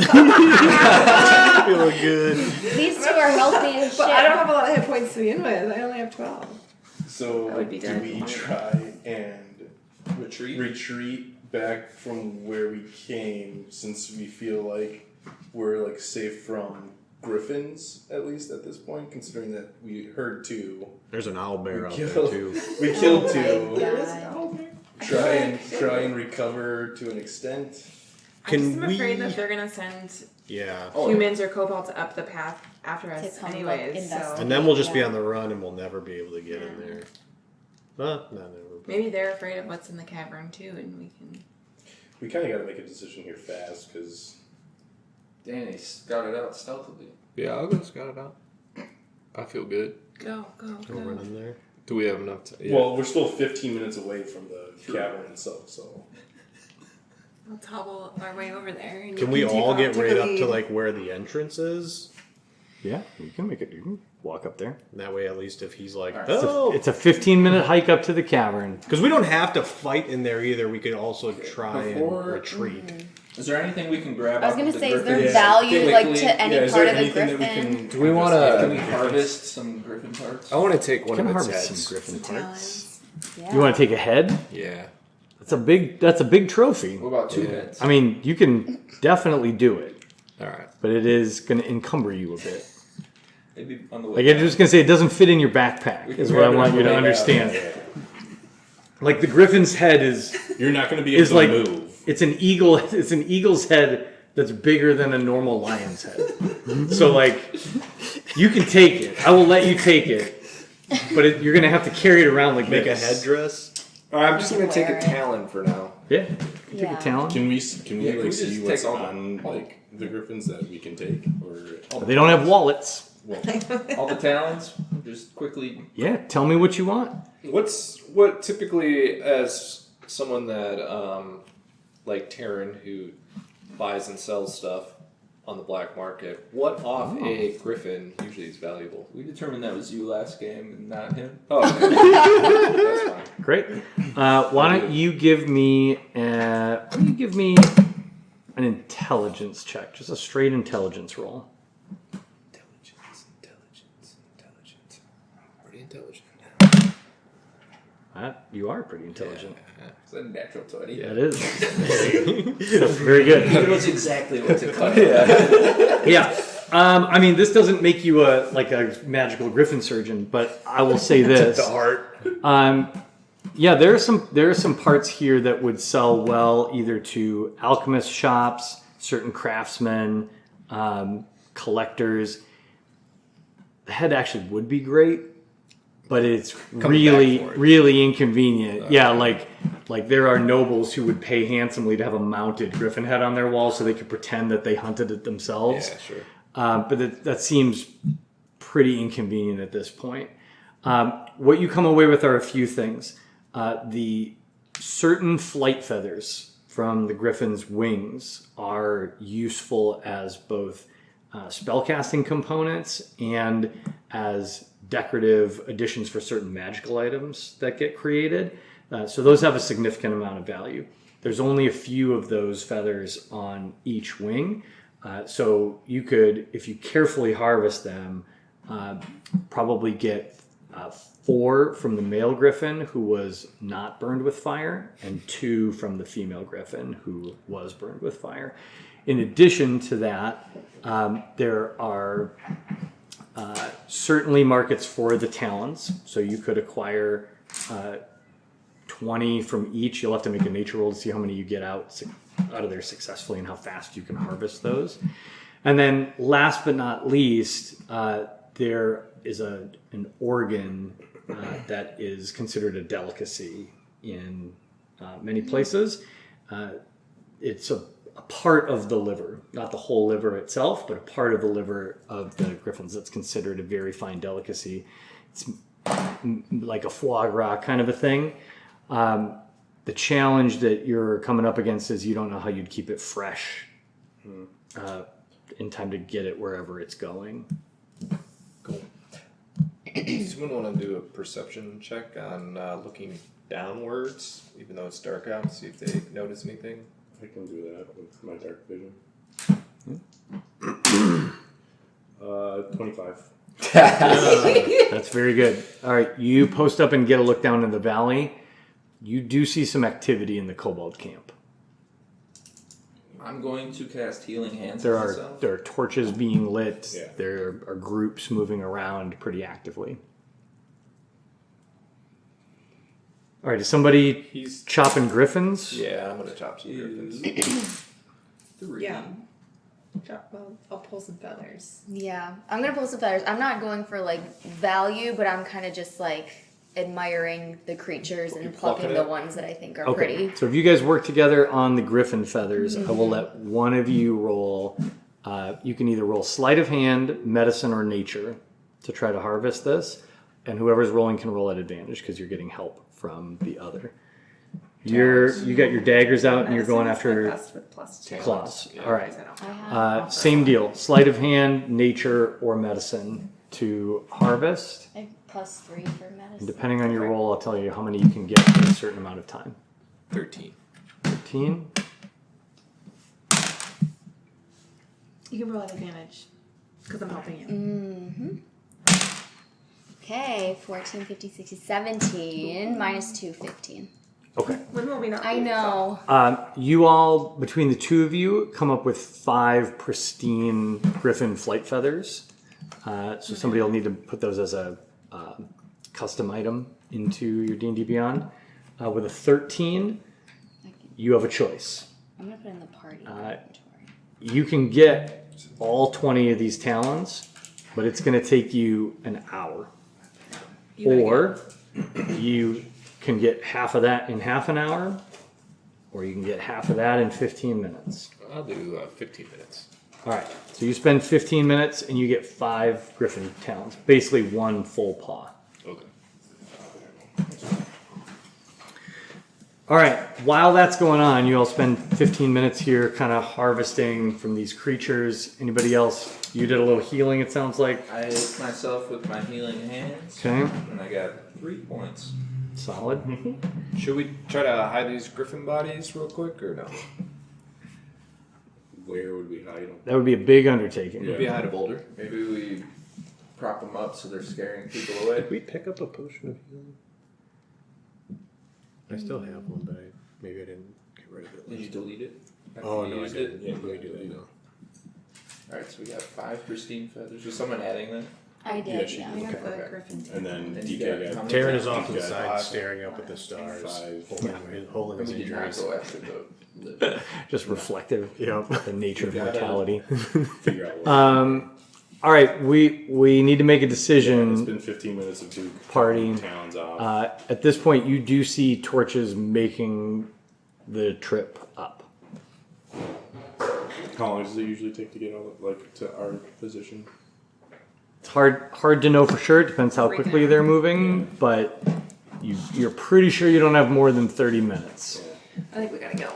Feeling good. These two are healthy as shit. But I don't have a lot of hit points to begin with. I only have 12. So, That would be do dead. we try and Retreat. retreat back from where we came, since we feel like we're, like, safe from griffins, at least at this point, considering that we heard 2. There's an owl bear We out there killed- too. We killed Oh 2. God. Try and recover to an extent. I'm afraid that they're gonna send Yeah. humans or kobolds up the path after To us, come look, anyways. So investigate. And then we'll just be Yeah. on the run and we'll never be able to get in there. Not never. maybe they're afraid of what's in the cavern too, and we can. We kind of got to make a decision here fast, because Danny scouted out stealthily. Yeah, I'll go scout it out. I feel good. Go. Go run in there. Do we have enough time? Yeah. well, we're still 15 minutes away from the cavern itself, so We'll hobble our way over there. And Can you we take all off- get take right a up to lead. like where the entrance is? Yeah, you can make it. You can walk up there. And that way, at least if he's like, Alright. oh, It's a 15-minute hike up to the cavern. because we don't have to fight in there either. We could also try Before- and retreat. Is there anything we can grab? I was off gonna of the say, is there Griffin? value like Quickly? to any yeah, is part there of the anything that we griffin? can Do we wanna- Can we harvest some Griffin parts? I want to take one You can of its harvest heads. some griffin parts. Talons. Yeah. You want to take a head? Yeah. That's a big trophy. What about 2 Yeah. heads? I mean, you can definitely do it, All right. but it is going to encumber you a bit. Maybe on the way. Like I'm just going to say, it doesn't fit in your backpack. We can Is what I grab it want on you the to way back. understand. Like the griffin's head is you're not going to be able to like move. it's an eagle. It's an eagle's head that's bigger than a normal lion's head. So like, you can take it. I will let you take it, but you're going to have to carry it around like Make a this. headdress. All right, I'm just gonna take Wear a it. talon for now. Yeah, you can Yeah. take a talon. Can we Yeah, can we like just see what's take all the- on like the griffins that we can take, or They don't have wallets. well, All the talons, just quickly. Yeah, tell me what you want. What typically, as someone that like Taryn, who buys and sells stuff on the black market, what off a griffin usually is valuable? We determined that was you last game and not him. Oh, okay. That's fine. Great. Why don't you give me an intelligence check, just a straight intelligence roll. Intelligence. Pretty intelligent. You are pretty intelligent. It's a natural 20. That is. Very good. It was exactly what to cut. Yeah. I mean, this doesn't make you a magical griffin surgeon, but I will say this. The heart. Yeah, there are some parts here that would sell well either to alchemist shops, certain craftsmen, collectors. The head actually would be great, but it's really inconvenient. Yeah, like there are nobles who would pay handsomely to have a mounted griffin head on their wall so they could pretend that they hunted it themselves. Yeah, sure. But that seems pretty inconvenient at this point. What you come away with are a few things. The certain flight feathers from the griffin's wings are useful as both spellcasting components and as decorative additions for certain magical items that get created. So those have a significant amount of value. There's only a few of those feathers on each wing. So you could, if you carefully harvest them, probably get 4 from the male griffin who was not burned with fire, and 2 from the female griffin who was burned with fire. In addition to that, there are certainly markets for the talons. So you could acquire 20 from each. You'll have to make a nature roll to see how many you get out of there successfully and how fast you can harvest those. And then last but not least, there is an organ that is considered a delicacy in many places. It's a part of the liver, not the whole liver itself, but a part of the liver of the griffins that's considered a very fine delicacy. It's like a foie gras kind of a thing. The challenge that you're coming up against is you don't know how you'd keep it fresh in time to get it wherever it's going. Cool. Does someone want to do a perception check on looking downwards, even though it's dark out, see if they notice anything? I can do that with my dark vision. 25. That's very good. All right, you post up and get a look down in the valley. You do see some activity in the kobold camp. I'm going to cast Healing Hands There on are myself. torches being lit. Yeah. There are groups moving around pretty actively. All right, is somebody He's chopping griffins? yeah. I'm gonna chop some griffins. 3. Yeah. Well, I'll pull some feathers. Yeah, I'm gonna pull some feathers. I'm not going for like value, but I'm kind of just like admiring the creatures and plucking plucking the it? ones that I think are Okay, pretty. so if you guys work together on the griffin feathers, I will let one of you roll. You can either roll sleight of hand, medicine, or nature to try to harvest this, and whoever's rolling can roll at advantage because you're getting help from the other. You got your daggers out and you're going after +2. claws. Yeah. All right. I have, Same deal. Sleight of hand, nature, or medicine to harvest. I have +3 for medicine. And depending on your roll, I'll tell you how many you can get in a certain amount of time. 13. 13. You can roll at advantage because I'm helping you. Mm-hmm. Okay, 14, 15, 16, 17, -2, 15. Okay. When will we not? I know. You all, between the two of you, come up with 5 pristine griffin flight feathers. So somebody will need to put those as a custom item into your D&D Beyond. With a 13, you have a choice. I'm going to put it in the party inventory. You can get all 20 of these talons, but it's going to take you an hour. Or you can get half of that in half an hour, or you can get half of that in 15 minutes. I'll do 15 minutes. All right, so you spend 15 minutes and you get 5 griffin talons, basically 1 full paw. Okay. All right, while that's going on, you all spend 15 minutes here kind of harvesting from these creatures. Anybody else? You did a little healing, it sounds like. I hit myself with my Healing Hands. Okay, And I got 3 points. solid. Should we try to hide these griffin bodies real quick or no? Where would we hide them? That would be a big undertaking. Yeah. Behind a boulder. Maybe we prop them up so they're scaring people away. Did we pick up a potion of healing? I still have one, but maybe I didn't get rid of it. Did you delete it? Oh, no, I Used didn't. it? Yeah, let me do that now. Alright, so we got 5 pristine feathers. Was someone adding that? I Yeah, did. she Yeah. I got the Okay. griffin. And then And you DK got how got many Taryn is times? off to the Got side, five. staring up at the stars, Five. holding And his we did not injuries. go after the liver. Just reflective Yep. of the nature of You gotta- mortality. figure out what. All right, we need to make a It's decision. been 15 minutes of Duke Partying. Towns off. At this point, you do see torches making the trip up. How long does it usually take to get all to our position? It's hard to know for sure. It depends how Right quickly now. they're moving, but you're pretty sure you don't have more than 30 minutes. I think we gotta go.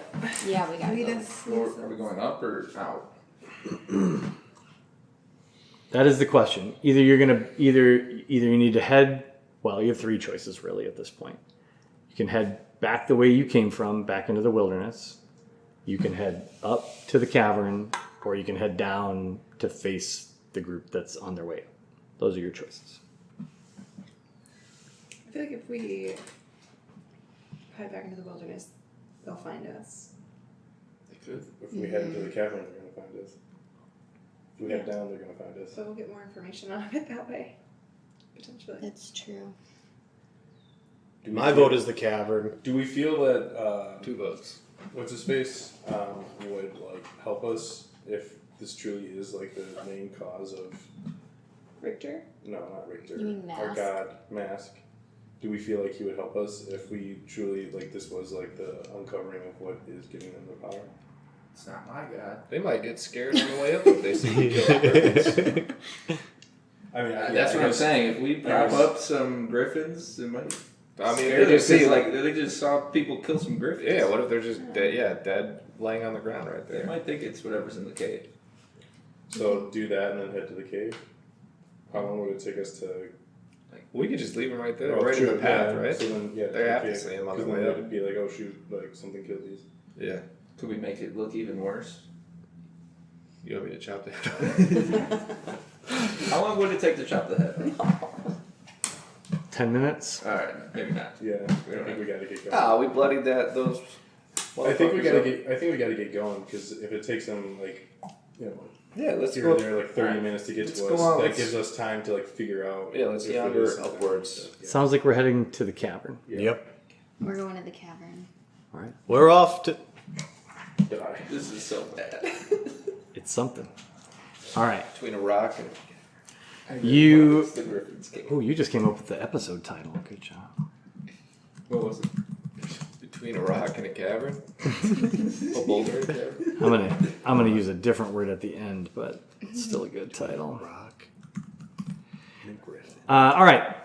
Yeah, we gotta Lead go. us. Or are we going up or out? That is the question. Either you need to head. Well, you have 3 choices really at this point. You can head back the way you came from, back into the wilderness. You can head up to the cavern, or you can head down to face the group that's on their way up. Those are your choices. I feel like if we head back into the wilderness, they'll find us. If we head into the cavern, they're going to find us. If we head down, they're going to find us. So we'll get more information on it that way. Potentially. That's true. Do we My feel- vote is the cavern. Do we feel that 2 votes. what's his face would help us if this truly is the main cause of Richter? no, not Richter, You mean our Mask? god Mask? Do we feel like he would help us if we truly this was the uncovering of what is giving them the power? It's not my god. They might get scared on the way up if they see you kill griffins. I mean, That's what I'm guess- saying. If we prop guess- up some griffins, it might. I mean, scare they just them, 'cause, see they just saw people kill some griffins. Yeah, what if they're just dead? Yeah, dead, laying on the ground right They there. might think it's whatever's in the cave. So do that and then head to the cave. How long would it take us to? We could just leave them right there, Oh, right in true, the path, yeah. right? So then, yeah, They have to okay, see him on 'cause the then way up. they'd be oh shoot, something killed these. Yeah. Could we make it look even worse? You want me to chop the head off? How long would it take to chop the head off? 10 minutes. Alright, maybe not. Yeah, I think we gotta get going. Ah, we bloodied those. I think we motherfuckers gotta up. get. I think we gotta get going because if it takes them Yeah, let's here go. or there 30 Alright. minutes to get Let's to go us, on, that let's- gives us time to figure out. Yeah, let's if it yonder is- upwards. Yeah. Sounds like we're heading to the cavern. Yeah. Yep. We're going to the cavern. All right. We're off to. Die. This is so bad. It's something. All right. Between a rock and. You. It's the griffin's cave. Oh, you just came up with the episode title. Good job. What was it? Between a rock and a cavern? A boulder and a cavern? I'm gonna use a different word at the end, but it's still a good title. Rock. All right.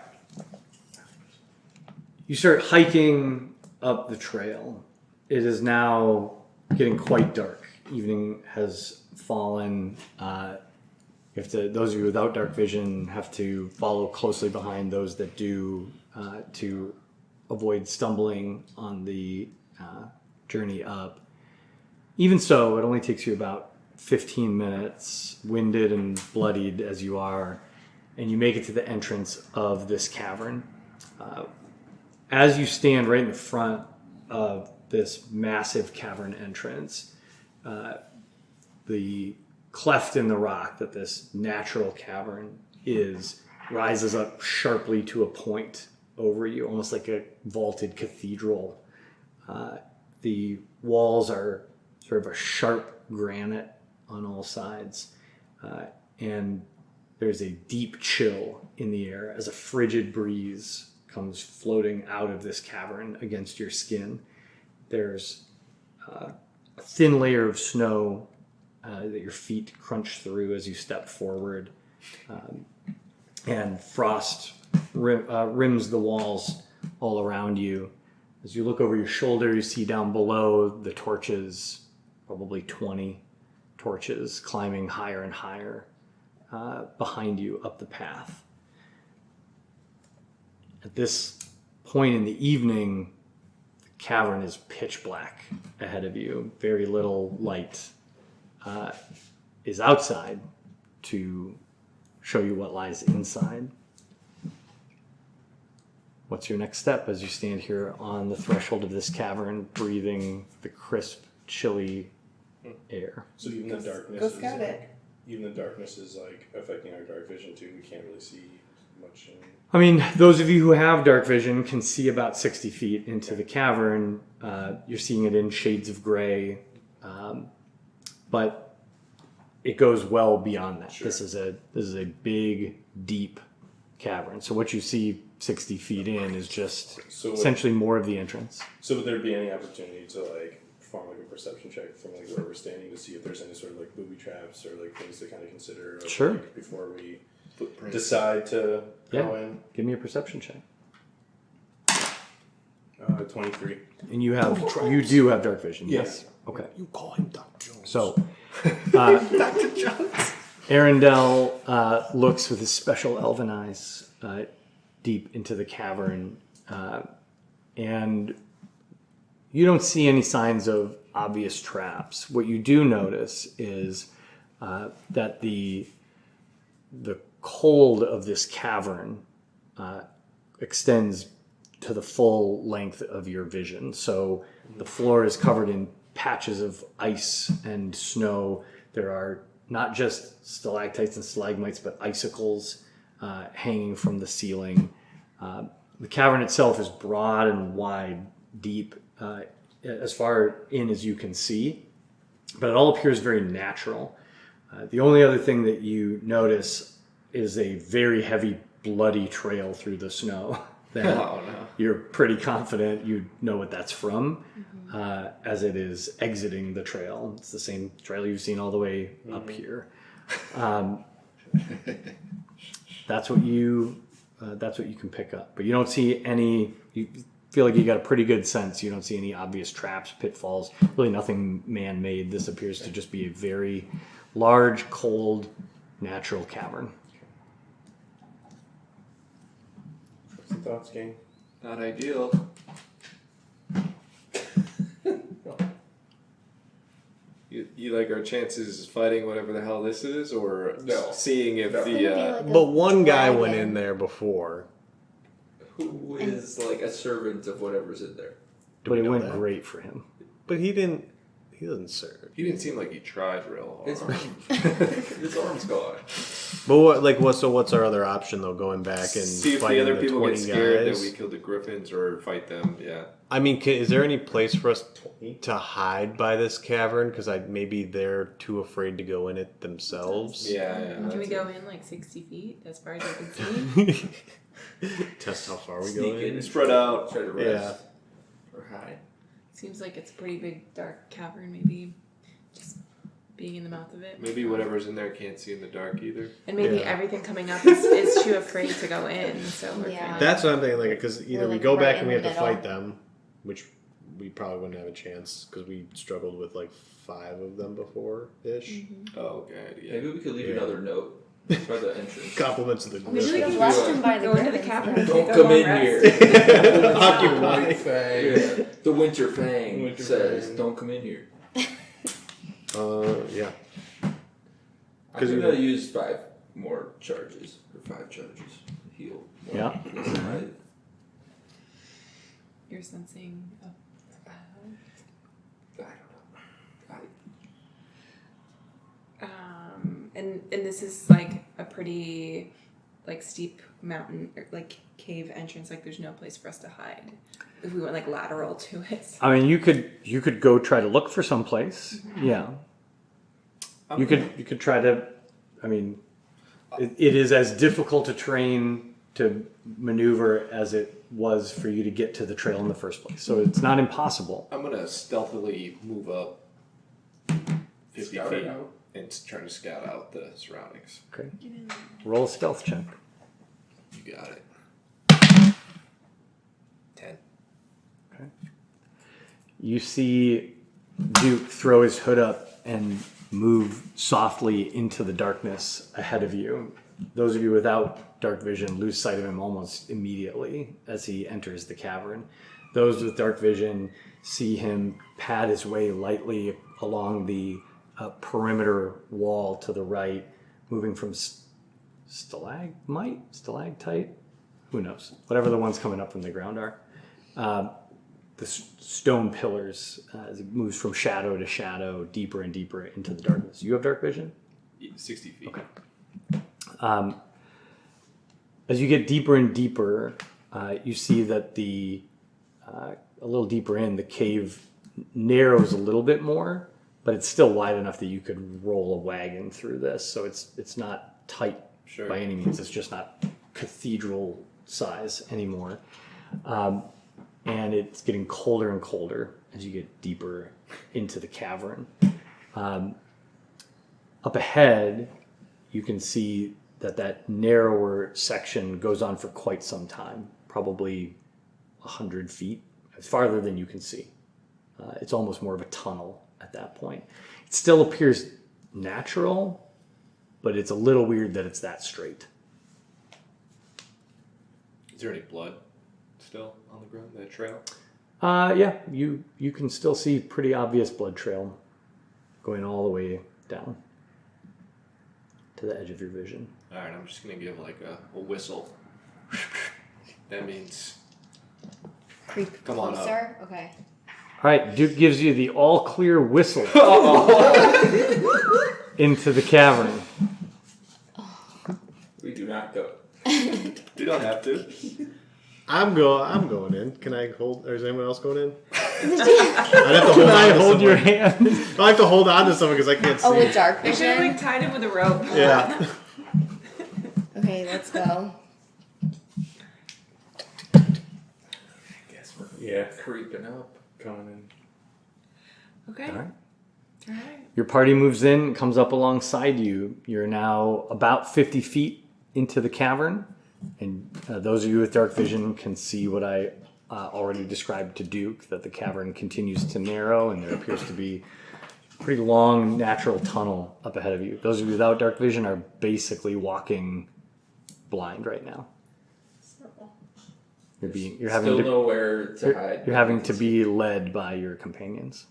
You start hiking up the trail. It is now getting quite dark. Evening has fallen. You have to. Those of you without dark vision have to follow closely behind those that do to avoid stumbling on the journey up. Even so, it only takes you about 15 minutes, winded and bloodied as you are, and you make it to the entrance of this cavern. As you stand right in the front of this massive cavern entrance, the cleft in the rock that this natural cavern is rises up sharply to a point over you, almost like a vaulted cathedral. The walls are sort of a sharp granite on all sides, and there's a deep chill in the air as a frigid breeze comes floating out of this cavern against your skin. There's a thin layer of snow that your feet crunch through as you step forward, and frost rims the walls all around you. As you look over your shoulder, you see down below the torches, probably 20 torches climbing higher and higher behind you up the path. At this point in the evening, the cavern is pitch black ahead of you. Very little light is outside to show you what lies inside. What's your next step as you stand here on the threshold of this cavern, breathing the crisp, chilly air? So even the darkness. Go is- scout it. even the darkness is like affecting our dark vision too. We can't really see much. I mean, those of you who have dark vision can see about 60 feet into the cavern. You're seeing it in shades of gray, but it goes well beyond that. Sure. This is a big, deep cavern. So what you see 60 feet in is just essentially more of the entrance. So would there be any opportunity to like perform like a perception check from like where we're standing to see if there's any sort of like booby traps or like things to kind of consider Sure. like, before we decide to go in? Give me a perception check. 23. And you do have dark vision. Yes. Okay. You call him Dr. Jones. So, Dr. Jones. Arendelle looks with his special elven eyes deep into the cavern, and you don't see any signs of obvious traps. What you do notice is that the cold of this cavern extends to the full length of your vision. So the floor is covered in patches of ice and snow. There are not just stalactites and stalagmites, but icicles hanging from the ceiling. The cavern itself is broad and wide, deep, as far in as you can see, but it all appears very natural. The only other thing that you notice is a very heavy, bloody trail through the snow that you're pretty confident you know what that's from, as it is exiting the trail. It's the same trail you've seen all the way up here. That's what you can pick up, but you don't see any. You feel like you got a pretty good sense. You don't see any obvious traps, pitfalls. Really, nothing man-made. This appears to just be a very large, cold, natural cavern. What's the thoughts, gang? Not ideal. You like our chances fighting whatever the hell this is, or seeing if the But one guy went in there before. Who is like a servant of whatever's in there. But it went great for him. But he doesn't serve. he didn't seem like he tried real His hard. his arm's gone. But what's our other option though? Going back and See if the fighting other people 20 get scared guys? that we killed the griffins or fight them. Yeah. I mean, is there any place for us to hide by this cavern? Because maybe they're too afraid to go in it themselves. Yeah. Can we go in like 60 feet as far as I can see? Test how far we Sneak go in. in. Spread out. Try to rest. Or hide. Seems like it's a pretty big dark cavern, maybe just being in the mouth of it. Maybe whatever's in there can't see in the dark either. And maybe Yeah. everything coming up is too afraid to go in, so we're Yeah. kind of... That's what I'm thinking. Like, because either We're, we like, go right back in and we the have to middle. fight them, which we probably wouldn't have a chance because we struggled with like 5 of them before ish. Oh, okay. Yeah. Maybe we could leave Yeah. another note by the entrance. Compliments of the We should griffin. have left him by the Go into the griffins. cavern. then. Don't Take a come long in rest. here. Occupy. Yeah. The Winter Fang Winter says, Fang. "Don't come in here." Yeah. I'm 'Cause gonna use 5 more charges or 5 charges. Heal. More. Yeah. Right. You're sensing... I don't know. And this is like a pretty like steep mountain or like cave entrance. Like there's no place for us to hide if we went like lateral to it. I mean, you could go try to look for some place. Yeah. You could try to. I mean, it is as difficult to train to maneuver as it was for you to get to the trail in the first place. So it's not impossible. I'm gonna stealthily move up 50 Scout feet it out. and try to scout out the surroundings. Okay. Roll a stealth check. You got it. 10. Okay. You see Duke throw his hood up and move softly into the darkness ahead of you. Those of you without dark vision lose sight of him almost immediately as he enters the cavern. Those with dark vision see him pad his way lightly along the perimeter wall to the right, moving from stalactite, who knows, whatever the ones coming up from the ground are. The stone pillars as it moves from shadow to shadow, deeper and deeper into the darkness. You have dark vision? 60 feet. Okay. As you get deeper and deeper, you see that a little deeper in, the cave narrows a little bit more, but it's still wide enough that you could roll a wagon through this. So it's not tight by any means. It's just not cathedral size anymore. And it's getting colder and colder as you get deeper into the cavern. Up ahead, you can see that narrower section goes on for quite some time, probably 100 feet, farther than you can see. It's almost more of a tunnel at that point. It still appears natural, but it's a little weird that it's that straight. Is there any blood still on the ground, that trail? Yeah, you can still see pretty obvious blood trail going all the way down to the edge of your vision. All right, I'm just going to give like a whistle. That means Creep come on closer. Okay. All right, Duke gives you the all clear whistle into the cavern. We do not go. You don't have to. I'm going in. Can I hold? Or is anyone else going in? I'd have to hold on to Hold your something. hand. I have to hold on to something because I can't see. Oh, with dark I should have vision. like tied him with a rope. Yeah. Okay, let's go. Guess we're Yeah, creeping up. coming in. Okay. All right. All right. Your party moves in, comes up alongside you. You're now about 50 feet into the cavern. And those of you with dark vision can see what I already described to Duke, that the cavern continues to narrow and there appears to be a pretty long natural tunnel up ahead of you. Those of you without dark vision are basically walking blind right now. You're having Still to, nowhere to hide. you're having to be led by your companions.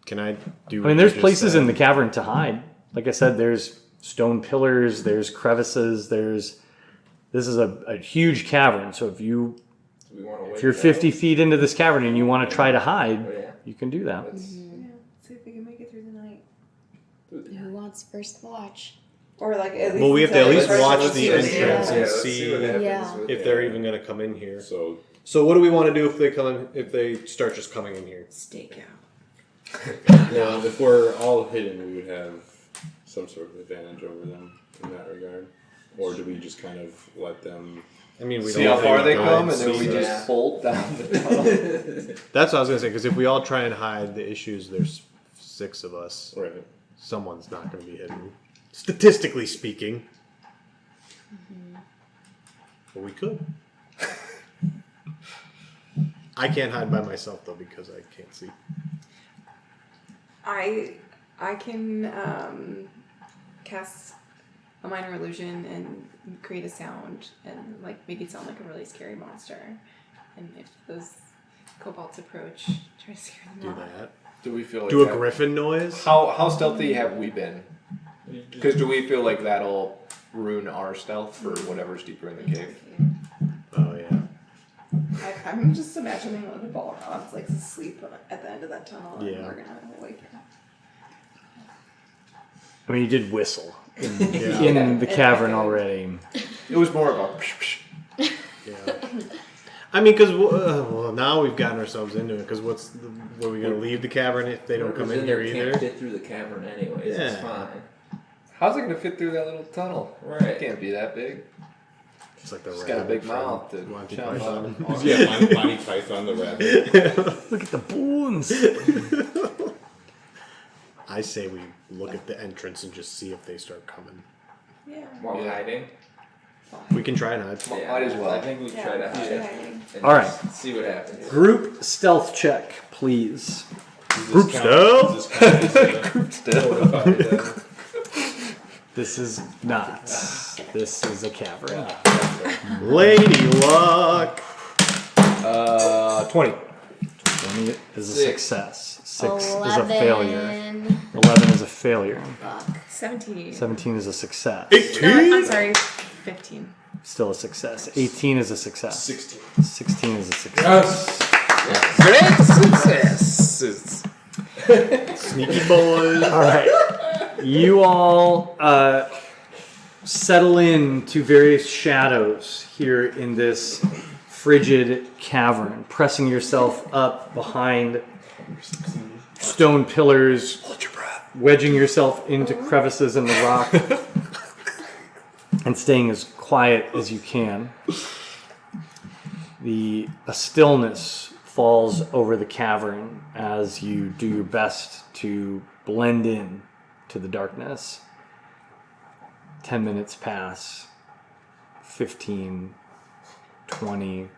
Can I do? I mean, there's places in the cavern to hide. Like I said, there's stone pillars, there's crevices, this is a huge cavern. So if you're 50 feet into this cavern and you want to try to hide, you can do that. Yeah. Let's see if we can make it through the night. Who wants first watch? Or like at least. Well, we have to at least until watch let's the see what they entrance do. and let's see what happens Yeah. with if it. they're even going to come in here. So So what do we want to do if they come in? If they start just coming in here? Stake out. well, if we're all hidden, we would have some sort of advantage over them in that regard. Or do we just kind of let them? I mean, we See don't how far think they we come, can and then we see. just bolt down the tunnel. That's what I was going to say. Because if we all try and hide, the issue is there's 6 of us. Right. Someone's not going to be hidden, statistically speaking. But we could. I can't hide by myself though because I can't see. I can cast a minor illusion and create a sound and like make it sound like a really scary monster. And if those kobolds approach, try to scare them Do off. that. Do we feel like Do a that- griffin noise. How stealthy have we been? Because do we feel like that'll ruin our stealth for whatever's deeper in the cave? Oh yeah. I'm just imagining like the Balrogs like asleep at the end of that tunnel and Yeah. we're gonna wake up. I mean, you did whistle in Yeah. the cavern already. It was more of a psh, psh. Yeah. I mean, because well, now we've gotten ourselves into it. Because what are we going to leave the cavern if they don't come Whoever's in here there either? can't fit through the cavern anyways. It's Yeah. fine. How's it going to fit through that little tunnel? Right. It can't be that big. It's like the It's got a rabbit big from mouth to Monty chomp Python. on. Yeah, Monty Python the rabbit. Look at the bones. I say we look at the entrance and just see if they start coming. Yeah. While Yeah. hiding. We can try and hide. Yeah, Might as well. I think we try to hide hiding. and All right. just see what happens. Group stealth check, please. Group stealth? This is not. This is a cavern. Lady luck. 20. 20 is a Six. success. 6 is a failure. 11. 11 is a failure. Fuck. 17. 17 is a success. 18. No, I'm sorry, 15. Still a success. 18 is a success. 16. 16 is a success. Great success! Sneaky boys. All right. You all settle into various shadows here in this frigid cavern, pressing yourself up behind stone pillars, wedging yourself into crevices in the rock, and staying as quiet as you can. A stillness falls over the cavern as you do your best to blend in to the darkness. 10 minutes pass, 15, 20,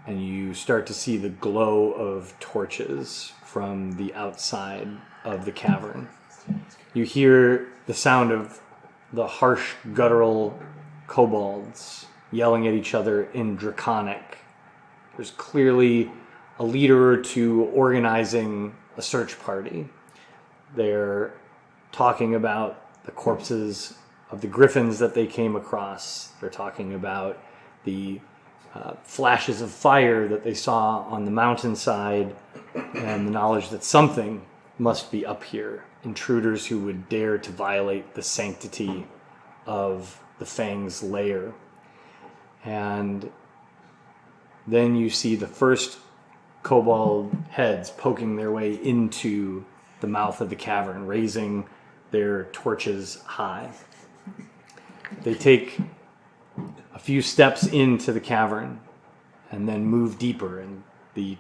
and you start to see the glow of torches from the outside of the cavern. You hear the sound of the harsh, guttural kobolds yelling at each other in Draconic. There's clearly a leader or two organizing a search party. They're talking about the corpses of the griffins that they came across. They're talking about the flashes of fire that they saw on the mountainside and the knowledge that something must be up here. Intruders who would dare to violate the sanctity of the Fang's lair. And then you see the first kobold heads poking their way into the mouth of the cavern, raising their torches high. They take a few steps into the cavern and then move deeper, and the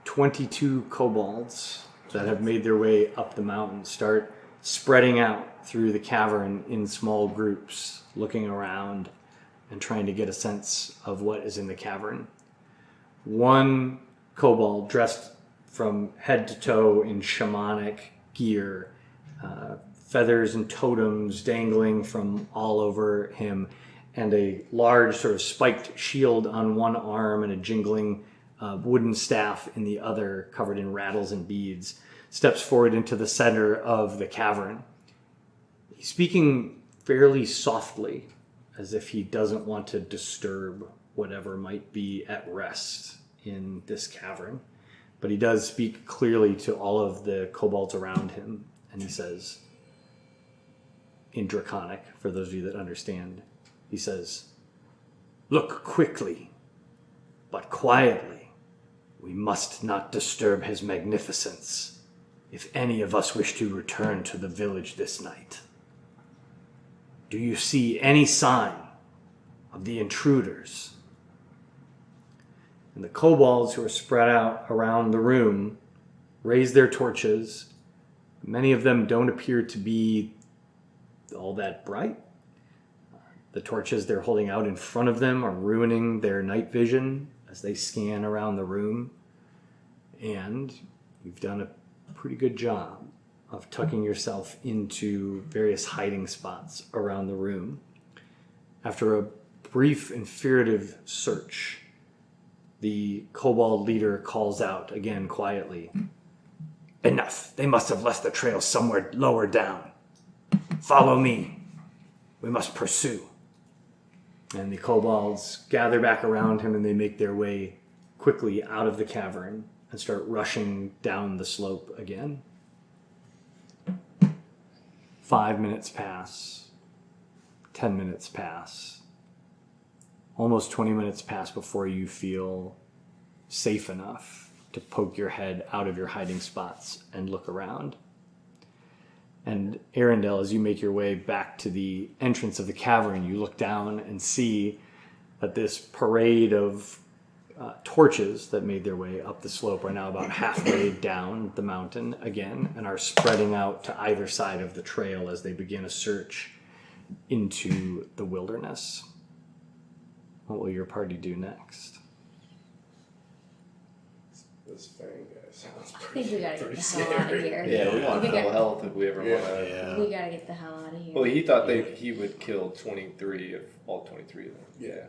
22 kobolds that have made their way up the mountain start spreading out through the cavern in small groups, looking around and trying to get a sense of what is in the cavern. One kobold dressed from head to toe in shamanic gear, feathers and totems dangling from all over him, and a large sort of spiked shield on one arm and a jingling wooden staff in the other, covered in rattles and beads, steps forward into the center of the cavern. He's speaking fairly softly, as if he doesn't want to disturb whatever might be at rest in this cavern. But he does speak clearly to all of the kobolds around him, and he says, in Draconic, for those of you that understand, he says, "Look quickly, but quietly. We must not disturb his magnificence if any of us wish to return to the village this night. Do you see any sign of the intruders?" And the kobolds who are spread out around the room raise their torches. Many of them don't appear to be all that bright. The torches they're holding out in front of them are ruining their night vision as they scan around the room. And you've done a pretty good job of tucking yourself into various hiding spots around the room. After a brief and furtive search, the kobold leader calls out again quietly, "Enough! They must have left the trail somewhere lower down. Follow me. We must pursue." And the kobolds gather back around him and they make their way quickly out of the cavern and start rushing down the slope again. 5 minutes pass. 10 minutes pass. Almost 20 minutes pass before you feel safe enough to poke your head out of your hiding spots and look around. And Arundel, as you make your way back to the entrance of the cavern, you look down and see that this parade of torches that made their way up the slope are now about halfway down the mountain again and are spreading out to either side of the trail as they begin a search into the wilderness. What will your party do next? This Fang guy sounds I think we gotta get the hell out of here. Yeah, we want We full got- health if we ever want to. Yeah. We gotta get the hell out of here. Well, he thought he would kill 23 of all 23 of them. Yeah.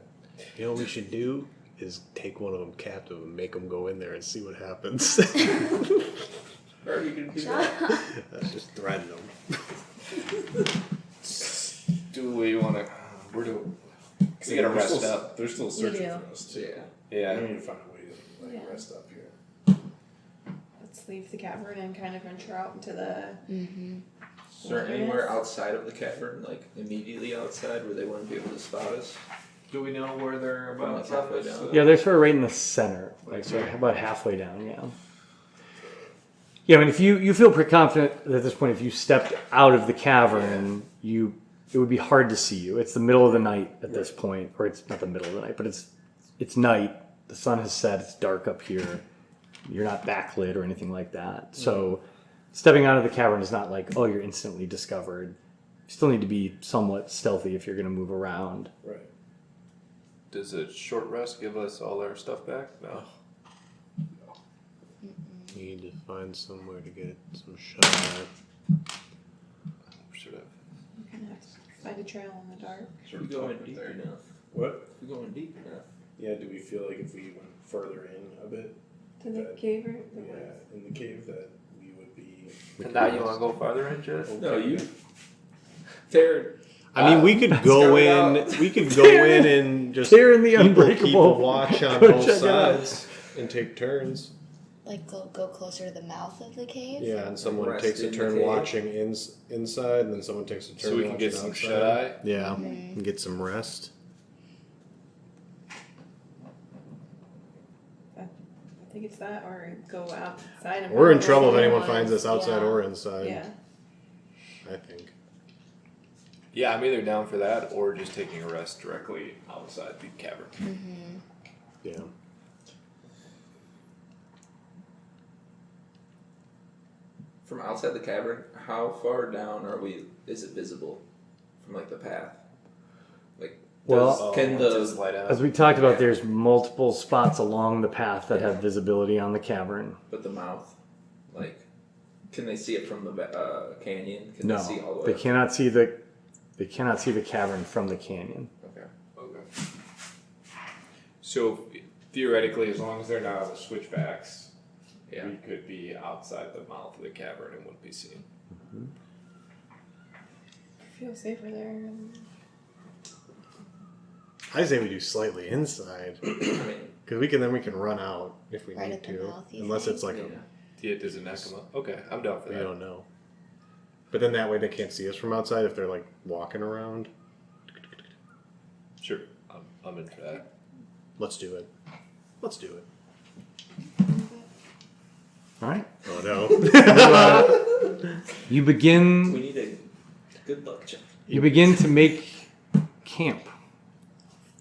You know what we should do is take one of them captive and make them go in there and see what happens. Or you can do that. Just threaten them. Do we want to? Where do we gotta They're rest still- up? They're still searching do. for us, too. Yeah. We need to find a way to Yeah. rest up here. Let's leave the cavern and kind of venture out into the Is there anywhere outside of the cavern, like immediately outside, where they wouldn't be able to spot us? Do we know where they're about Halfway down. Yeah, they're sort of right in the center, like sort of about halfway down. Yeah. Yeah, I mean, if you feel pretty confident at this point, if you stepped out of the cavern, it would be hard to see you. It's the middle of the night at this point, or it's not the middle of the night, but it's night. The sun has set. It's dark up here. You're not backlit or anything like that. So stepping out of the cavern is not like, oh, you're instantly discovered. You still need to be somewhat stealthy if you're going to move around. Right. Does a short rest give us all our stuff back? No. Need to find somewhere to get some shot. Should have. You kind of have to find a trail in the dark. Should we go in deep enough? What? If we go in deep enough. Yeah, do we feel like if we went further in a bit, To the That- cave or the yeah, woods? in the cave, that we would be... And now you want to go farther in, Jess? No, you. They're. I mean, we could go in. We could go in and just They're in the keep unbreakable. watch on Go both check it out. sides and take turns. Like go closer to the mouth of the cave. Yeah, and someone Rest takes a in the turn cave. watching inside, and then someone takes a turn So we can watching get some outside. shut eye. Yeah, and get some rest. I think it's that, or go outside. And We're in find trouble if the anyone ones. finds us outside Yeah. or inside. Yeah. I think. Yeah, I'm either down for that or just taking a rest directly outside the cavern. Yeah. From outside the cavern, how far down are we? Is it visible from like the path? Like, Well, can Just the light out. As we talked about, there's multiple spots along the path that have visibility on the cavern. but the mouth, like, can they see it from the canyon? Can No, they see all the way? they cannot see the cavern from the canyon. Okay. Okay. So theoretically, as long as they're not on the switchbacks, Yeah. we could be outside the mouth of the cavern and wouldn't be seen. I feel safer there. I say we do slightly inside I mean, because we can run out if we Right need at the to, mouth, you unless think? it's like yeah. Yeah, does it not come up? Okay, I'm down for we that. don't know. But then that way they can't see us from outside if they're like walking around. Sure, I'm in for that. Let's do it. Let's do it. All right. Oh no. You begin. We need a good luck check. You begin to make camp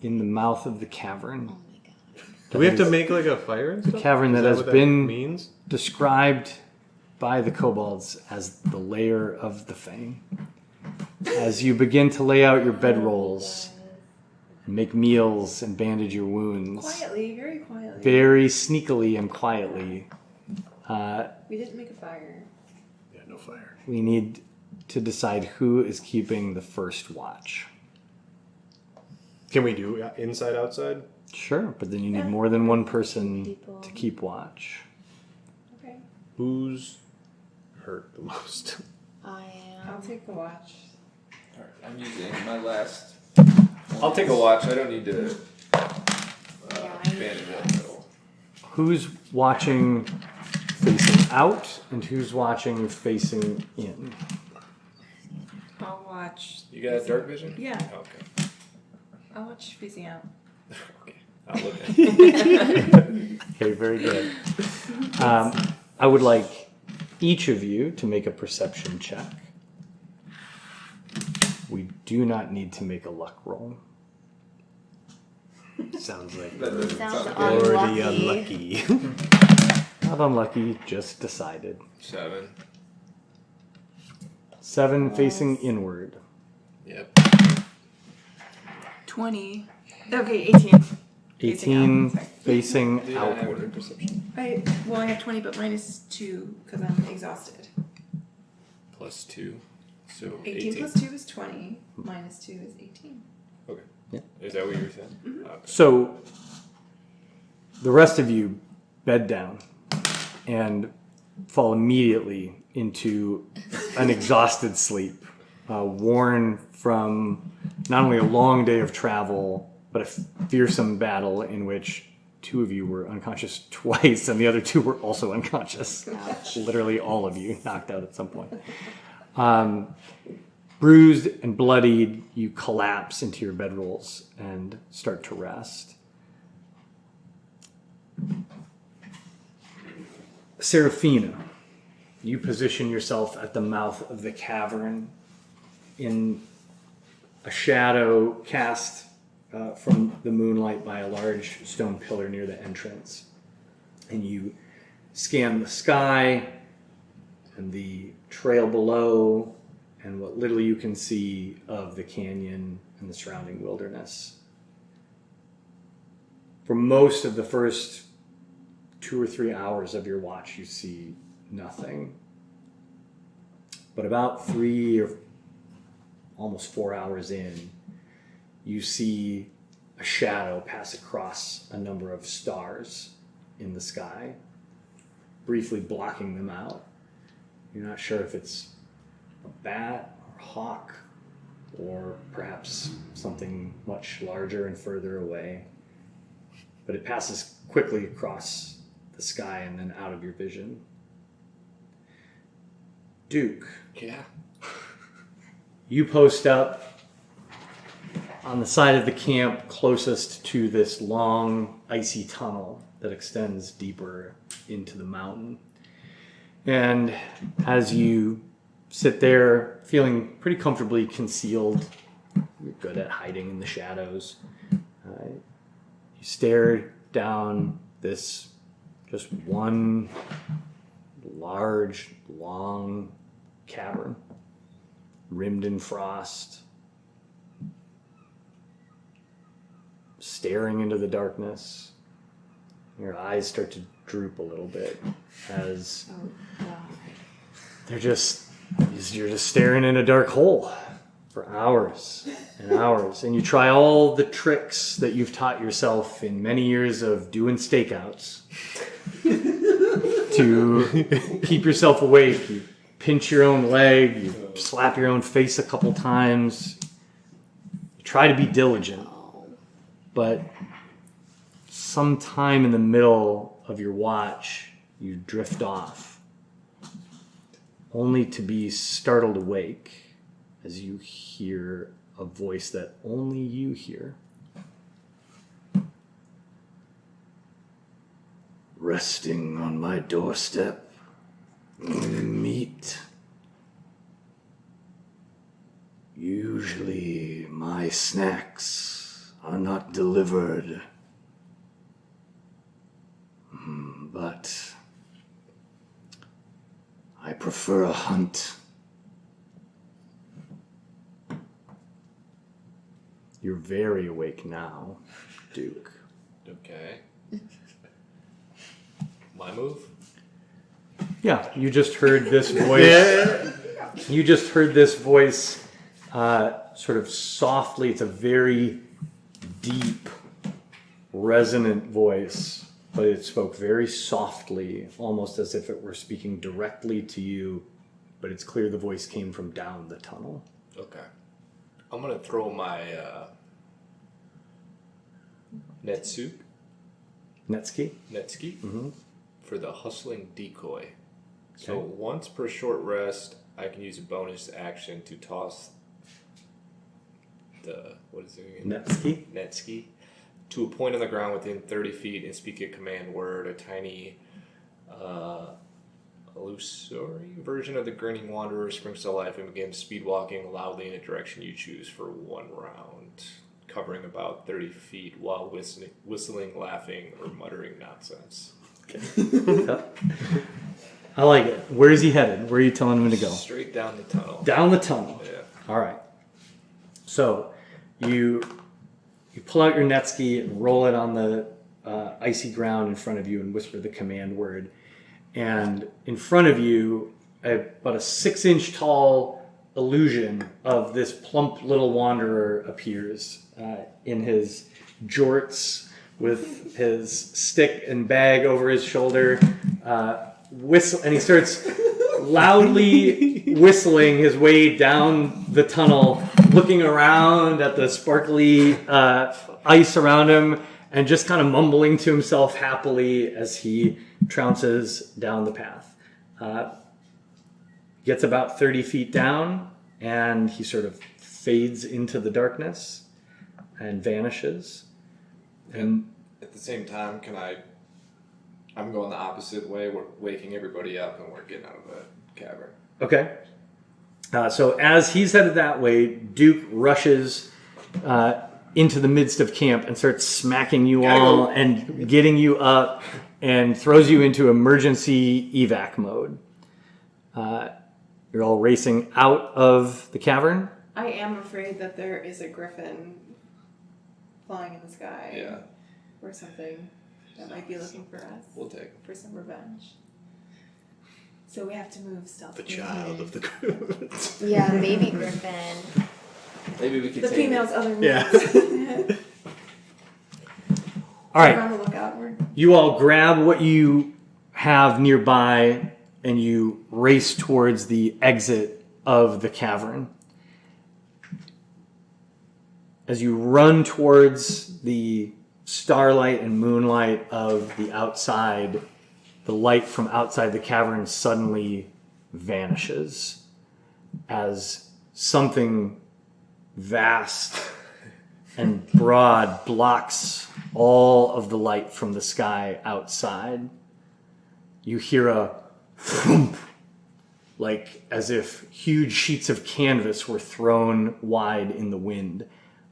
in the mouth of the cavern. Oh my god. Do we have to make like a fire and stuff? Cavern Is that has what been means. described by the kobolds as the lair of the Fang. As you begin to lay out your bedrolls, and make meals and bandage your wounds, Quietly, very quietly. very sneakily and quietly, We didn't make a fire. Yeah, no fire. we need to decide who is keeping the first watch. Can we do inside outside? Sure, but then you need more than one person People. to keep watch. Okay. Who's hurt the most? I I'll am. take the watch. Alright, I'm using my last. I'll take a watch. I don't need to Yeah, I need bandage to it in the middle. Who's watching facing out and who's watching facing in? I'll watch. You got dark vision? Yeah. Okay. I'll watch facing out. Okay. I'll look at it. Okay, very good. I would like each of you to make a perception check. We do not need to make a luck roll. Sounds like That doesn't Sounds sound odd. good. already Unlucky. unlucky. Not unlucky, just decided. 7. 7 facing inward. Yep. 20. Okay, 18. 18 Sorry. facing Do you not have outward. a perception? I have 20, but minus 2 because I'm exhausted. Plus 2. So 18 plus 2 is 20. Minus 2 is 18. Okay. Yeah. Is that what you were saying? Mm-hmm. Okay. So the rest of you bed down and fall immediately into an exhausted sleep, worn from not only a long day of travel, but a fearsome battle in which 2 of you were unconscious twice and the other 2 were also unconscious. Literally all of you knocked out at some point. Bruised and bloodied, you collapse into your bedrolls and start to rest. Seraphina, you position yourself at the mouth of the cavern in a shadow cast from the moonlight by a large stone pillar near the entrance. And you scan the sky and the trail below and what little you can see of the canyon and the surrounding wilderness. For most of the first 2 or 3 hours of your watch, you see nothing. But about 3 or almost 4 hours in, you see a shadow pass across a number of stars in the sky, briefly blocking them out. You're not sure if it's a bat or a hawk or perhaps something much larger and further away. But it passes quickly across the sky and then out of your vision. Duke. Yeah. You post up on the side of the camp closest to this long, icy tunnel that extends deeper into the mountain. And as you sit there, feeling pretty comfortably concealed, you're good at hiding in the shadows, you stare down this just one large, long cavern, rimmed in frost, staring into the darkness. Your eyes start to droop a little bit as you're just staring in a dark hole for hours and hours. And you try all the tricks that you've taught yourself in many years of doing stakeouts to keep yourself awake. You pinch your own leg, you slap your own face a couple times. You try to be diligent, but sometime in the middle of your watch, you drift off, only to be startled awake as you hear a voice that only you hear. Resting on my doorstep, meat. Usually my snacks are not delivered. But I prefer a hunt. You're very awake now, Duke. Okay. My move? Yeah, you just heard this voice. You just heard this voice sort of softly. It's a very deep, resonant voice, but it spoke very softly, almost as if it were speaking directly to you, but it's clear the voice came from down the tunnel. Okay. I'm going to throw my Netsuke Mm-hmm. for the hustling decoy. So once per short rest, I can use a bonus action to toss the, what is it again? Netsuke to a point on the ground within 30 feet and speak a command word. A tiny illusory version of the grinning wanderer springs to life and begins speed walking loudly in a direction you choose for 1 round, covering about 30 feet while whistling, laughing, or muttering nonsense. Okay. I like it. Where is he headed? Where are you telling him to go? Straight down the tunnel. Down the tunnel. Yeah. All right. So you pull out your netski and roll it on the icy ground in front of you and whisper the command word. And in front of you, about a 6-inch tall illusion of this plump little wanderer appears in his jorts with his stick and bag over his shoulder. And he starts loudly whistling his way down the tunnel, looking around at the sparkly ice around him and just kind of mumbling to himself happily as he trounces down the path. gets about 30 feet down, and he sort of fades into the darkness and vanishes. And At the same time, I'm going the opposite way. We're waking everybody up and we're getting out of the cavern. okay. So as he's headed that way, Duke rushes into the midst of camp and starts smacking you all and getting you up and throws you into emergency evac mode. You're all racing out of the cavern. I am afraid that there is a griffin flying in the sky. Yeah. Or something that might be looking for us. We'll take it. For some revenge. So we have to move The stealthily. child of the group. Yeah, baby griffin. Maybe we could The tame female's it. other Yeah. moves. All right. On the lookout. You all grab what you have nearby and you race towards the exit of the cavern. As you run towards the starlight and moonlight of the outside, the light from outside the cavern suddenly vanishes as something vast and broad blocks all of the light from the sky outside. You hear a thump, like as if huge sheets of canvas were thrown wide in the wind.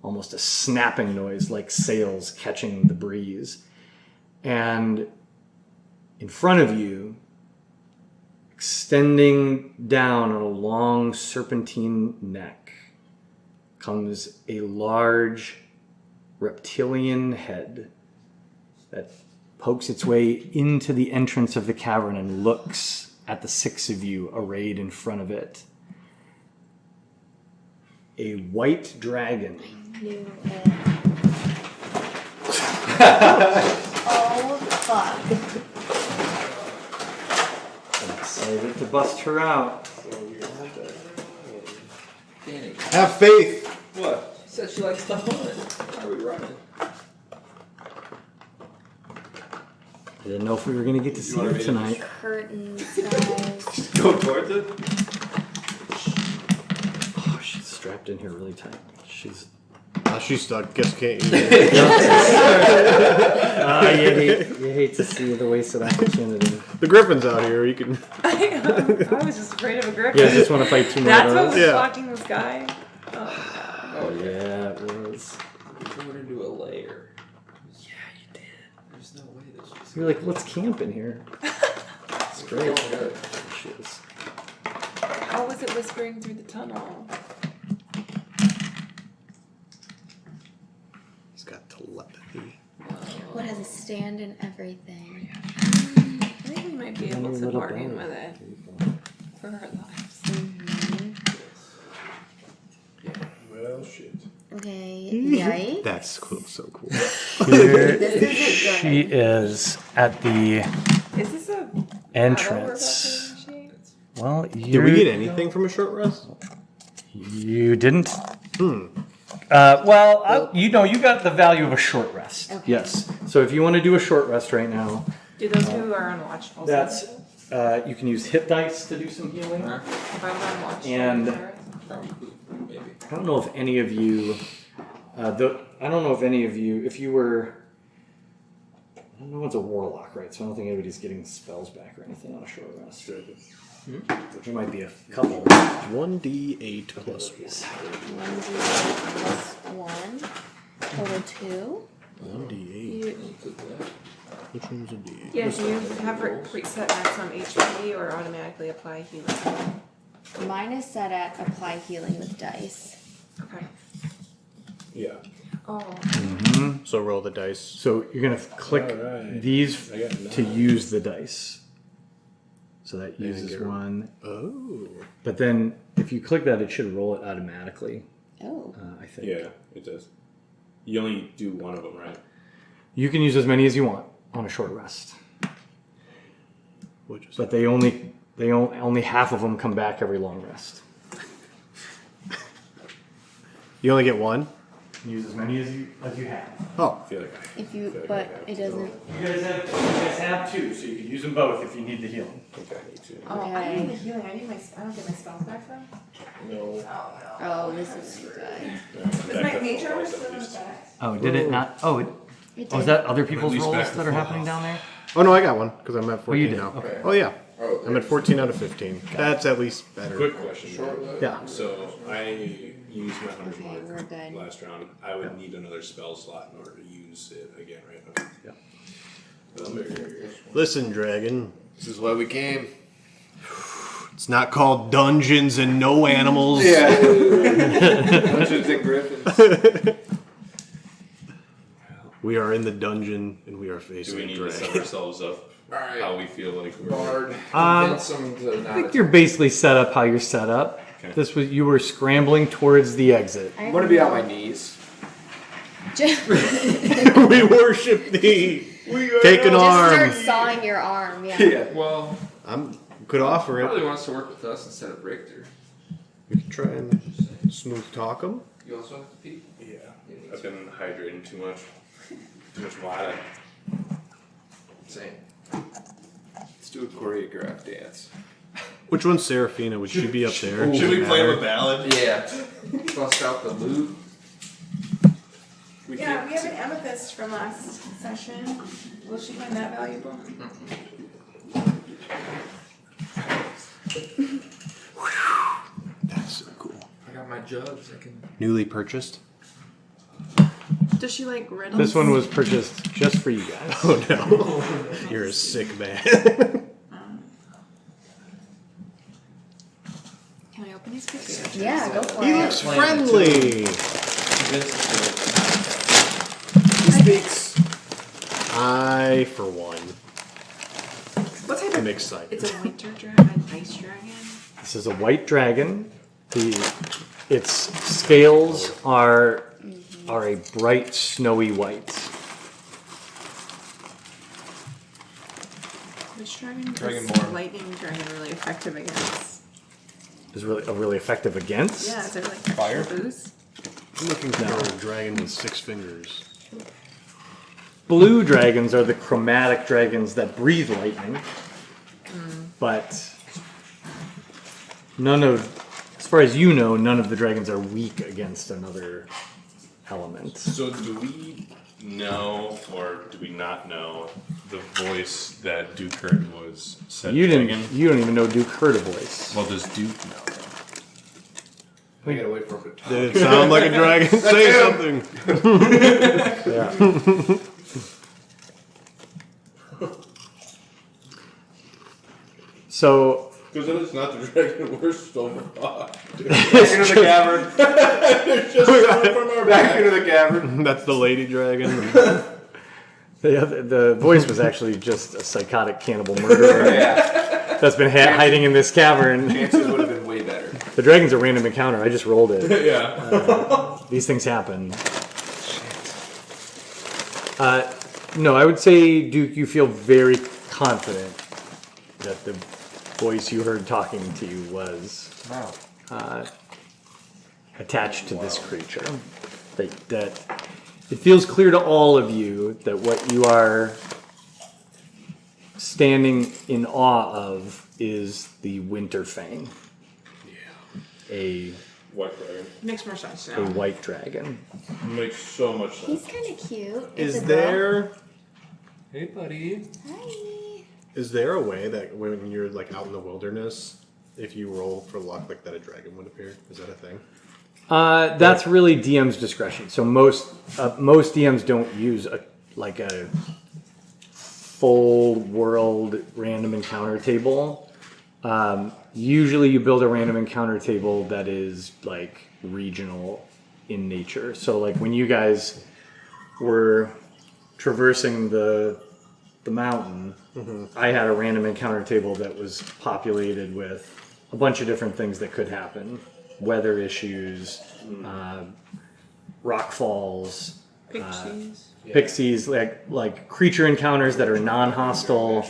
Almost a snapping noise like sails catching the breeze. And in front of you, extending down on a long serpentine neck, comes a large reptilian head that pokes its way into the entrance of the cavern and looks at the six of you arrayed in front of it. A white dragon. Knew it. Oh, fuck. I'm excited to bust her out. Danny. Have faith. What? She said she likes to hunt. Why are we running? I didn't know if we were going to get to see wanna her read it? tonight. Curtains, guys. Go towards it? Oh, she's strapped in here really tight. She's... She's stuck. Guess can't use it. you hate to see the wasted opportunity. The griffin's out here. You can. I was just afraid of a griffin. You guys just want to fight two more That's of what those? was Yeah. blocking the sky. Oh, yeah, it was. We going into a lair. Yeah, you did. There's no way this was. You're like, let's camp in here. It's great. Good. She is. How was it whispering through the tunnel? He's got telepathy. What has a stand and everything? I think we might be able Tiny to little bargain bow. with it for our lives. Well, shit. Okay, yikes. That's cool. So cool. This isn't She good. is at the Is this a entrance. machine? Well, Did we get anything from a short rest? You didn't? Well, you got the value of a short rest. Okay. Yes. So if you want to do a short rest right now, Do those who are on watch also? that's you can use hit dice to do some healing. If I'm on watch. And- Maybe. I don't know if any of you, if you were, I don't know what's a warlock, right? So I don't think anybody's getting spells back or anything on a short rest. There might be a couple. 1d8 plus 1. 1d8 plus 1. Total 2. 1d8. Which one's a d8? Yeah, do you have it set max on HP or automatically apply healing? Mine is set at apply healing with dice. Okay. Yeah. Oh, So roll the dice. So you're gonna click Alright. these I got to 9. use the dice. So that uses Anger. one. Oh. But then if you click that, it should roll it automatically. Oh. I think. Yeah, it does. You only do one of them, right? You can use as many as you want on a short rest, Which is but only half of them come back every long rest. You only get one? Use as many as you have. Oh, I feel like If you, feel like but I have it to. doesn't. You guys have two, so you could use them both if you need the healing. I think I need to. Oh, I Okay. need the healing. I don't get my spells back from. No. Oh, this is good. Is my major armor still in effect? Oh, did it not? Oh, It oh, is did. that other people's least rolls back to that are full happening health. down there? oh no, I got one because I'm at 14 you did, now. okay. Oh yeah, Oh, I'm at 14 out of 15. That's at least better. Quick question. Yeah. So I used my hunter's Okay, we're mark good. last round. I would need another spell slot in order to use it again, right? Okay. Yeah. Listen, dragon, This is why we came. it's not called Dungeons and No Animals. Dungeons and Griffins. We are in the dungeon and we are Do facing we a need to set dragon. ourselves up Alright. how we feel like we're Bard. Um, Convince them to I not think you're basically set up how you're set up. Okay. This was you were scrambling towards the exit. I'm gonna be on my knees. We worship thee. Take an Just arm. start sawing your arm. Yeah. Yeah. Well, Could offer it. probably wants to work with us instead of Richter. We could try and smooth talk him. You also have to pee. Yeah. I've been hydrating too much. Too much water. Same. Let's do a choreographed dance. Which one's Seraphina? Would she be up there? Should we play him a ballad? Yeah. Bust out the loot. Yeah, we have an amethyst from last session. Will she find that valuable? That's so cool. I got my jugs. I can. Newly purchased. Does she like riddles? This one was purchased just for you guys. Oh no, you're a sick man. Can I open these pictures? Yeah, go for He it. looks friendly. He speaks. I, for one, What type am of? excited. It's a winter dragon, ice dragon. This is a white dragon. Its scales are a bright snowy white. Which dragon? Dragonborn. Is lightning dragon really effective against? Is really effective against. Yeah, is there like Fire? boost? I'm looking for a dragon with 6 fingers. Blue dragons are the chromatic dragons that breathe lightning, but as far as you know, none of the dragons are weak against another element. So do we know, or do we not know, the voice that Duke heard was said You dragon? didn't. You don't even know Duke heard a voice. Well, does Duke know? I gotta wait for him to talk. Did it sound like a dragon? Say something. Yeah. So Because then it's not the dragon, we're so fucked. Back into the cavern. It's just coming from our Back back. into the cavern. That's the lady dragon. the voice was actually just a psychotic cannibal murderer Yeah. that's been hiding in this cavern. Chances would have been way better. The dragon's a random encounter. I just rolled it. Yeah. These things happen. No, I would say, Duke, you feel very confident that the voice you heard talking to you was attached to this creature. That it feels clear to all of you that what you are standing in awe of is the Winter Fang. A White dragon. Makes more sense a now. white dragon. Makes so much sense. He's kind of cute. It's Is a girl. there Hey, buddy. Hi. is there a way that when you're like out in the wilderness, if you roll for luck, like that a dragon would appear? Is that a thing? That's really DM's discretion. So most DMs don't use a full world random encounter table. Usually, you build a random encounter table that is like regional in nature. So, like when you guys were traversing the mountain, I had a random encounter table that was populated with a bunch of different things that could happen. Weather issues, rock falls, pixies, like creature encounters that are non-hostile,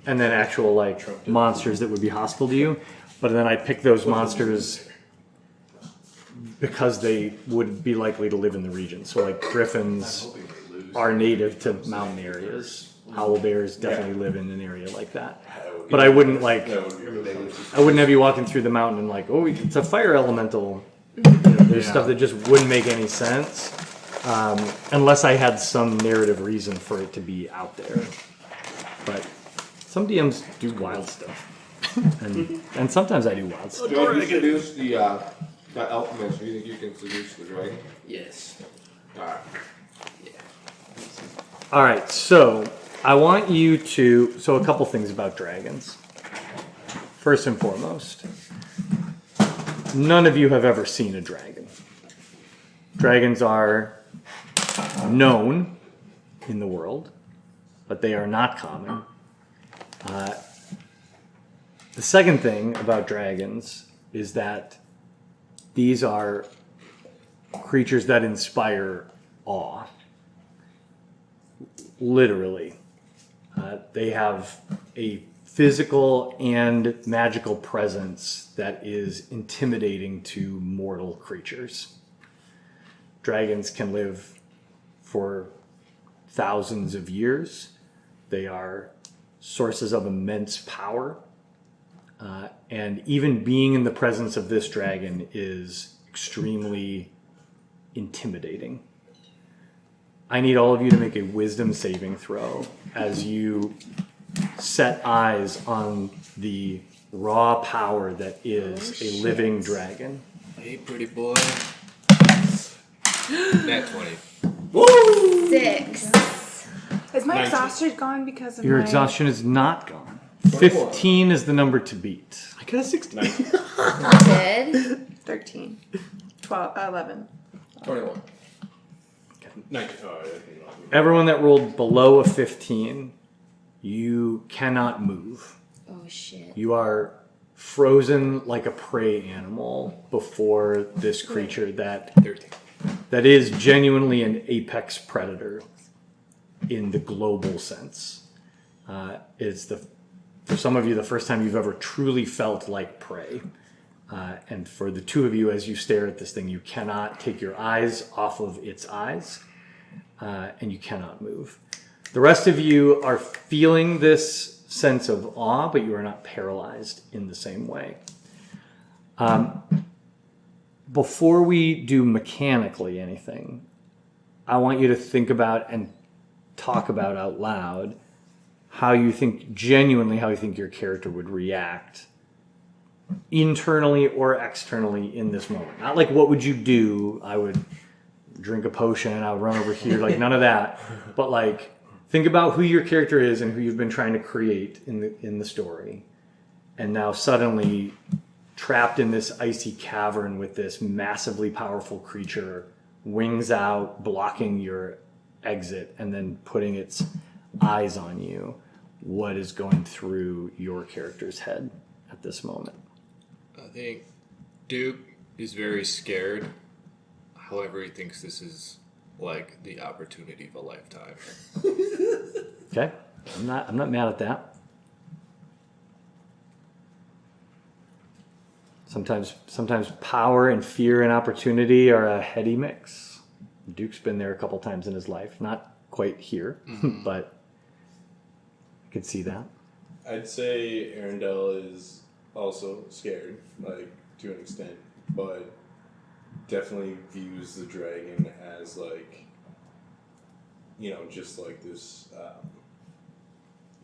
and then actual like monsters that would be hostile to you. But then I pick those monsters because they would be likely to live in the region. So like griffins are native to mountain areas. Owl bears definitely live in an area like that. But I wouldn't like, I wouldn't have you walking through the mountain and like, oh, it's a fire elemental. There's stuff that just wouldn't make any sense unless I had some narrative reason for it to be out there. But some DMs do wild stuff. And sometimes I do wild stuff. Joe, you seduce the alchemist. Do you think you can seduce the dragon? Yes. Alright. All right, so I want you to. So a couple things about dragons. First and foremost, none of you have ever seen a dragon. Dragons are known in the world, but they are not common. The second thing about dragons is that these are creatures that inspire awe. Literally. They have a physical and magical presence that is intimidating to mortal creatures. Dragons can live for thousands of years. They are sources of immense power. And even being in the presence of this dragon is extremely intimidating. I need all of you to make a wisdom saving throw as you set eyes on the raw power that is a living dragon. Hey, pretty boy. Nat 20. Woo! 6. Is my 19. exhaustion gone because of Your my... exhaustion is not gone. 15 is the number to beat. I got a 16. Did? 13. 12, 11. 21. 19. Everyone that rolled below a 15, you cannot move. Oh shit. You are frozen like a prey animal before this creature that is genuinely an apex predator in the global sense. It's for some of you the first time you've ever truly felt like prey. And for the two of you, as you stare at this thing, you cannot take your eyes off of its eyes, and you cannot move. The rest of you are feeling this sense of awe, but you are not paralyzed in the same way. Before we do mechanically anything, I want you to think about and talk about out loud how you think your character would react internally or externally in this moment. Not like what would you do? I would drink a potion, I would run over here, like none of that. But like think about who your character is and who you've been trying to create in the story. And now suddenly trapped in this icy cavern with this massively powerful creature, wings out, blocking your exit, and then putting its eyes on you. What is going through your character's head at this moment? I think Duke is very scared. However, he thinks this is like the opportunity of a lifetime. Okay, I'm not mad at that. Sometimes power and fear and opportunity are a heady mix. Duke's been there a couple times in his life, not quite here, but I could see that. I'd say Arendelle is also scared, like to an extent, but definitely views the dragon as like, just like this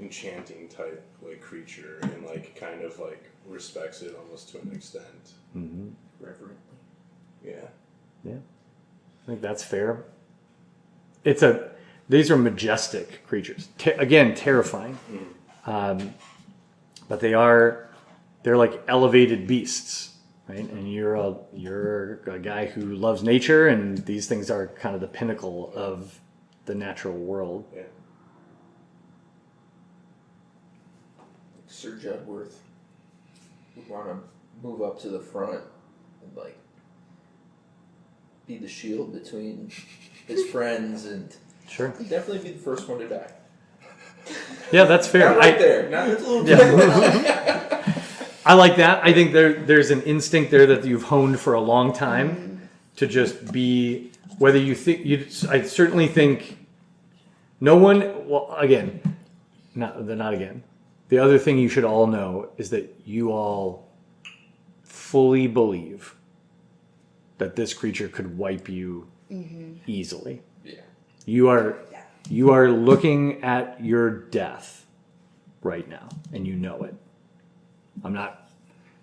enchanting type like creature, and like kind of like respects it almost to an extent. Mm-hmm. Reverently. Yeah. Yeah, I think that's fair. These are majestic creatures. Again, terrifying. But they're like elevated beasts, right? And you're a guy who loves nature, and these things are kind of the pinnacle of the natural world. Yeah. Sir Judworth would want to move up to the front and like be the shield between his friends, and Sure. definitely be the first one to die. Yeah, that's fair. Not right there. Not a little bit. I like that. I think there's an instinct there that you've honed for a long time. to just be, whether you think, I certainly think no one, well, again, not again. The other thing you should all know is that you all fully believe that this creature could wipe you easily. Yeah. You are looking at your death right now, and you know it.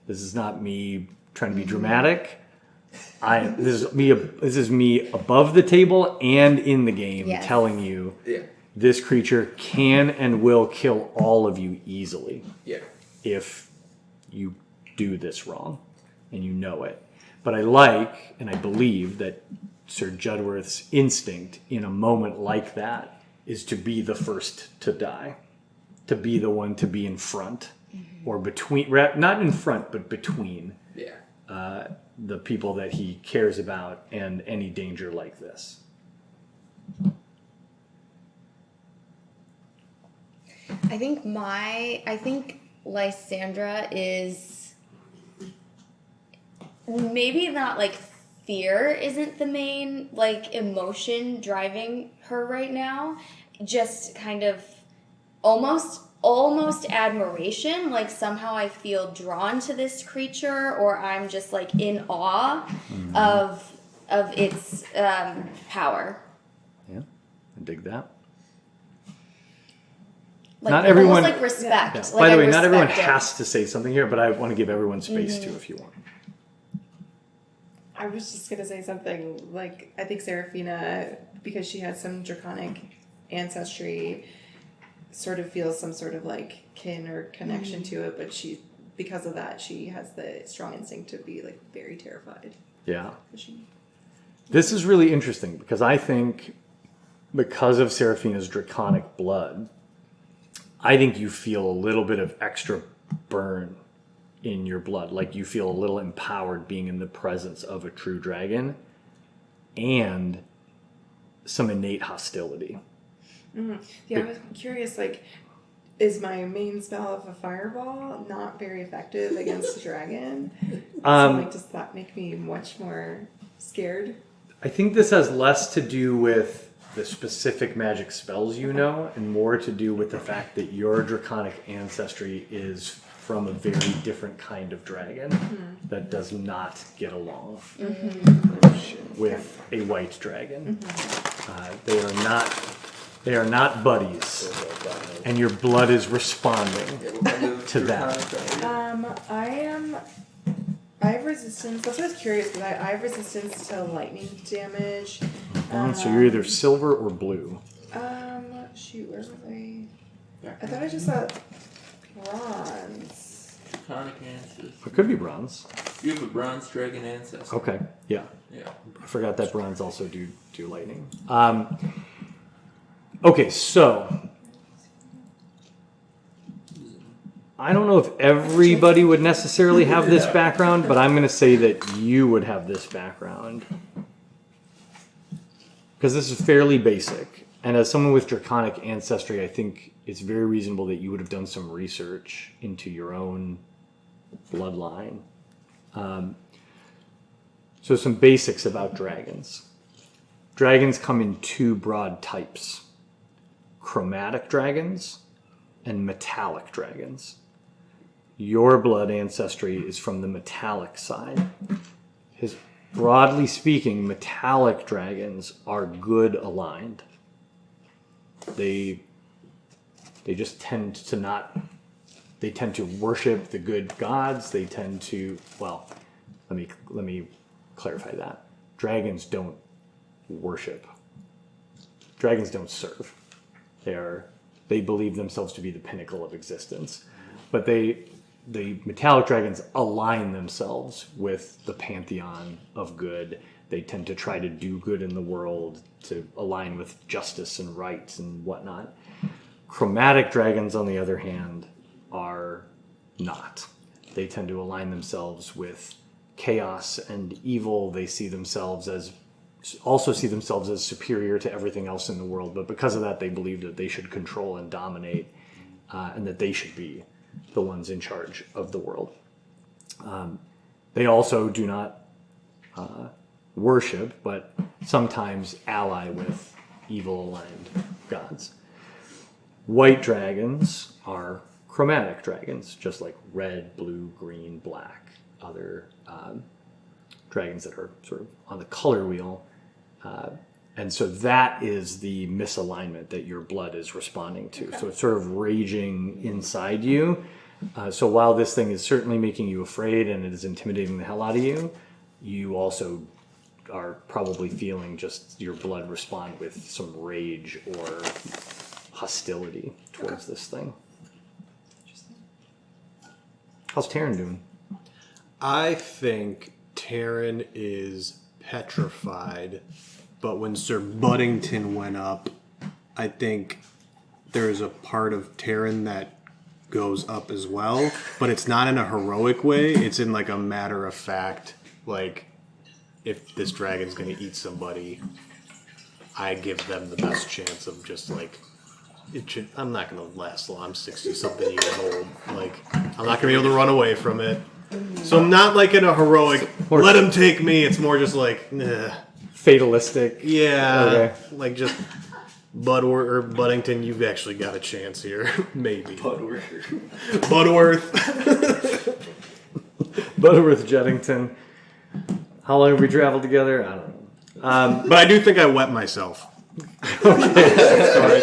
This is not me trying to be dramatic. This is me above the table and in the game telling you this creature can and will kill all of you easily. Yeah. If you do this wrong, and you know it. But I like and I believe that Sir Judworth's instinct in a moment like that is to be the first to die, to be the one to be in front, or between, not in front, but between the people that he cares about and any danger like this. I think Lysandra is maybe not like fear isn't the main like emotion driving her right now. Just kind of almost admiration. Like somehow I feel drawn to this creature, or I'm just like in awe of its power. Yeah, I dig that. Like, not everyone. Almost like respect. Yeah. Like, By the I way, not everyone respect it. has to say something here, but I want to give everyone space too, if you want. I was just gonna say something like I think Seraphina, because she has some draconic ancestry, sort of feels some sort of like kin or connection to it, but because of that she has the strong instinct to be like very terrified. Yeah. This is really interesting because I think because of Seraphina's draconic blood, I think you feel a little bit of extra burn in your blood. Like you feel a little empowered being in the presence of a true dragon and some innate hostility. Yeah, I was curious, like, is my main spell of a fireball not very effective against the dragon? Does that make me much more scared? I think this has less to do with the specific magic spells you know, and more to do with the fact that your draconic ancestry is from a very different kind of dragon that does not get along with a white dragon. They are not buddies, and your blood is responding to that. I have resistance. That's what I was curious because I have resistance to lightning damage. So you're either silver or blue. Shoot, where was I? I thought I just saw bronze. Draconic ancestry. It could be bronze. You have a bronze dragon ancestor. Okay, yeah. Yeah. I forgot that bronze also do lightning. Okay, so I don't know if everybody would necessarily have this background, but I'm going to say that you would have this background. Because this is fairly basic. And as someone with draconic ancestry, I think it's very reasonable that you would have done some research into your own bloodline. So some basics about dragons. Dragons come in two broad types. Chromatic dragons and metallic dragons. Your blood ancestry is from the metallic side. Broadly speaking, metallic dragons are good aligned. They just tend to not. They tend to worship the good gods. They tend to. Well, let me clarify that. Dragons don't worship. Dragons don't serve. They believe themselves to be the pinnacle of existence, but the metallic dragons align themselves with the pantheon of good. They tend to try to do good in the world, to align with justice and rights and whatnot. Chromatic dragons, on the other hand, are not. They tend to align themselves with chaos and evil. They also see themselves as superior to everything else in the world, but because of that, they believe that they should control and dominate, and that they should be the ones in charge of the world. They also do not worship, but sometimes ally with evil-aligned gods. White dragons are chromatic dragons, just like red, blue, green, black, other dragons that are sort of on the color wheel. And so that is the misalignment that your blood is responding to. Okay. So it's sort of raging inside you. So while this thing is certainly making you afraid and it is intimidating the hell out of you, you also are probably feeling just your blood respond with some rage or hostility towards this thing. How's Taryn doing? I think Taryn is petrified, but when Sir Buddington went up, I think there's a part of Taryn that goes up as well, but it's not in a heroic way. It's in like a matter of fact, like if this dragon's going to eat somebody, I give them the best chance of just like, I'm not going to last long. I'm 60-something years old. Like, I'm not going to be able to run away from it. So I'm not like in a heroic, let him take me. It's more just like, fatalistic. Yeah. Okay. Like just Buddington, you've actually got a chance here. Maybe. Budworth. Butterworth Jeddington. How long have we traveled together? I don't know. But I do think I wet myself. Okay. Sorry.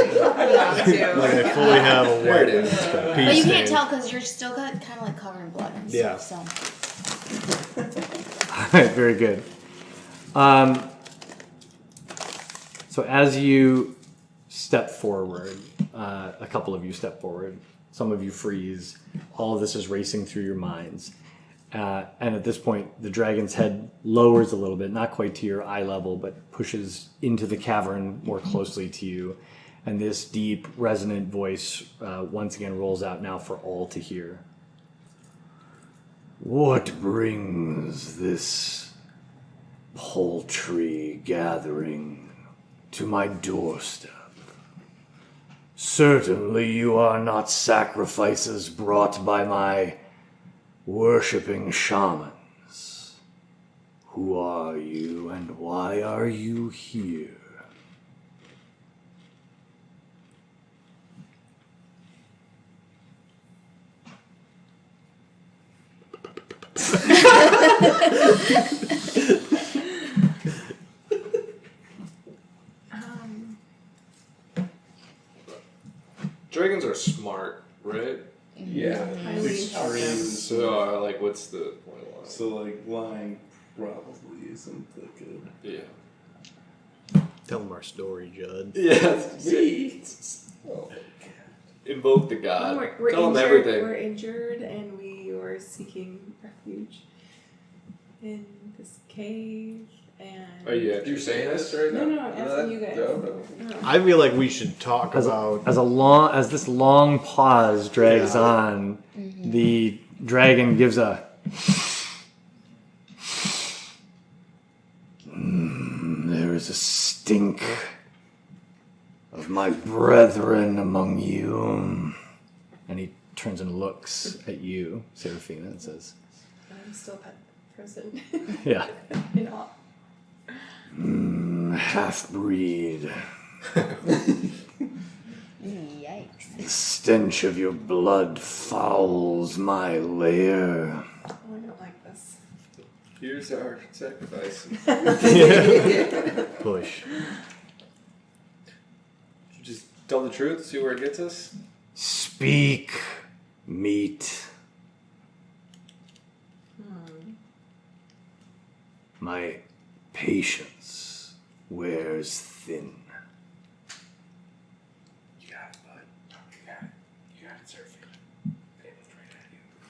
Like I fully have a wet piece. But you can't tell because you're still kind of like covered in blood and yeah. stuff. So. All right, very good. So as you step forward, a couple of you step forward, some of you freeze. All of this is racing through your minds. And at this point, the dragon's head lowers a little bit, not quite to your eye level, but pushes into the cavern more closely to you. And this deep, resonant voice once again rolls out now for all to hear. What brings this paltry gathering to my doorstep? Certainly you are not sacrifices brought by my worshipping shamans. Who are you and why are you here? Dragons are smart, right? Yeah. So, like, what's the point of lying? So, like, lying probably isn't that good. Yeah. Tell them our story, Judd. Yes. Oh. Invoke the god. We're Tell them injured, everything. We're injured and we were seeking refuge in this cave. And Are you actually saying this right now? No, I'm asking you guys. No. I feel like we should talk about as this long pause drags on, the dragon gives a there is a stink of my brethren among you. And he turns and looks at you, Seraphina, and says, I'm still present. yeah. In awe. Half-breed. Yikes. The stench of your blood fouls my lair. Oh, I don't like this. Here's our sacrifice. push. Just tell the truth, see where it gets us. Speak, meat. My patience wears thin. You got it, bud. You got it, Seraphina. It was right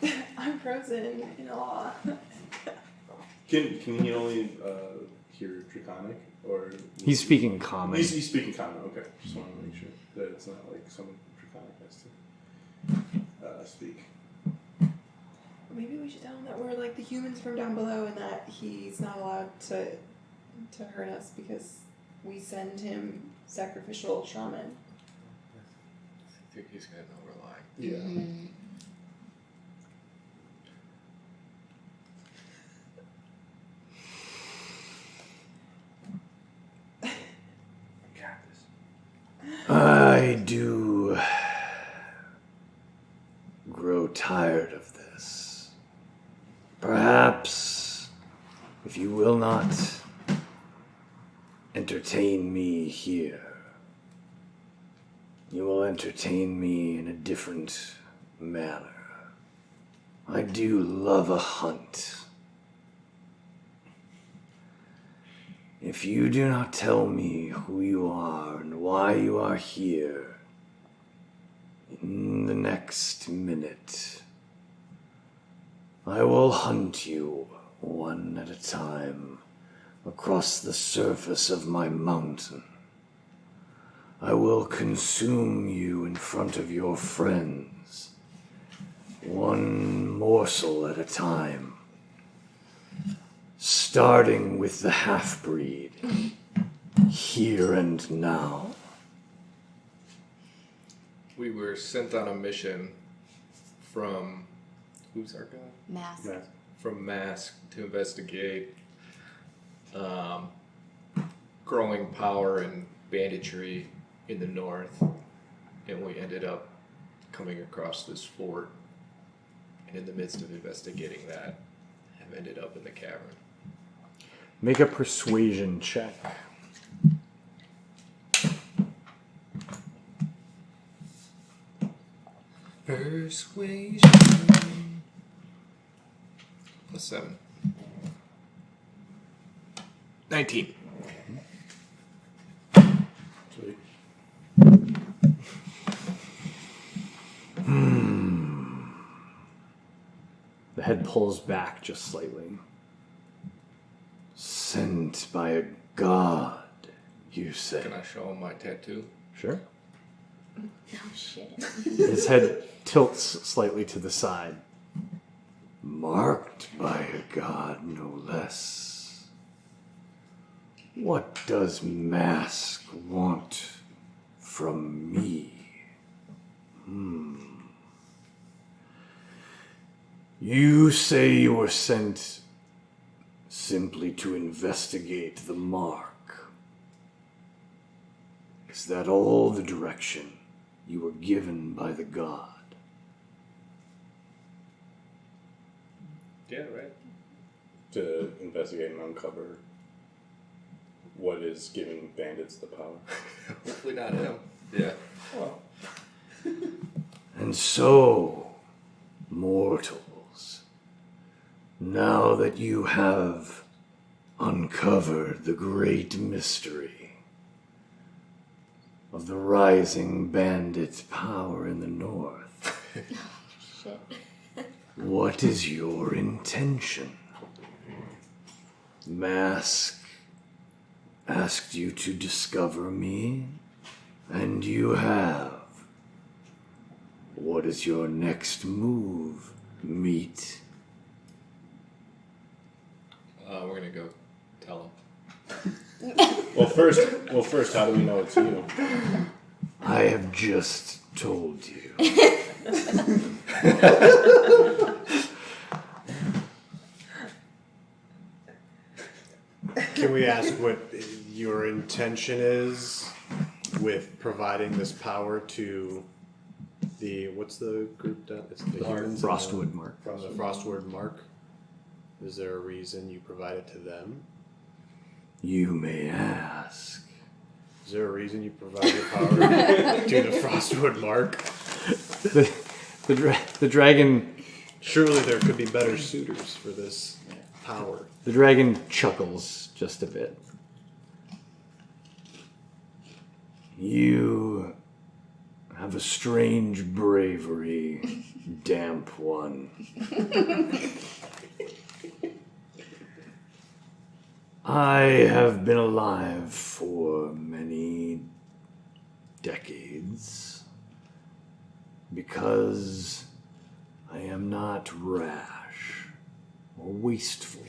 at you. I'm frozen in awe. Can he only hear Draconic? Or He's speaking common. He's speaking common, okay. Just want to make sure that it's not like someone Draconic has to speak. Maybe we should tell him that we're like the humans from down below and that he's not allowed to hurt us because we send him sacrificial shaman. I think he's gonna know we're lying. Yeah. Mm-hmm. tired of this. Perhaps, if you will not entertain me here, you will entertain me in a different manner. I do love a hunt. If you do not tell me who you are and why you are here, in the next minute, I will hunt you one at a time across the surface of my mountain. I will consume you in front of your friends, one morsel at a time, starting with the half-breed, here and now. We were sent on a mission from who's our guy? Mask. From Mask to investigate growing power and banditry in the north, and we ended up coming across this fort, and in the midst of investigating that, have ended up in the cavern. Make a persuasion check. Persuasion. +7. 19. Sweet. The head pulls back just slightly. Sent by a god, you say? Can I show him my tattoo? Sure. Oh shit. His head tilts slightly to the side. Marked by a god, no less. What does Mask want from me? You say you were sent simply to investigate the mark. Is that all the direction you were given by the god? Yeah, right. To investigate and uncover what is giving bandits the power. Hopefully not him. Yeah. Well, And so, mortals, now that you have uncovered the great mystery of the rising bandit power in the north, Shit. what is your intention? Mask asked you to discover me, and you have. What is your next move, meat? We're gonna go tell him. well, first, how do we know it's you? I have just told you. Can we ask what your intention is with providing this power to the, what's the group that, it's the humans? Frostwood Mark. From the Frostwood Mark? Is there a reason you provide it to them? You may ask. Is there a reason you provide your power to the Frostwood Mark? The dragon. Surely there could be better suitors for this power. The dragon chuckles just a bit. You have a strange bravery, damp one. I have been alive for many decades because I am not rash or wasteful.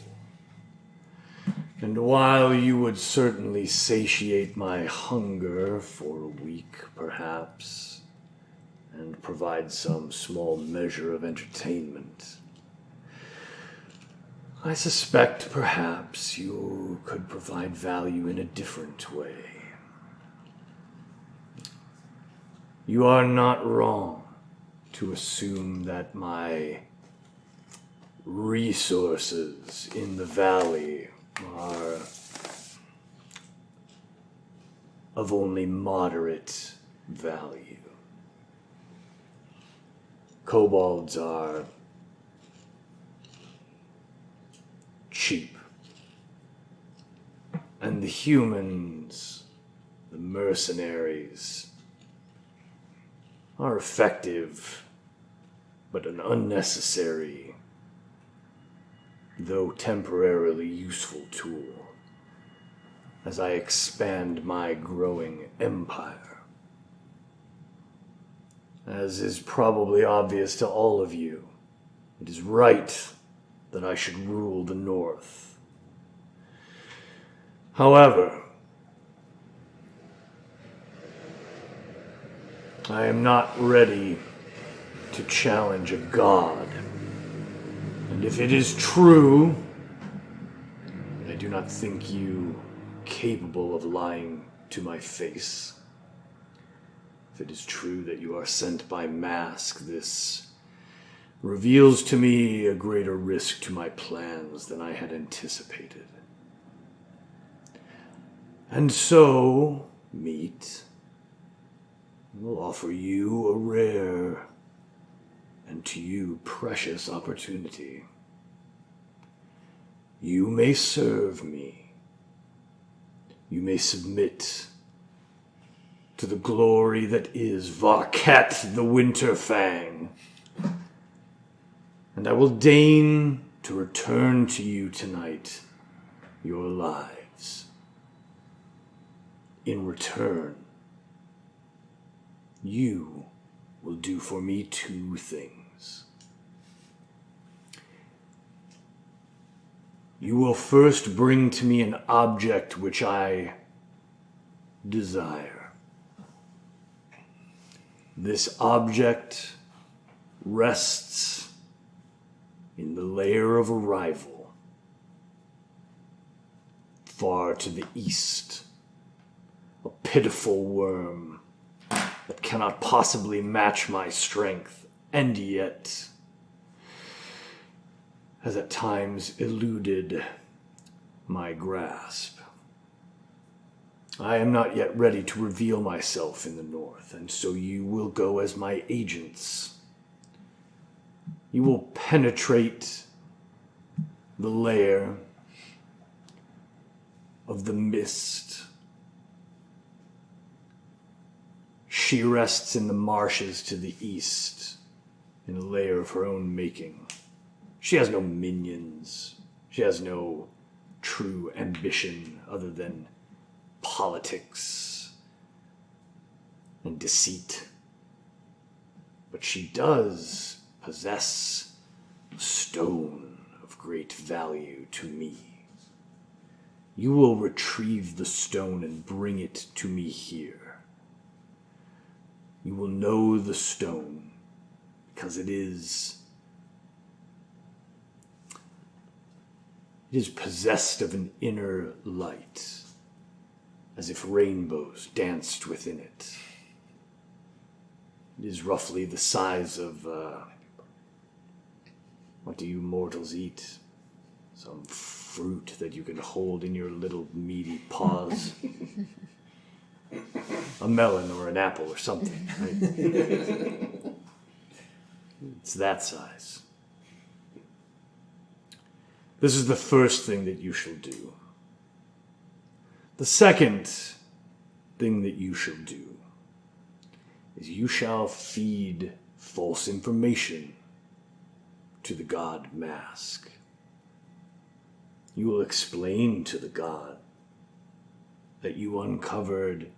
And while you would certainly satiate my hunger for a week, perhaps, and provide some small measure of entertainment, I suspect perhaps you could provide value in a different way. You are not wrong to assume that my resources in the valley are of only moderate value. Kobolds are cheap. And the humans, the mercenaries, are effective, but an unnecessary, though temporarily useful tool as I expand my growing empire. As is probably obvious to all of you, it is right that I should rule the North. However, I am not ready to challenge a god. And if it is true, I do not think you capable of lying to my face. If it is true that you are sent by Mask, this reveals to me a greater risk to my plans than I had anticipated. And so, meet, I will offer you a rare and to you precious opportunity. You may serve me. You may submit to the glory that is Varket the Winterfang. And I will deign to return to you tonight your lives. In return, you will do for me two things. You will first bring to me an object which I desire. This object rests in the lair of arrival, far to the east. A pitiful worm that cannot possibly match my strength, and yet has at times eluded my grasp. I am not yet ready to reveal myself in the North, and so you will go as my agents. You will penetrate the lair of the mist. She rests in the marshes to the east, in a lair of her own making. She has no minions. She has no true ambition other than politics and deceit. But she does possess a stone of great value to me. You will retrieve the stone and bring it to me here. You will know the stone because it is possessed of an inner light, as if rainbows danced within it. It is roughly the size of, what do you mortals eat? Some fruit that you can hold in your little meaty paws. A melon or an apple or something, right? It's that size. This is the first thing that you shall do. The second thing that you shall do is you shall feed false information to the god Mask. You will explain to the god that you uncovered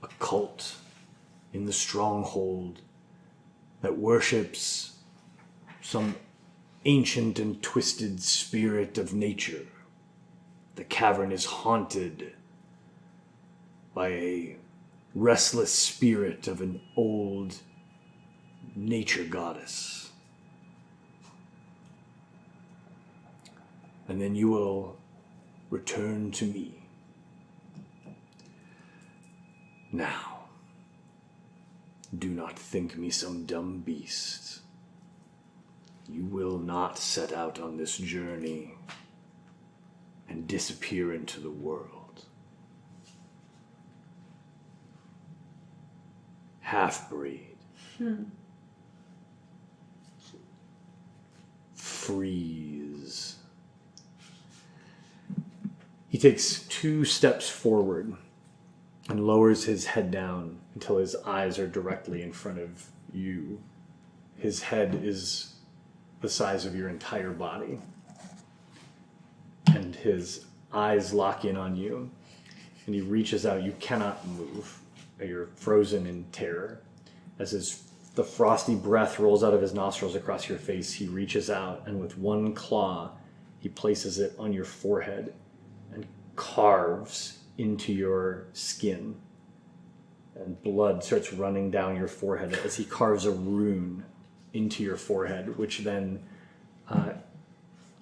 a cult in the stronghold that worships some ancient and twisted spirit of nature. The cavern is haunted by a restless spirit of an old nature goddess. And then you will return to me. Now, do not not think me some dumb beast. You will not set out on this journey and disappear into the world. Half-breed. Freeze. He takes 2 steps forward and lowers his head down until his eyes are directly in front of you. His head is the size of your entire body. And his eyes lock in on you. And he reaches out. You cannot move. You're frozen in terror. As the frosty breath rolls out of his nostrils across your face, he reaches out, and with one claw, he places it on your forehead and carves into your skin. And blood starts running down your forehead as he carves a rune into your forehead, which then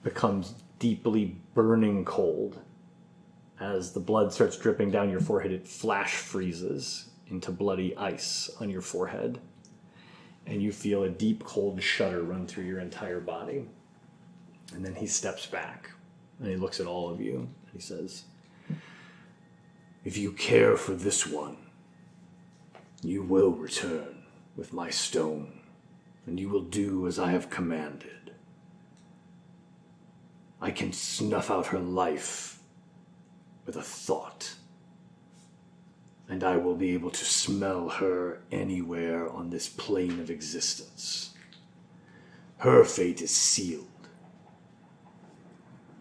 becomes deeply burning cold. As the blood starts dripping down your forehead, it flash freezes into bloody ice on your forehead. And you feel a deep cold shudder run through your entire body. And then he steps back and he looks at all of you and he says, if you care for this one, you will return with my stone, and you will do as I have commanded. I can snuff out her life with a thought, and I will be able to smell her anywhere on this plane of existence. Her fate is sealed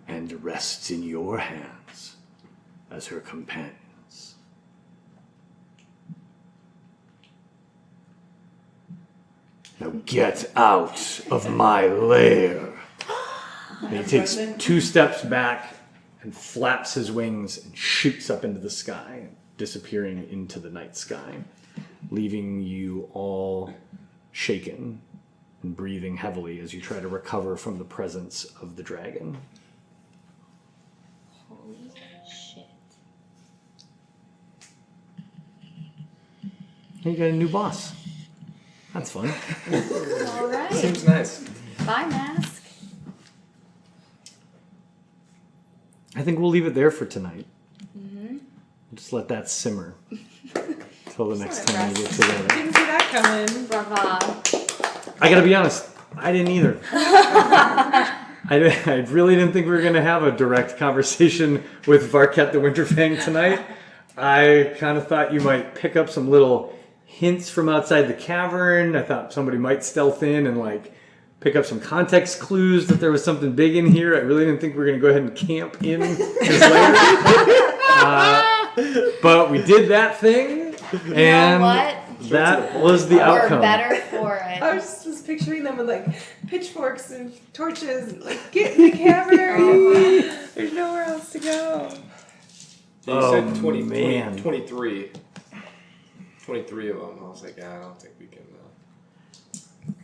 and rests in your hands as her companions. Now get out of my lair. And he takes 2 steps back and flaps his wings and shoots up into the sky, disappearing into the night sky, leaving you all shaken and breathing heavily as you try to recover from the presence of the dragon. Holy shit. Hey, you got a new boss. That's fun. All right. Seems nice. Bye, Mask. I think we'll leave it there for tonight. Just let that simmer until the next time we get together. Didn't see that coming. Brava. I gotta be honest, I didn't either. I really didn't think we were gonna have a direct conversation with Varket the Winterfang tonight. I kind of thought you might pick up some little hints from outside the cavern. I thought somebody might stealth in and like pick up some context clues that there was something big in here. I really didn't think we were going to go ahead and camp in his lair. But we did that thing, and that was the outcome. We're better for it. I was picturing them with like pitchforks and torches, and, like get in the cavern. There's nowhere else to go. So you said 20, man. 23. 23 of them. I was like, I don't think we can.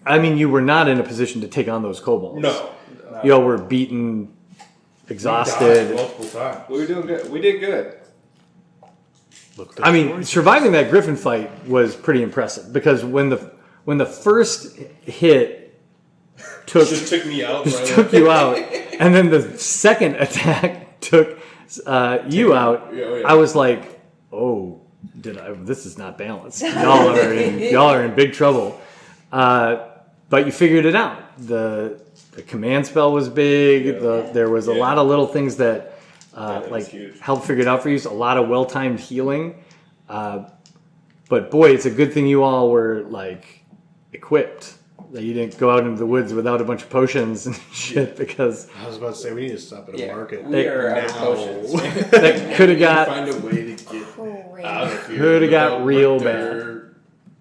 I mean, you were not in a position to take on those kobolds. No. Y'all were beaten, exhausted. Multiple times. We were doing good. We did good. I mean, surviving that griffin fight was pretty impressive because when the first hit Just took me out. just took you out, and then the second attack took you out, Yeah. I was like, oh, this is not balanced. Y'all are in big trouble. But you figured it out. The command spell was big. There was a lot of little things that helped figure it out for you. So a lot of well-timed healing. But boy, it's a good thing you all were like equipped. That you didn't go out into the woods without a bunch of potions and shit because I was about to say we need to stop at a market. We are out of potions. that could have got Find a way to get out of here. Coulda got without real Richter.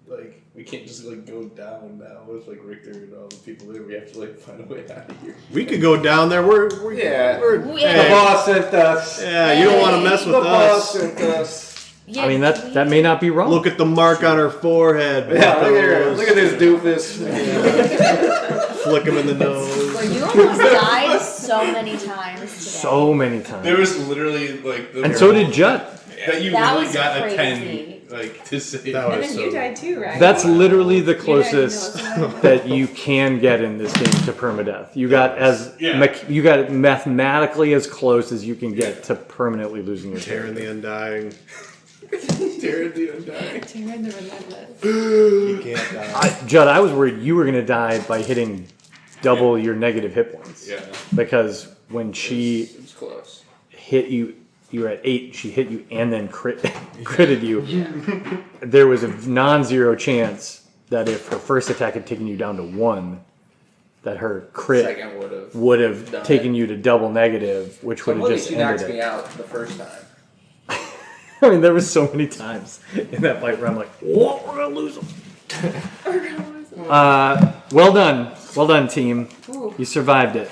Like we can't just like go down now with like Richter and all the people there. We have to like find a way out of here. We could go down there. We're Yeah. Yeah. hey, The boss sent us. yeah, you don't want to mess with The boss us. sent us. Yeah, I mean, that may not be wrong. Look at the mark on her forehead. Yeah, look at her. Buckos. Look at this doofus. Flick him in the nose. You almost died so many times today. so many times. There was literally like the And so did Judd. that you That really was got crazy. a 10 like to say. That And was then you so. died too, right? That's literally the You died closest in those. that you can get in this game to permadeath. You got you got mathematically as close as you can get to permanently losing your Terran character. the Undying. Terran the Undying. Tyrion the Relentless. You can't die. Judd, I was worried you were going to die by hitting double your negative hit points. Yeah. Because when she It's close. hit you, you were at 8, she hit you and then critted you. There was a non-zero chance that if her first attack had taken you down to 1, that her crit Second would have. would have done taken it. you to double negative, which would have Luckily, just she knocked ended me it. out the first time. I mean, there was so many times in that fight where I'm like, "What? We're gonna lose them." Well done, team. Ooh. You survived it.